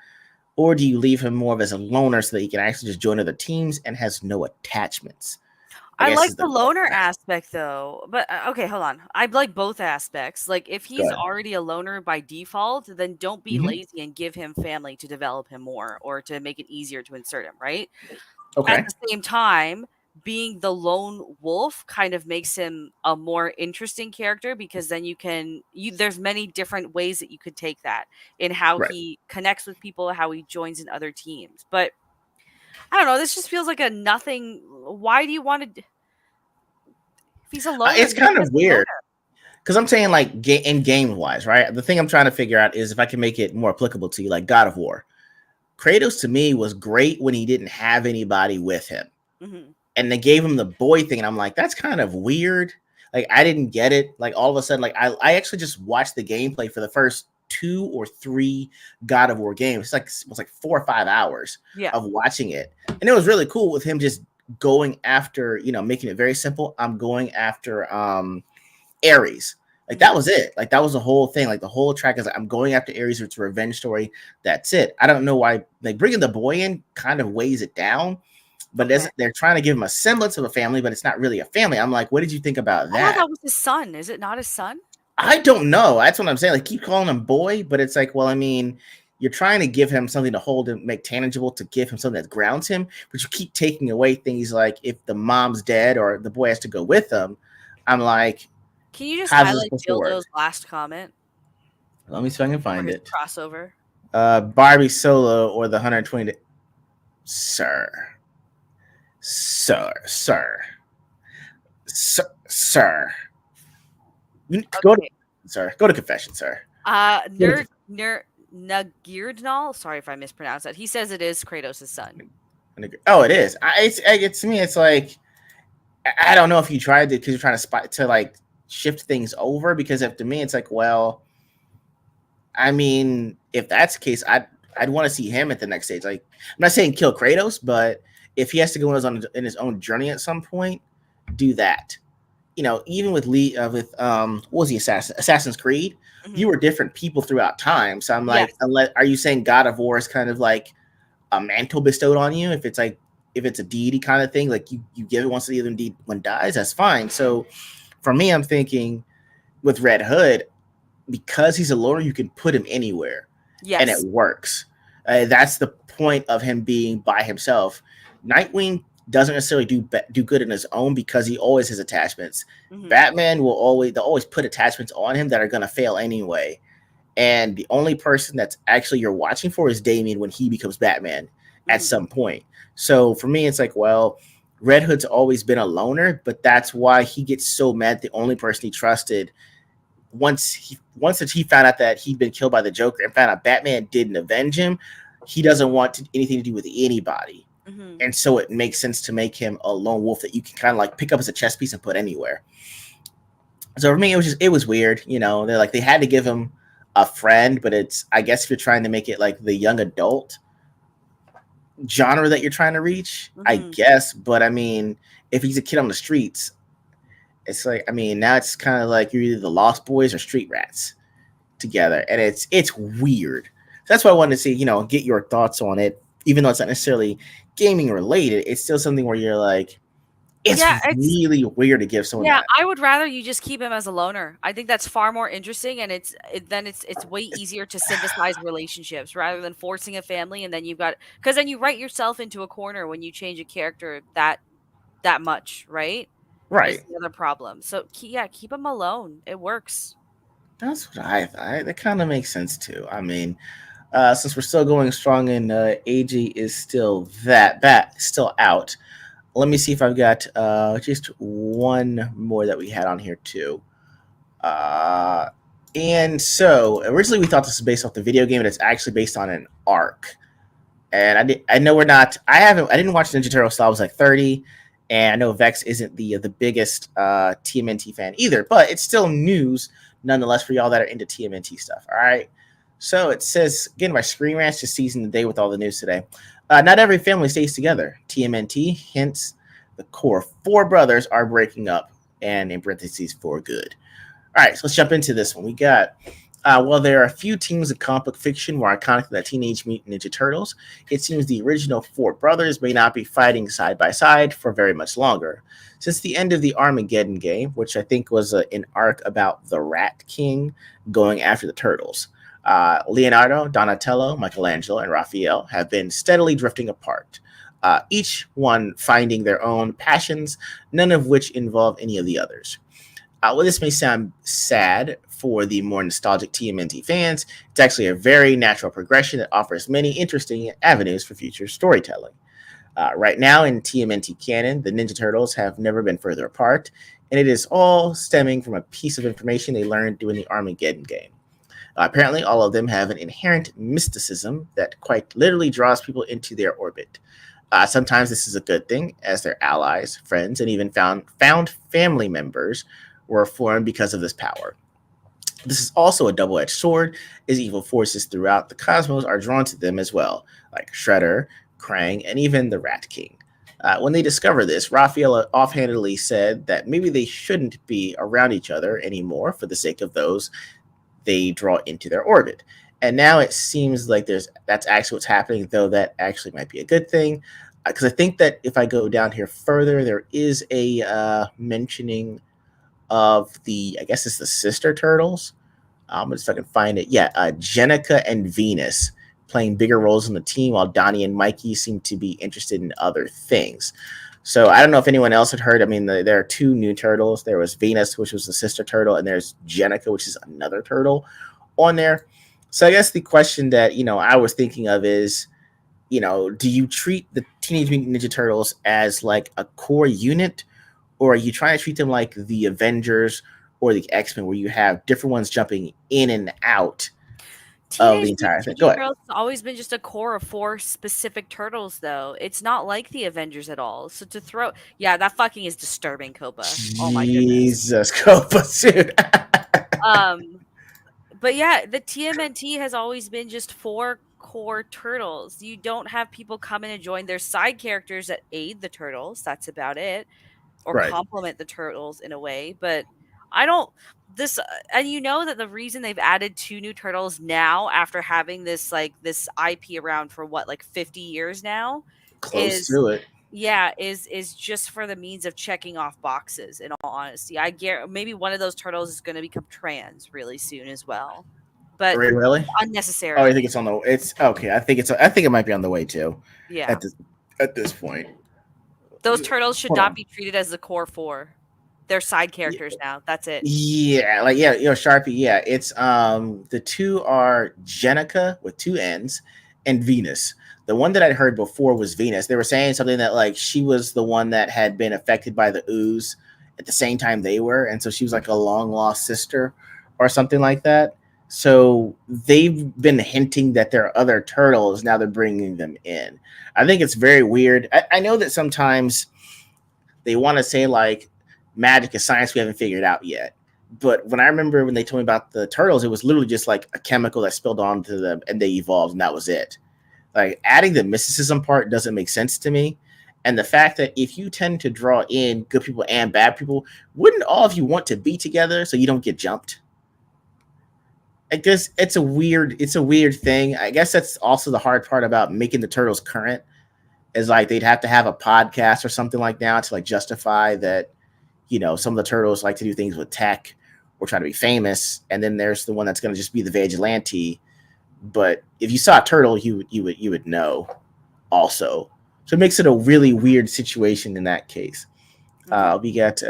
Or do you leave him more of as a loner so that he can actually just join other teams and has no attachments? I like the loner aspect though, but okay, hold on. I like both aspects. Like if he's already a loner by default, then don't be lazy and give him family to develop him more or to make it easier to insert him, right? Okay. At the same time, being the lone wolf kind of makes him a more interesting character because then there's many different ways that you could take that in how he connects with people, how he joins in other teams. But I don't know, this just feels like a nothing. Why do you want to if he's a loner? It's kind of weird. Because I'm saying like in game wise, right? The thing I'm trying to figure out is if I can make it more applicable to you, like God of War. Kratos to me was great when he didn't have anybody with him. And they gave him the boy thing, and I'm like, that's kind of weird. Like, I didn't get it. Like, all of a sudden, like, I actually just watched the gameplay for the first 2 or 3 God of War games. It was like 4 or 5 hours of watching it. And it was really cool with him just going after, making it very simple. I'm going after Ares. Like, that was it. Like, that was the whole thing. Like, the whole track is like, I'm going after Ares. It's a revenge story. That's it. I don't know why, like, bringing the boy in kind of weighs it down. But they're trying to give him a semblance of a family, but it's not really a family. I'm like, what did you think about that? I thought that was his son. Is it not his son? I don't know. That's what I'm saying. Like, keep calling him boy, but it's like, well, I mean, you're trying to give him something to hold and make tangible, to give him something that grounds him, but you keep taking away things like if the mom's dead or the boy has to go with them. I'm like, can you just highlight Dildo's last comment? Let me see if I can find it. Crossover. Barbie Solo or the 120. Sir. Sir. Go to confession, sir. Nagirdnal. Sorry if I mispronounced that. He says it is Kratos' son. Oh, it is. To me, it's like I don't know if you tried to because you're trying to like shift things over. Because to me, it's like, well, I mean, if that's the case, I'd want to see him at the next stage. Like, I'm not saying kill Kratos, but if he has to go in his own journey at some point, do that. Even with what was he, Assassin's Creed? You were different people throughout time. So I'm like, are you saying God of War is kind of like a mantle bestowed on you? If it's a deity kind of thing, like you give it once the other one dies, that's fine. So for me, I'm thinking with Red Hood, because he's a loner, you can put him anywhere, and it works. That's the point of him being by himself. Nightwing doesn't necessarily do good in his own because he always has attachments. Batman they'll always put attachments on him that are going to fail anyway. And the only person that's actually you're watching for is Damian when he becomes Batman at some point. So for me, it's like, well, Red Hood's always been a loner, but that's why he gets so mad. The only person he trusted once he found out that he'd been killed by the Joker and found out Batman didn't avenge him, he doesn't want anything to do with anybody. And so it makes sense to make him a lone wolf that you can kind of like pick up as a chess piece and put anywhere. So for me, it was weird. They're like, they had to give him a friend, but I guess if you're trying to make it like the young adult genre that you're trying to reach, I guess. But I mean, if he's a kid on the streets, it's like, I mean, now it's kind of like you're either the Lost Boys or Street Rats together. And it's weird. So that's why I wanted to see, get your thoughts on it. Even though it's not necessarily gaming related, it's still something where you're like, It's really weird to give someone Yeah, that. I would rather you just keep him as a loner. I think that's far more interesting, and it's way easier to synthesize relationships rather than forcing a family, and then you've got because then you write yourself into a corner when you change a character that much, right? Is Right. the other problem. So keep him alone. It works. That's what I thought. That kind of makes sense too. I mean, since we're still going strong and AG is still still out. Let me see if I've got just one more that we had on here too. And so originally we thought this was based off the video game, but it's actually based on an arc. And I know we're not. I didn't watch Ninja Turtles till I was like 30, and I know Vex isn't the biggest TMNT fan either, but it's still news nonetheless for y'all that are into TMNT stuff. All right. So it says again, my Screen Rants just seizing the day with all the news today. Not every family stays together. TMNT, hence the core 4 brothers are breaking up, and in parentheses for good. All right, so let's jump into this one. We got, well, there are a few teams of comic book fiction more iconic than the Teenage Mutant Ninja Turtles. It seems the original 4 brothers may not be fighting side by side for very much longer. Since the end of the Armageddon game, which I think was an arc about the Rat King going after the Turtles, Leonardo, Donatello, Michelangelo, and Raphael have been steadily drifting apart, each one finding their own passions, none of which involve any of the others. While this may sound sad for the more nostalgic TMNT fans, it's actually a very natural progression that offers many interesting avenues for future storytelling. Right now in TMNT canon, the Ninja Turtles have never been further apart, and it is all stemming from a piece of information they learned during the Armageddon game. Apparently, all of them have an inherent mysticism that quite literally draws people into their orbit. Sometimes this is a good thing, as their allies, friends, and even found family members were formed because of this power. This is also a double-edged sword, as evil forces throughout the cosmos are drawn to them as well, like Shredder, Krang, and even the Rat King. When they discover this, Raphael offhandedly said that maybe they shouldn't be around each other anymore for the sake of those they draw into their orbit. And now it seems like that's actually what's happening, though that actually might be a good thing. Because I think that if I go down here further, there is a mentioning of I guess it's the sister turtles. If I can find it. Yeah, Jenica and Venus playing bigger roles in the team, while Donnie and Mikey seem to be interested in other things. So I don't know if anyone else had heard. I mean, there are 2 new turtles. There was Venus, which was the sister turtle, and there's Jenica, which is another turtle on there. So I guess the question that, I was thinking of is, do you treat the Teenage Mutant Ninja Turtles as like a core unit, or are you trying to treat them like the Avengers or the X-Men, where you have different ones jumping in and out of the entire thing? Go ahead. Turtles has always been just a core of 4 specific turtles, though. It's not like the Avengers at all. So to throw, that fucking is disturbing, Copa. Oh my goodness, Jesus, Copa, dude. But yeah, the TMNT has always been just 4 core turtles. You don't have people come in and join. Their side characters that aid the turtles. That's about it, or Right. complement the turtles in a way. But I don't and that the reason they've added 2 new turtles now after having this IP around for what, like 50 years now, Close to it. Yeah, is just for the means of checking off boxes, in all honesty. I guarantee maybe one of those turtles is going to become trans really soon as well. But really? unnecessary. Oh, I think it's okay. I think it might be on the way too. Yeah. At this point. Those turtles should not be treated as the core 4. They're side characters now. That's it. Yeah, Sharpie, yeah. It's the 2 are Jenica with 2 N's and Venus. The one that I'd heard before was Venus. They were saying something that like she was the one that had been affected by the ooze at the same time they were, and so she was like a long lost sister or something like that. So they've been hinting that there are other turtles. Now they're bringing them in. I think it's very weird. I know that sometimes they want to say like magic is science we haven't figured out yet. But when I remember when they told me about the turtles, it was literally just like a chemical that spilled onto them and they evolved, and that was it. Like adding the mysticism part doesn't make sense to me. And the fact that if you tend to draw in good people and bad people, wouldn't all of you want to be together so you don't get jumped? I guess it's a weird thing. I guess that's also the hard part about making the turtles current, is like they'd have to have a podcast or something like that to like justify that, you know, some of the turtles like to do things with tech or try to be famous. And then there's the one that's going to just be the vigilante. But if you saw a turtle, you would know also. So it makes it a really weird situation in that case. We got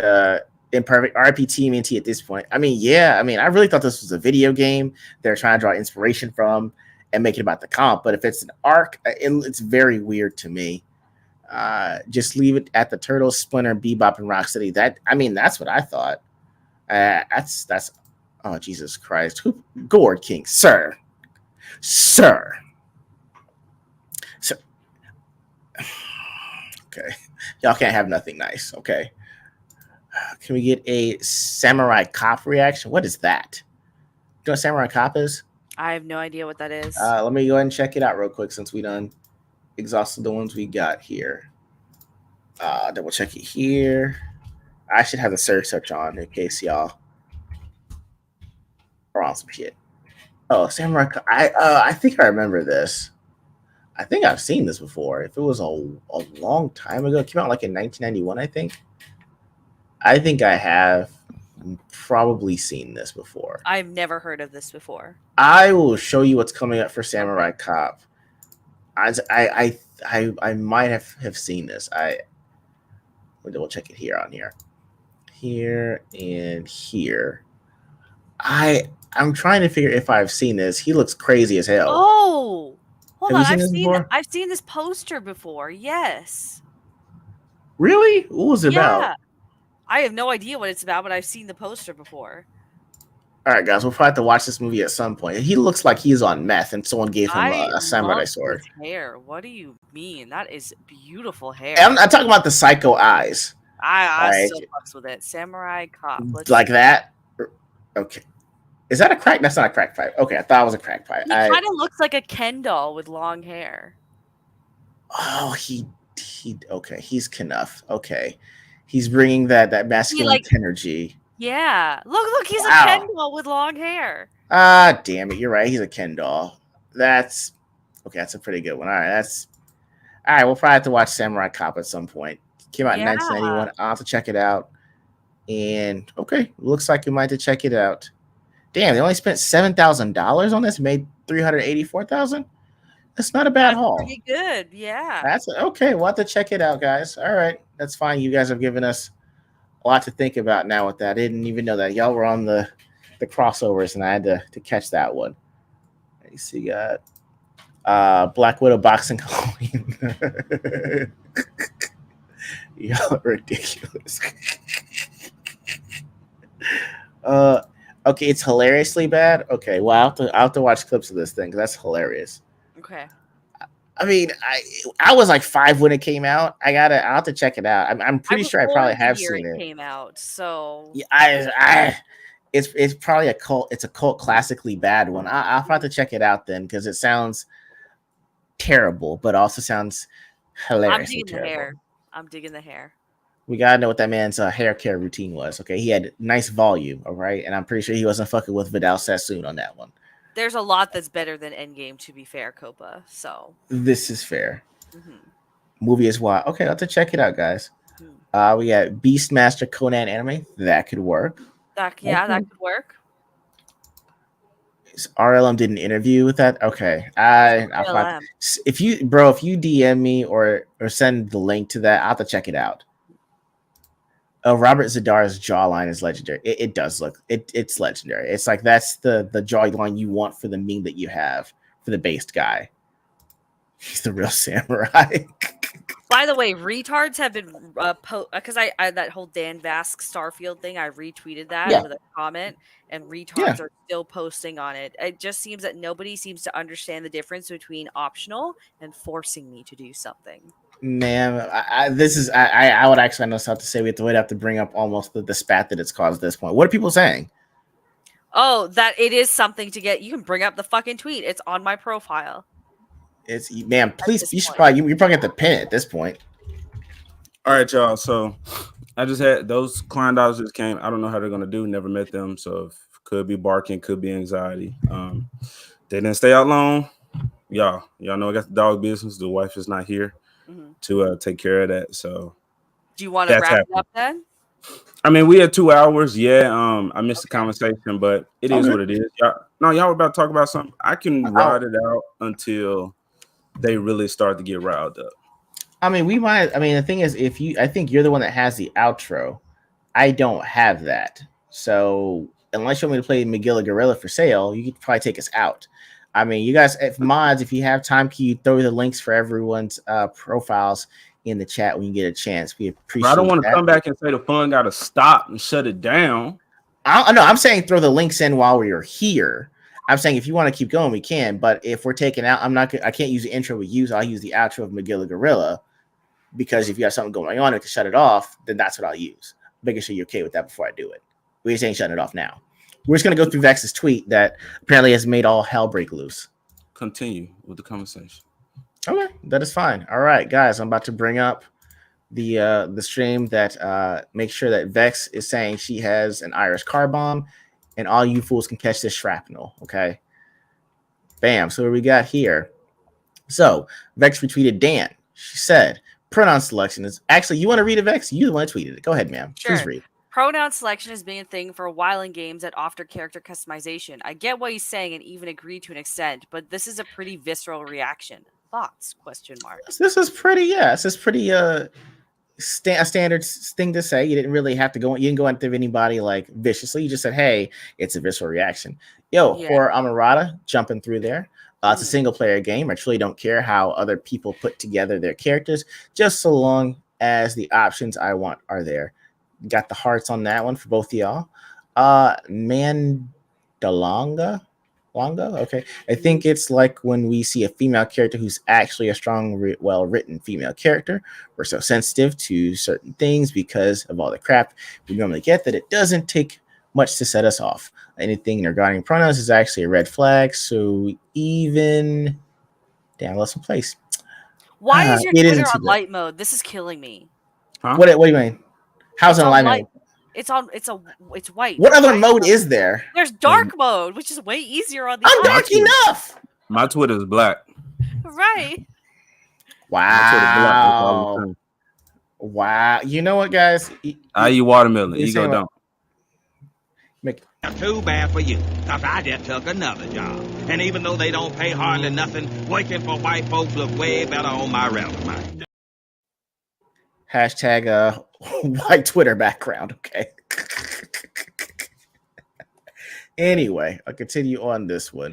Imperfect RP TMNT at this point. I mean, I really thought this was a video game they're trying to draw inspiration from and make it about the comp. But if it's an arc, it's very weird to me. Just leave it at the Turtles, Splinter, Bebop, and Rocksteady. That's what I thought. That's oh Jesus Christ. Gord King, sir. Okay. Y'all can't have nothing nice, okay? Can we get a Samurai Cop reaction? What is that? Do you know what Samurai Cop is? I have no idea what that is. Let me go ahead and check it out real quick since we done exhausted the ones we got here. Double check it here. I should have the search on in case y'all are on some shit. Oh, Samurai Cop. I think I remember this. I think I've seen this before. If it was a long time ago, it came out like in 1991, I think. I think I have probably seen this before. I've never heard of this before. I will show you what's coming up for Samurai Cop. I might have seen this. We'll double check it here on here. Here and here. I'm trying to figure if I've seen this. He looks crazy as hell. Oh, hold on. I've seen this poster before. Yes. Really? What was it about? I have no idea what it's about, but I've seen the poster before. All right, guys, we'll probably have to watch this movie at some point. He looks like he's on meth, and someone gave him a samurai sword. His hair. What do you mean? That is beautiful hair. I'm talking about the psycho eyes. I still fucks with it. Samurai Cop. Like that? Okay. Is that a crack? That's not a crack pipe. Okay, I thought it was a crack pipe. He kind of looks like a Ken doll with long hair. Oh, okay. He's Knuff. Okay. He's bringing that masculine energy. Yeah. Look, he's a Ken doll with long hair. Damn it. You're right. He's a Ken doll. That's a pretty good one. All right. We'll probably have to watch Samurai Cop at some point. Came out in 1991. I'll have to check it out. And okay, looks like we might have to check it out. Damn, they only spent $7,000 on this, made $384,000. That's not a bad haul. Pretty good, yeah. That's okay. We'll have to check it out, guys. All right, that's fine. You guys have given us a lot to think about now with that. I didn't even know that y'all were on the crossovers, and I had to catch that one. You see, got Black Widow boxing Halloween. Y'all are ridiculous. Okay, it's hilariously bad. Okay, well, I'll have to watch clips of this thing because that's hilarious. Okay. I mean, I was like 5 when it came out. I'll have to check it out. I'm pretty sure I probably have seen it. Came out, so yeah, it's probably a cult. It's a cult classically bad one. I'll have to check it out then because it sounds terrible, but also sounds hilariously terrible. I'm digging the hair. We gotta know what that man's hair care routine was. Okay, he had nice volume, all right, and I'm pretty sure he wasn't fucking with Vidal Sassoon on that one. There's a lot that's better than Endgame, to be fair, Copa. So this is fair. Movie is wild. Okay, I'll have to check it out, guys. We got Beastmaster Conan anime. That could work. That could work. RLM did an interview with that. Okay, if you DM me or send the link to that, I'll have to check it out. Robert Zadar's jawline is legendary. It does look it's legendary. It's like that's the jawline you want for the meme that you have for the based guy. He's the real samurai. By the way, retards have been because I that whole Dan Vask Starfield thing. I retweeted that with a comment, and retards are still posting on it. It just seems that nobody seems to understand the difference between optional and forcing me to do something. Man, I would actually know something to say. We have to bring up almost the spat that it's caused at this point. What are people saying? Oh, that it is something to get. You can bring up the fucking tweet. It's on my profile. It's man, please. You should probably you're probably at the pin at this point. All right, y'all. So I just had those client dogs just came. I don't know how they're gonna do. Never met them, so could be barking, could be anxiety. They didn't stay out long. Y'all know I got the dog business. The wife is not here. to take care of that. So, do you want to wrap it up then? I mean, we had 2 hours. Yeah. I missed the conversation, but it is what it is. Y'all were about to talk about something. I can ride it out until they really start to get riled up. I mean, we might. I mean, the thing is, I think you're the one that has the outro. I don't have that. So unless you want me to play Magilla Gorilla for sale, you could probably take us out. I mean, you guys, if you have time, can you throw the links for everyone's profiles in the chat when you get a chance? We appreciate. I don't want to come back and say the fun got to stop and shut it down. No, I'm saying throw the links in while we are here. I'm saying if you want to keep going, we can. But if we're taking out, I can't use the intro we use. I'll use the outro of Magilla Gorilla, because if you have something going on and to shut it off, then that's what I'll use. Making sure you're okay with that before I do it. We just ain't shutting it off now. We're just going to go through Vex's tweet that apparently has made all hell break loose. Continue with the conversation. Okay, that is fine. All right, guys, I'm about to bring up the stream that makes sure that Vex is saying she has an Irish car bomb, and all you fools can catch this shrapnel. Okay, bam. So what we got here? So Vex retweeted Dan. She said pronoun selection is actually. You want to read it, Vex? You the one that tweeted it. Go ahead, ma'am. Sure. Please read. Pronoun selection has been a thing for a while in games that offer character customization. I get what he's saying and even agree to an extent, but this is a pretty visceral reaction. Thoughts? Question mark. This is pretty. This is pretty. A standard thing to say. You didn't really have to go. You didn't go into anybody like viciously. You just said, "Hey, it's a visceral reaction." Horror Amarada jumping through there. It's a single player game. I truly don't care how other people put together their characters, just so long as the options I want are there. Got the hearts on that one for both of y'all. Mandalonga. Okay. I think it's like when we see a female character who's actually a strong, well-written female character. We're so sensitive to certain things because of all the crap we normally get that it doesn't take much to set us off. Anything regarding pronouns is actually a red flag. So even lost some place. Why is your Twitter on light mode? This is killing me. Huh? What do you mean? How's it on light mode? It's white. What other mode is there? There's dark mode, which is way easier on the I'm dark enough. My Twitter is black. Right. Wow. Wow. You know what, guys? I eat watermelon. Ego don't. Too bad for you, because I just took another job. And even though they don't pay hardly nothing, working for white folks look way better on my resume. Hashtag white Twitter background. Okay. Anyway, I'll continue on this one.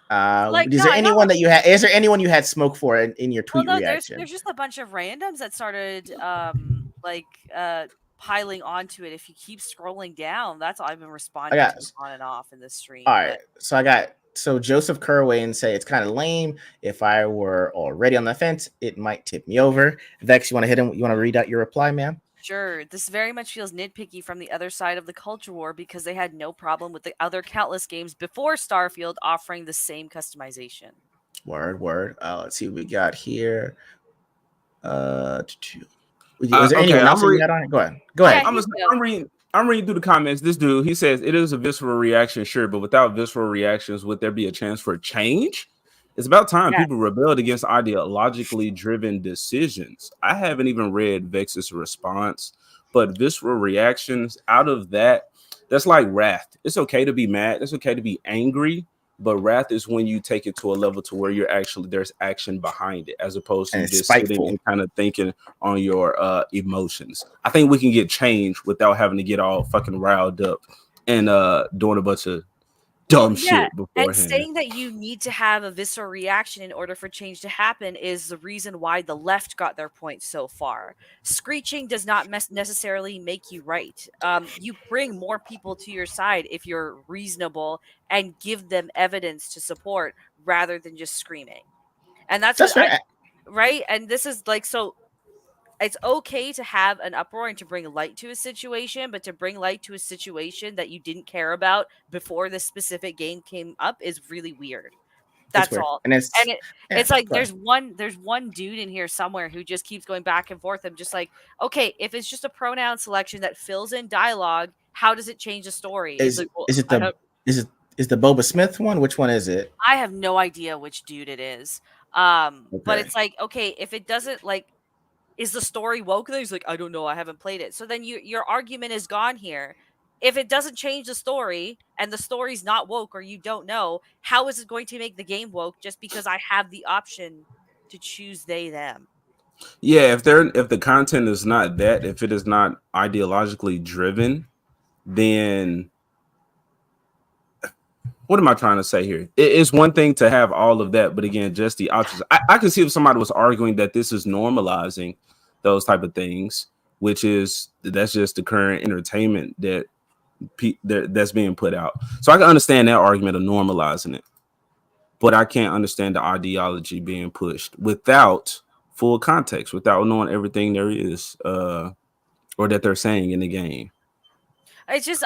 Is there anyone that you had? Is there anyone you had smoke for in your tweet reaction? There's just a bunch of randoms that started piling onto it. If you keep scrolling down, that's all I've been responding to on and off in this stream. All right, so Joseph Kerwin say it's kind of lame. If I were already on the fence, it might tip me over. Vex, you want to hit him? You want to read out your reply, ma'am? Sure. This very much feels nitpicky from the other side of the culture war because they had no problem with the other countless games before Starfield offering the same customization. Word. Let's see what we got here. Was there anyone else you had on it? Go ahead. Yeah, I'm reading through the comments. This dude, he says it is a visceral reaction, sure, but without visceral reactions, would there be a chance for change? It's about time people rebelled against ideologically driven decisions. I haven't even read Vex's response, but visceral reactions out of that's like wrath. It's okay to be mad. It's okay to be angry, but wrath is when you take it to a level to where there's action behind it, as opposed to just sitting and kind of thinking on your emotions. I think we can get change without having to get all fucking riled up and doing a bunch of dumb shit beforehand. And saying that you need to have a visceral reaction in order for change to happen is the reason why the left got their point so far. Screeching does not necessarily make you right. You bring more people to your side if you're reasonable and give them evidence to support rather than just screaming. And that's right. And this is like, so it's okay to have an uproar and to bring light to a situation, but to bring light to a situation that you didn't care about before this specific game came up is really weird. That's weird. all. And it's like there's one dude in here somewhere who just keeps going back and forth. I'm just like, okay, if it's just a pronoun selection that fills in dialogue, how does it change the story? Is Is the Boba Smith one? Which one is it? I have no idea which dude it is. But it's like, okay, if it doesn't like, is the story woke? Then he's like, I don't know, I haven't played it. So then your argument is gone here. If it doesn't change the story and the story's not woke or you don't know, how is it going to make the game woke just because I have the option to choose they them? Yeah, if the content is not that, if it is not ideologically driven, then what am I trying to say here? It's one thing to have all of that, but again, just the options. I can see if somebody was arguing that this is normalizing those type of things, which is that's just the current entertainment that's being put out. So I can understand that argument of normalizing it, but I can't understand the ideology being pushed without full context, without knowing everything there is, or that they're saying in the game. It's just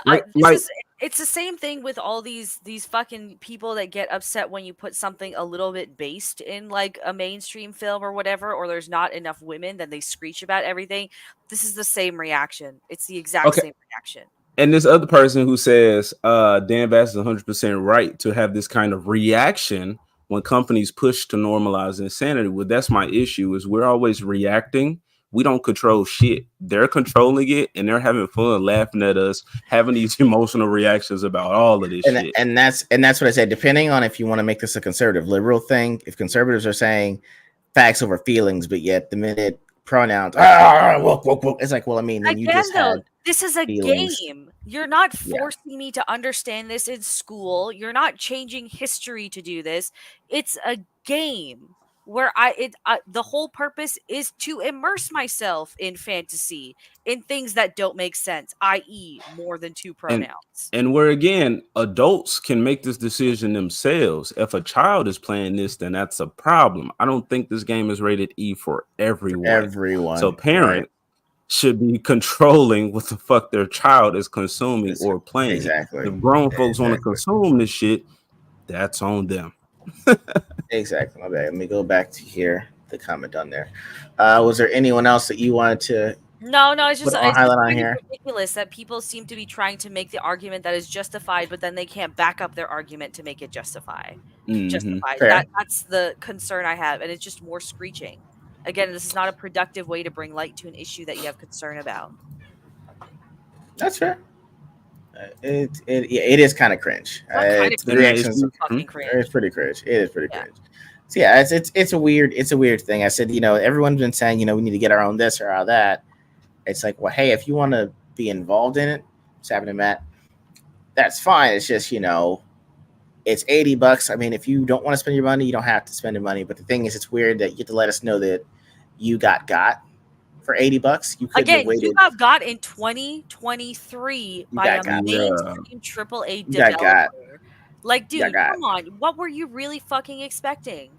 it's the same thing with all these fucking people that get upset when you put something a little bit based in like a mainstream film or whatever, or there's not enough women, then they screech about everything. This is the same reaction. It's the exact same reaction. And this other person who says Dan Bass is 100% right to have this kind of reaction when companies push to normalize insanity. Well, that's my issue is we're always reacting. We don't control shit. They're controlling it, and they're having fun laughing at us, having these emotional reactions about all of this shit. And that's what I said. Depending on if you want to make this a conservative liberal thing, if conservatives are saying facts over feelings, but yet the minute pronouns, it's like, well, I mean, then you just had this is a feelings. game. You're not forcing me to understand this in school. You're not changing history to do this. It's a game where the whole purpose is to immerse myself in fantasy, in things that don't make sense, i.e., more than two pronouns. And where again, adults can make this decision themselves. If a child is playing this, then that's a problem. I don't think this game is rated E for everyone. So parents should be controlling what the fuck their child is consuming or playing. Exactly. If grown folks want to consume this shit, that's on them. Exactly. My bad. Let me go back to here. The comment on there. Was there anyone else that you wanted to? No, it's just really ridiculous that people seem to be trying to make the argument that is justified, but then they can't back up their argument to make it justified. That's the concern I have, and it's just more screeching. Again, this is not a productive way to bring light to an issue that you have concern about. That's fair. It is kind of cringe. It's pretty cringe. It is pretty cringe. So yeah, it's a weird thing. I said, everyone's been saying, we need to get our own this or our that. It's like, well, hey, if you want to be involved in it, what's happening, Matt? That's fine. It's just, it's $80. I mean, if you don't want to spend your money, you don't have to spend your money. But the thing is, it's weird that you get to let us know that you got for $80. You could have waited. You got in 2023 by a mainstream AAA developer. Like, dude, come on. What were you really fucking expecting?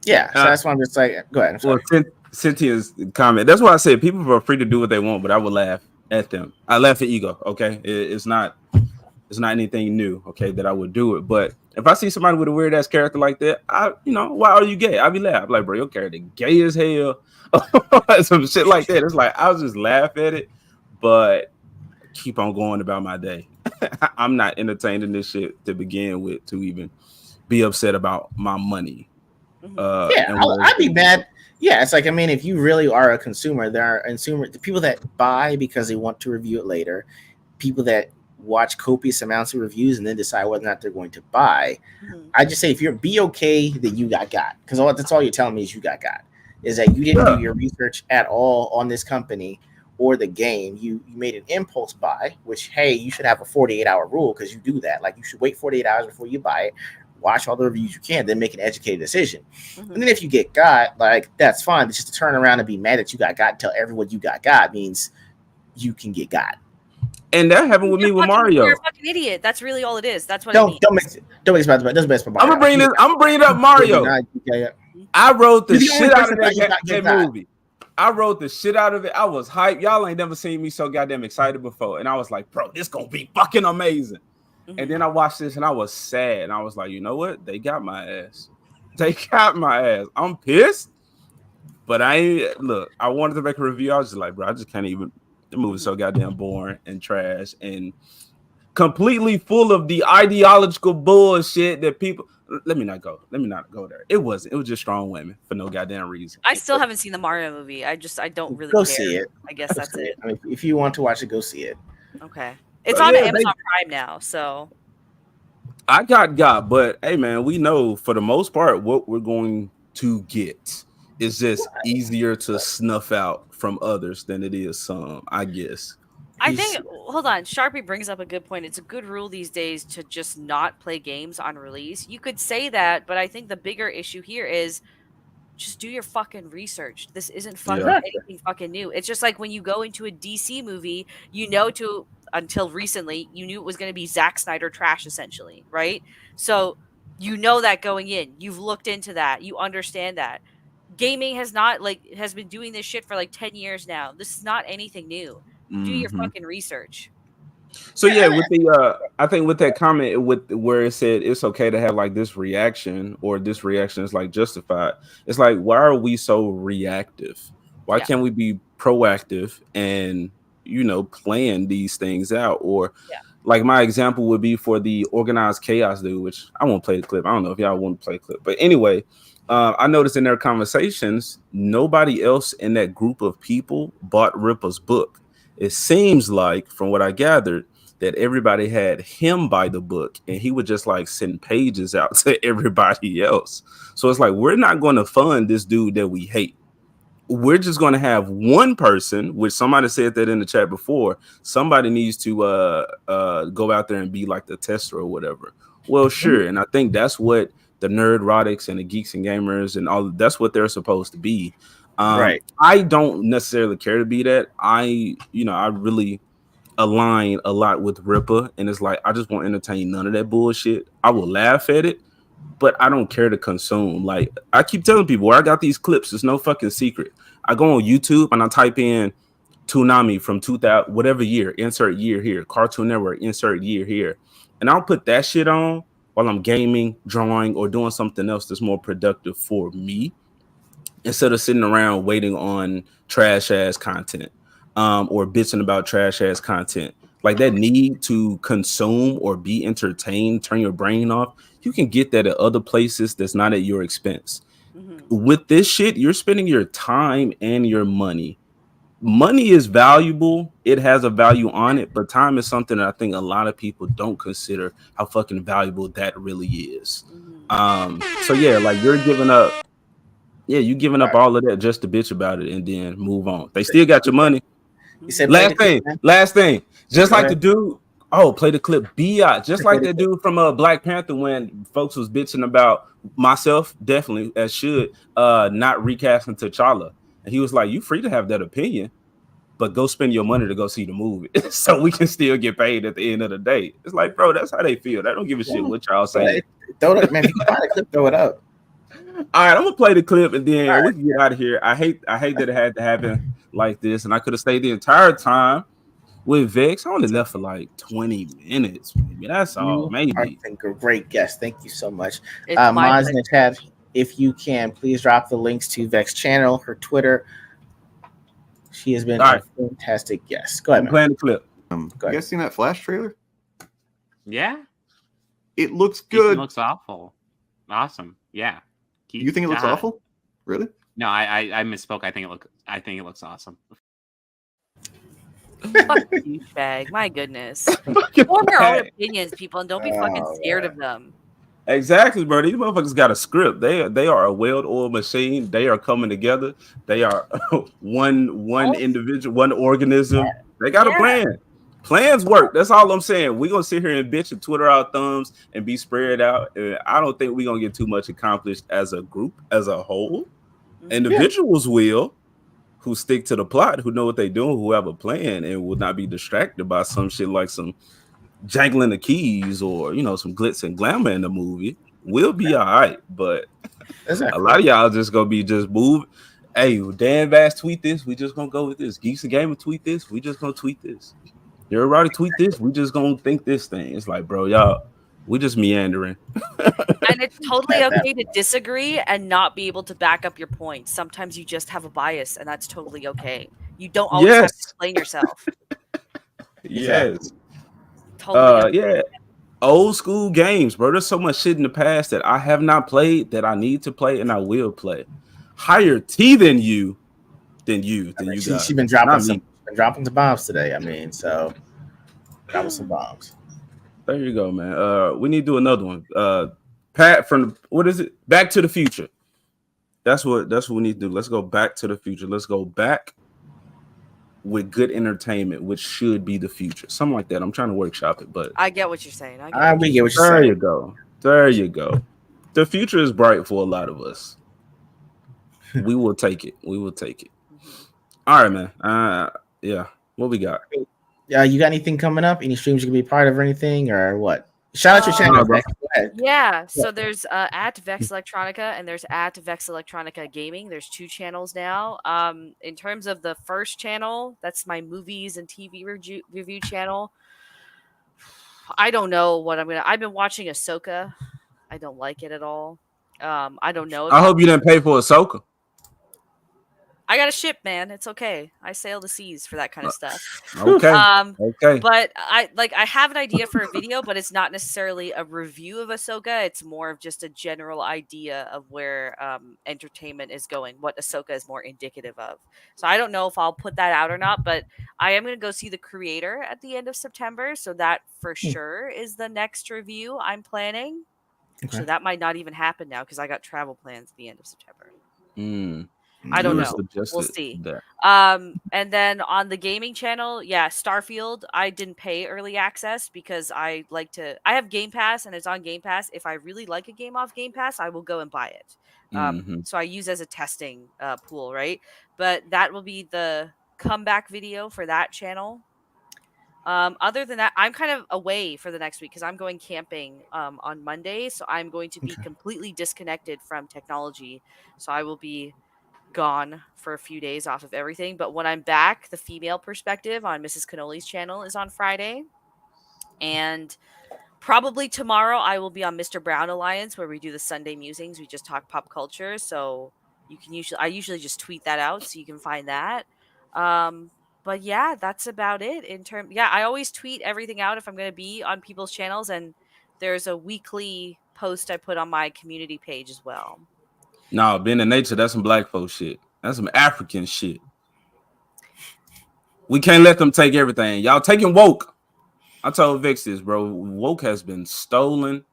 Yeah, so that's why I'm just like, go ahead. I'm sorry. Well, Cynthia's comment. That's why I said people are free to do what they want, but I would laugh at them. I laugh at ego. Okay, it's not anything new. Okay, that I would do it. But if I see somebody with a weird ass character like that, why are you gay? I'll be laughing. Like, bro, your character gay as hell. Some shit like that. It's like I'll just laugh at it, but keep on going about my day. I'm not entertaining this shit to begin with to even be upset about my money. I'd be mad. Yeah, it's like, I mean, if you really are a consumer, there are the people that buy because they want to review it later, people that watch copious amounts of reviews and then decide whether or not they're going to buy. I just say, if you're be okay that you got, because that's all you're telling me is you got, is that you didn't do your research at all on this company or the game. You made an impulse buy, which, hey, you should have a 48-hour rule because you do that. Like, you should wait 48 hours before you buy it. Watch all the reviews you can, then make an educated decision. And then if you get like, that's fine. But just to turn around and be mad that you got and tell everyone you got means you can get And that happened with me with Mario. You're a fucking idiot. That's really all it is. That's what it means. Don't make it about Mario. I'm bringing up Mario. I wrote the shit out of that movie. I wrote the shit out of it. I was hyped. Y'all ain't never seen me so goddamn excited before. And I was like, bro, this gonna be fucking amazing. And then I watched this and I was sad. And I was like, you know what? They got my ass. I'm pissed. But I wanted to make a review. I was just like, bro, I just can't even. The movie's so goddamn boring and trash. And completely full of the ideological bullshit that people. Let me not go there. It wasn't. It was just strong women for no goddamn reason. I still haven't seen the Mario movie. I don't really Go care. see it. I guess that's it. I mean, if you want to watch it, go see it. Okay. It's So, on yeah, Amazon Prime now, so I got, but hey, man, we know for the most part what we're going to get is just easier to snuff out from others than it is some, I guess. I think, hold on, Sharpie brings up a good point. It's a good rule these days to just not play games on release. You could say that, but I think the bigger issue here is just do your fucking research. This isn't fucking anything fucking new. It's just like when you go into a DC movie, until recently, you knew it was going to be Zack Snyder trash, essentially, right? So you know that going in. You've looked into that. You understand that. Gaming has been doing this shit for like 10 years now. This is not anything new. Do your fucking research. So yeah, with the I think with that comment with where it said it's okay to have like this reaction or this reaction is like justified. It's like, why are we so reactive? Why can't we be proactive and plan these things out? Or like my example would be for the organized chaos dude, which I won't play the clip. I don't know if y'all want to play the clip, but anyway, I noticed in their conversations, nobody else in that group of people bought Ripper's book. It seems like, from what I gathered, that everybody had him buy the book and he would just like send pages out to everybody else. So it's like, we're not going to fund this dude that we hate. We're just going to have one person, which somebody said that in the chat before, somebody needs to go out there and be like the tester or whatever. Well, sure. And I think that's what the nerdrotics and the geeks and gamers and all, that's what they're supposed to be. Right. I don't necessarily care to be that. I really align a lot with Ripper, and it's like I just won't entertain none of that bullshit. I will laugh at it, but I don't care to consume. Like I keep telling people, where I got these clips, it's no fucking secret. I go on YouTube and I type in Toonami from 2000, whatever year, insert year here, Cartoon Network, insert year here, and I'll put that shit on while I'm gaming, drawing, or doing something else that's more productive for me, instead of sitting around waiting on trash ass content or bitching about trash ass content. Like that need to consume or be entertained, turn your brain off. You can get that at other places that's not at your expense. With this shit, you're spending your time and your money. Money is valuable. It has a value on it, but time is something that I think a lot of people don't consider how fucking valuable that really is. So yeah, like you're giving up. Yeah, you giving up all of that just to bitch about it and then move on. They still got your money. You said last thing. Just like the dude. Oh, play the clip. Biatch. Just like that dude from Black Panther when folks was bitching about myself, definitely as should not recasting T'Challa. And he was like, "You free to have that opinion, but go spend your money to go see the movie, so we can still get paid at the end of the day." It's like, bro, that's how they feel. They don't give a shit what y'all say. Throw it, man. If you can find a clip, throw it up. All right, I'm gonna play the clip and then we can get out of here. I hate that it had to happen like this, and I could have stayed the entire time with Vex. I only left for like 20 minutes. Maybe that's all. Maybe. I think a great guest. Thank you so much, Maz in the chat. If you can, please drop the links to Vex channel, her Twitter. She has been a fantastic guest. Go ahead, man. Playing the clip. You guys seen that Flash trailer? Yeah. It looks good. It looks awful. Awesome. Yeah. You think it looks awful? Really? No, I misspoke. I think it looks awesome. Fuck you, Shag. My goodness. Form your own opinions, people, and don't be fucking scared of them. Exactly, bro. These motherfuckers got a script. They are a well-oiled machine. They are coming together. They are one individual, one organism. They got a plan. Plans work. That's all I'm saying. We're gonna sit here and bitch and twitter our thumbs and be spread out. I don't think we're gonna get too much accomplished as a group, as a whole. Individuals will, who stick to the plot, who know what they're doing, who have a plan, and will not be distracted by some shit like some jangling the keys or some glitz and glamour in the movie. We'll be all right, but a lot of y'all just gonna be just moving. Hey, Dan Bass tweet this. We just gonna go with this. Geeks and Gamer tweet this. We just gonna tweet this. You're already tweet this. We just gonna think this thing. It's like, bro, y'all, we just meandering. And it's totally okay to disagree and not be able to back up your points. Sometimes you just have a bias, and that's totally okay. You don't always have to explain yourself. Yes. Totally. Yeah. Old school games, bro. There's so much shit in the past that I have not played that I need to play and I will play. Higher T than you guys. She's been dropping some bombs today. I mean, so dropping some bombs. There you go, man. We need to do another one. Pat from what is it? Back to the Future. That's what we need to do. Let's go back to the future. Let's go back with good entertainment, which should be the future. Something like that. I'm trying to workshop it, but I get what you're saying. We get what you're there saying. you go. There you go. The future is bright for a lot of us. We will take it. We will take it. All right, man. Yeah. What we got? You got anything coming up? Any streams you can be part of or anything, or what? Shout out your channel, Vex. Go ahead. Yeah, so there's at Vex Electronica and there's at Vex Electronica Gaming. There's 2 channels now. In terms of the first channel, that's my movies and TV review channel. I don't know what I've been watching Ahsoka. I don't like it at all. I don't know. I hope you didn't pay for Ahsoka. I got a ship, man. It's okay. I sail the seas for that kind of stuff. Okay. Okay. But I have an idea for a video, but it's not necessarily a review of Ahsoka. It's more of just a general idea of where entertainment is going, what Ahsoka is more indicative of. So I don't know if I'll put that out or not, but I am going to go see The Creator at the end of September. So that for sure is the next review I'm planning. Okay. So that might not even happen now because I got travel plans at the end of September. Mm. I don't know. We'll see. And then on the gaming channel, yeah, Starfield, I didn't pay early access because I have Game Pass and it's on Game Pass. If I really like a game off Game Pass, I will go and buy it. So I use as a testing pool, right? But that will be the comeback video for that channel. Other than that, I'm kind of away for the next week because I'm going camping on Monday. So I'm going to be completely disconnected from technology. So I will be gone for a few days off of everything, but when I'm back, the female perspective on Mrs. Cannoli's channel is on Friday, and probably tomorrow I will be on Mr. Brown Alliance where we do the Sunday musings. We just talk pop culture, so you can I usually just tweet that out so you can find that. But yeah, that's about it I always tweet everything out if I'm going to be on people's channels, and there's a weekly post I put on my community page as well. No, being in nature, that's some black folk shit. That's some African shit. We can't let them take everything. Y'all taking woke. I told Vix this, bro. Woke has been stolen.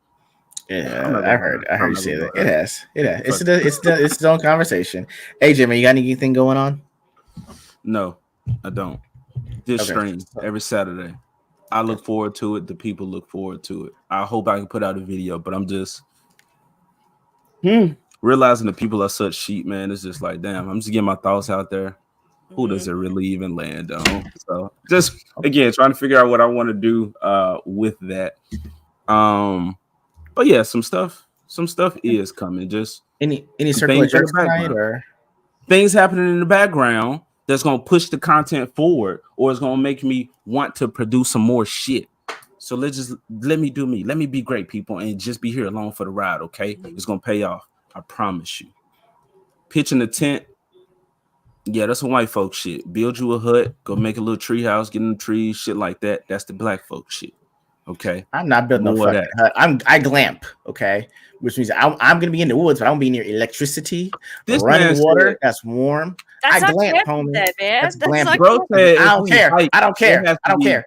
Yeah, I heard you say that. It has. It's its own conversation. Hey, Jimmy, you got anything going on? No, I don't. This stream every Saturday. I look forward to it. The people look forward to it. I hope I can put out a video, but I'm just realizing the people are such sheep, man. It's just like, damn, I'm just getting my thoughts out there. Who does it really even land on? So just again, trying to figure out what I want to do with that. But yeah, some stuff is coming. Just any circle of jerks tonight or things happening in the background that's gonna push the content forward, or it's gonna make me want to produce some more shit. So let me do me. Let me be great, people, and just be here along for the ride. Okay, it's gonna pay off. I promise you. Pitching the tent, yeah, that's some white folk shit. Build you a hut, go make a little tree house, get in the trees, shit like that. That's the black folk shit. Okay, I'm not building no fucking hut. I glamp. Okay, which means I'm gonna be in the woods, but I don't be near electricity, running water that's warm. That's I glamp, homie. Man. That's glamp. Bro, I don't care. I don't care.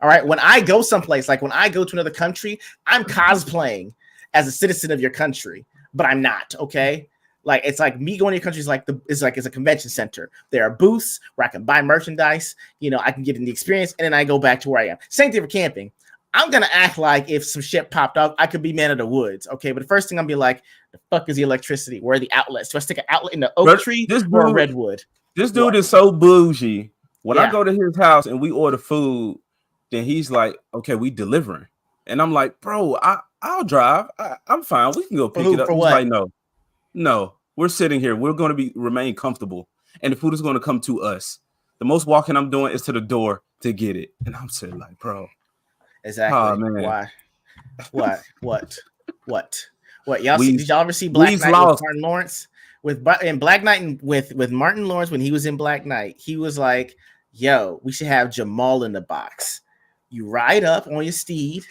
All right. When I go someplace, like when I go to another country, I'm cosplaying as a citizen of your country, but I'm not. Okay. Like it's like me going to your country is it's a convention center. There are booths where I can buy merchandise. You know, I can get in the experience, and then I go back to where I am. Same thing for camping. I'm gonna act like if some shit popped up, I could be man of the woods. Okay, but the first thing I'm gonna be like, the fuck is the electricity? Where are the outlets? Do I stick an outlet in the oak tree or a redwood? This dude is so bougie. When I go to his house and we order food, then he's like, "Okay, we delivering," and I'm like, "Bro, I'll drive. I'm fine. We can go pick it up." He's like, no, we're sitting here. We're going to remain comfortable, and the food is going to come to us. The most walking I'm doing is to the door to get it, and I'm saying like, bro. Exactly. Oh, man. Why? What? Y'all see? Did y'all ever see Black Knight with Martin Lawrence? With Black Knight and with Martin Lawrence when he was in Black Knight, he was like, yo, we should have Jamal in the box. You ride up on your steed.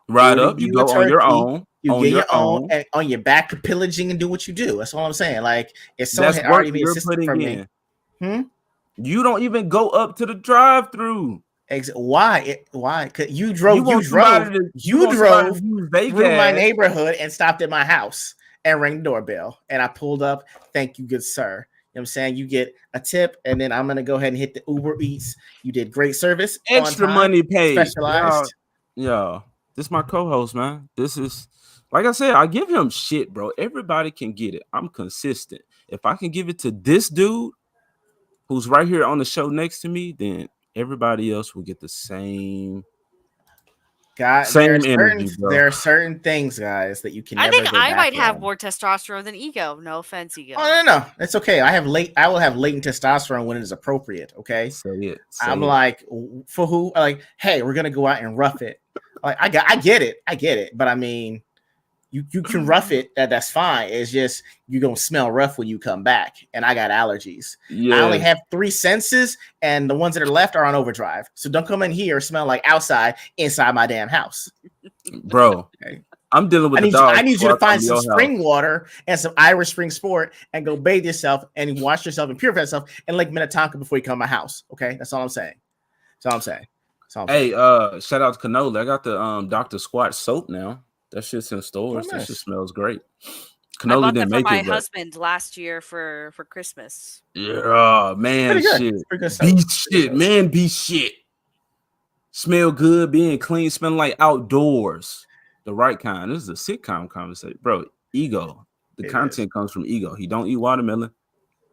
Ride up. You go on your own. You get your own, and on your back to pillaging and do what you do. That's all I'm saying. Like, if someone had already made a system for me. You don't even go up to the drive-through. Why? Why? Cause you drove through my neighborhood and stopped at my house and rang the doorbell. And I pulled up. Thank you, good sir. You know what I'm saying? You get a tip, and then I'm gonna go ahead and hit the Uber Eats. You did great service. Extra money paid. Specialized. Yo, this is my co-host, man. This is, like I said, I give him shit, bro. Everybody can get it. I'm consistent. If I can give it to this dude who's right here on the show next to me, then everybody else will get the same. Energy, bro. There are certain things, guys, that you can. I never think go I back might have on. more testosterone than Ego. No offense, Ego. Oh no, it's okay. I will have latent testosterone when it is appropriate. Okay. I'm like, for who? Like, hey, we're gonna go out and rough it. Like, I get it. But I mean, you can rough it. That's fine. It's just you're gonna smell rough when you come back. And I got allergies. Yeah. I only have 3 senses, and the ones that are left are on overdrive. So don't come in here smell like outside inside my damn house. Bro, okay. I'm dealing with I need you to find some spring water and some Irish Spring Sport and go bathe yourself and wash yourself and purify yourself in Lake Minnetonka before you come to my house. Okay, that's all I'm saying. Hey, shout out to Canola. I got the Dr. Squatch soap now. That shit's in stores. Nice. That shit smells great. I bought that for my husband last year for Christmas. Yeah, man, shit. Be shit, man, be shit. Smell good, being clean, smelling like outdoors. The right kind. This is a sitcom conversation, bro. Ego. The content comes from Ego. He don't eat watermelon.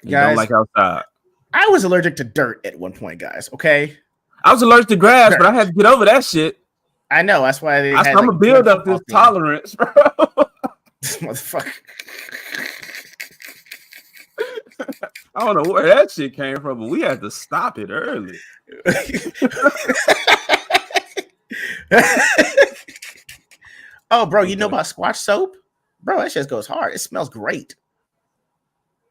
He don't like outside. I was allergic to dirt at one point, guys. Okay. I was allergic to grass, but I had to get over that shit. I know. That's why I'm gonna build up this tolerance, bro. This motherfucker. I don't know where that shit came from, but we had to stop it early. Oh, bro, you know about Squatch soap? Bro, that shit goes hard. It smells great.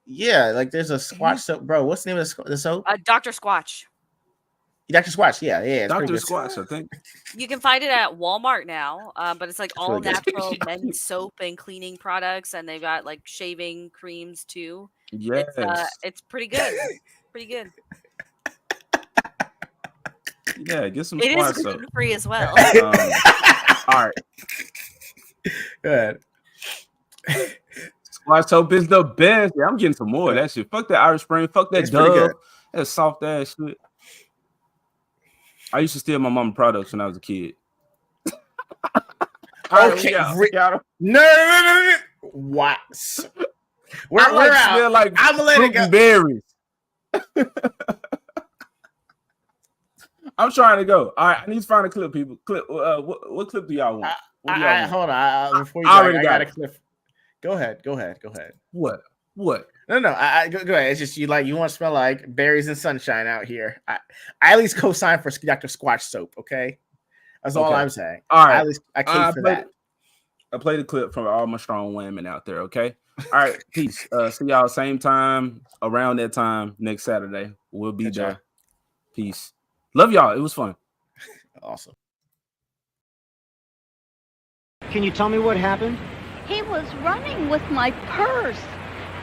Yeah, like there's a Squatch soap. Bro, what's the name of the soap? Dr. Squatch. Dr. Squatch, yeah. Dr. Squatch, I think. You can find it at Walmart now, but it's like all natural men's soap and cleaning products, and they've got like shaving creams too. Yes. It's pretty good. Pretty good. Yeah, get some. It Squatch is soap. gluten-free as well. All right. Good. Squatch soap is the best. Yeah, I'm getting some more of that shit. Fuck that Irish Spring. Fuck that Dove. That soft ass shit. I used to steal my mama's products when I was a kid. Okay. No. What? We're out. Like I'm gonna let it go. Berries. I'm trying to go. All right, I need to find a clip, people. Clip. What clip do y'all want? Hold on. Before you I got a clip. Go ahead. What? No. Go ahead. It's just you want to smell like berries and sunshine out here. I at least co-sign for Dr. Squatch soap. Okay, that's all I'm saying. All right. At least I came for that. I played a clip from all my strong women out there. Okay. All right. Peace. See y'all same time around that time next Saturday. We'll be there. Peace. Love y'all. It was fun. Awesome. Can you tell me what happened? He was running with my purse,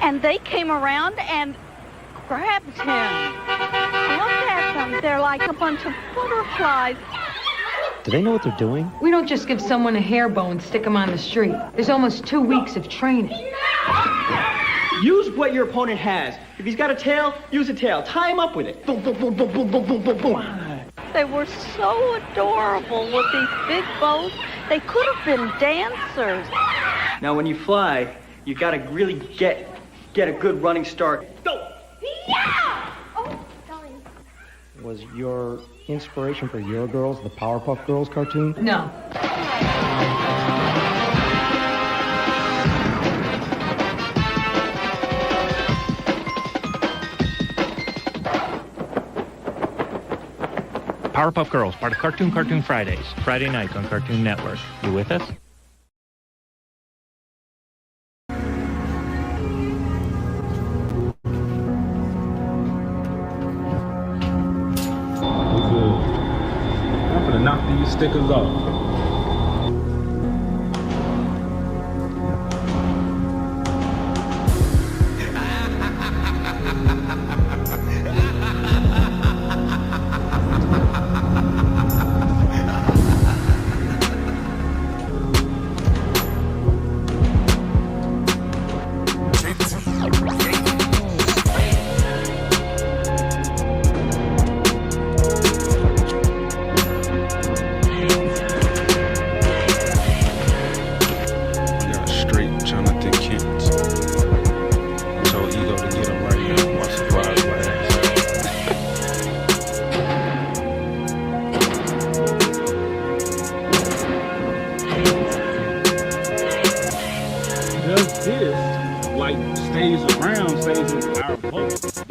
and they came around and grabbed him. Look at them. They're like a bunch of butterflies. Do they know what they're doing? We don't just give someone a hair bow and stick them on the street. There's almost 2 weeks of training. Use what your opponent has. If he's got a tail, use a tail. Tie him up with it. Boom, boom, boom, boom, boom, boom, boom, boom, boom. They were so adorable with these big bows. They could have been dancers. Now, when you fly, you gotta really get a good running start. Go! Yeah! Oh, sorry. Was your inspiration for your girls the Powerpuff Girls cartoon? No. Powerpuff Girls, part of Cartoon Fridays. Friday nights on Cartoon Network. You with us? these stickers off. Does this like stays in our vote?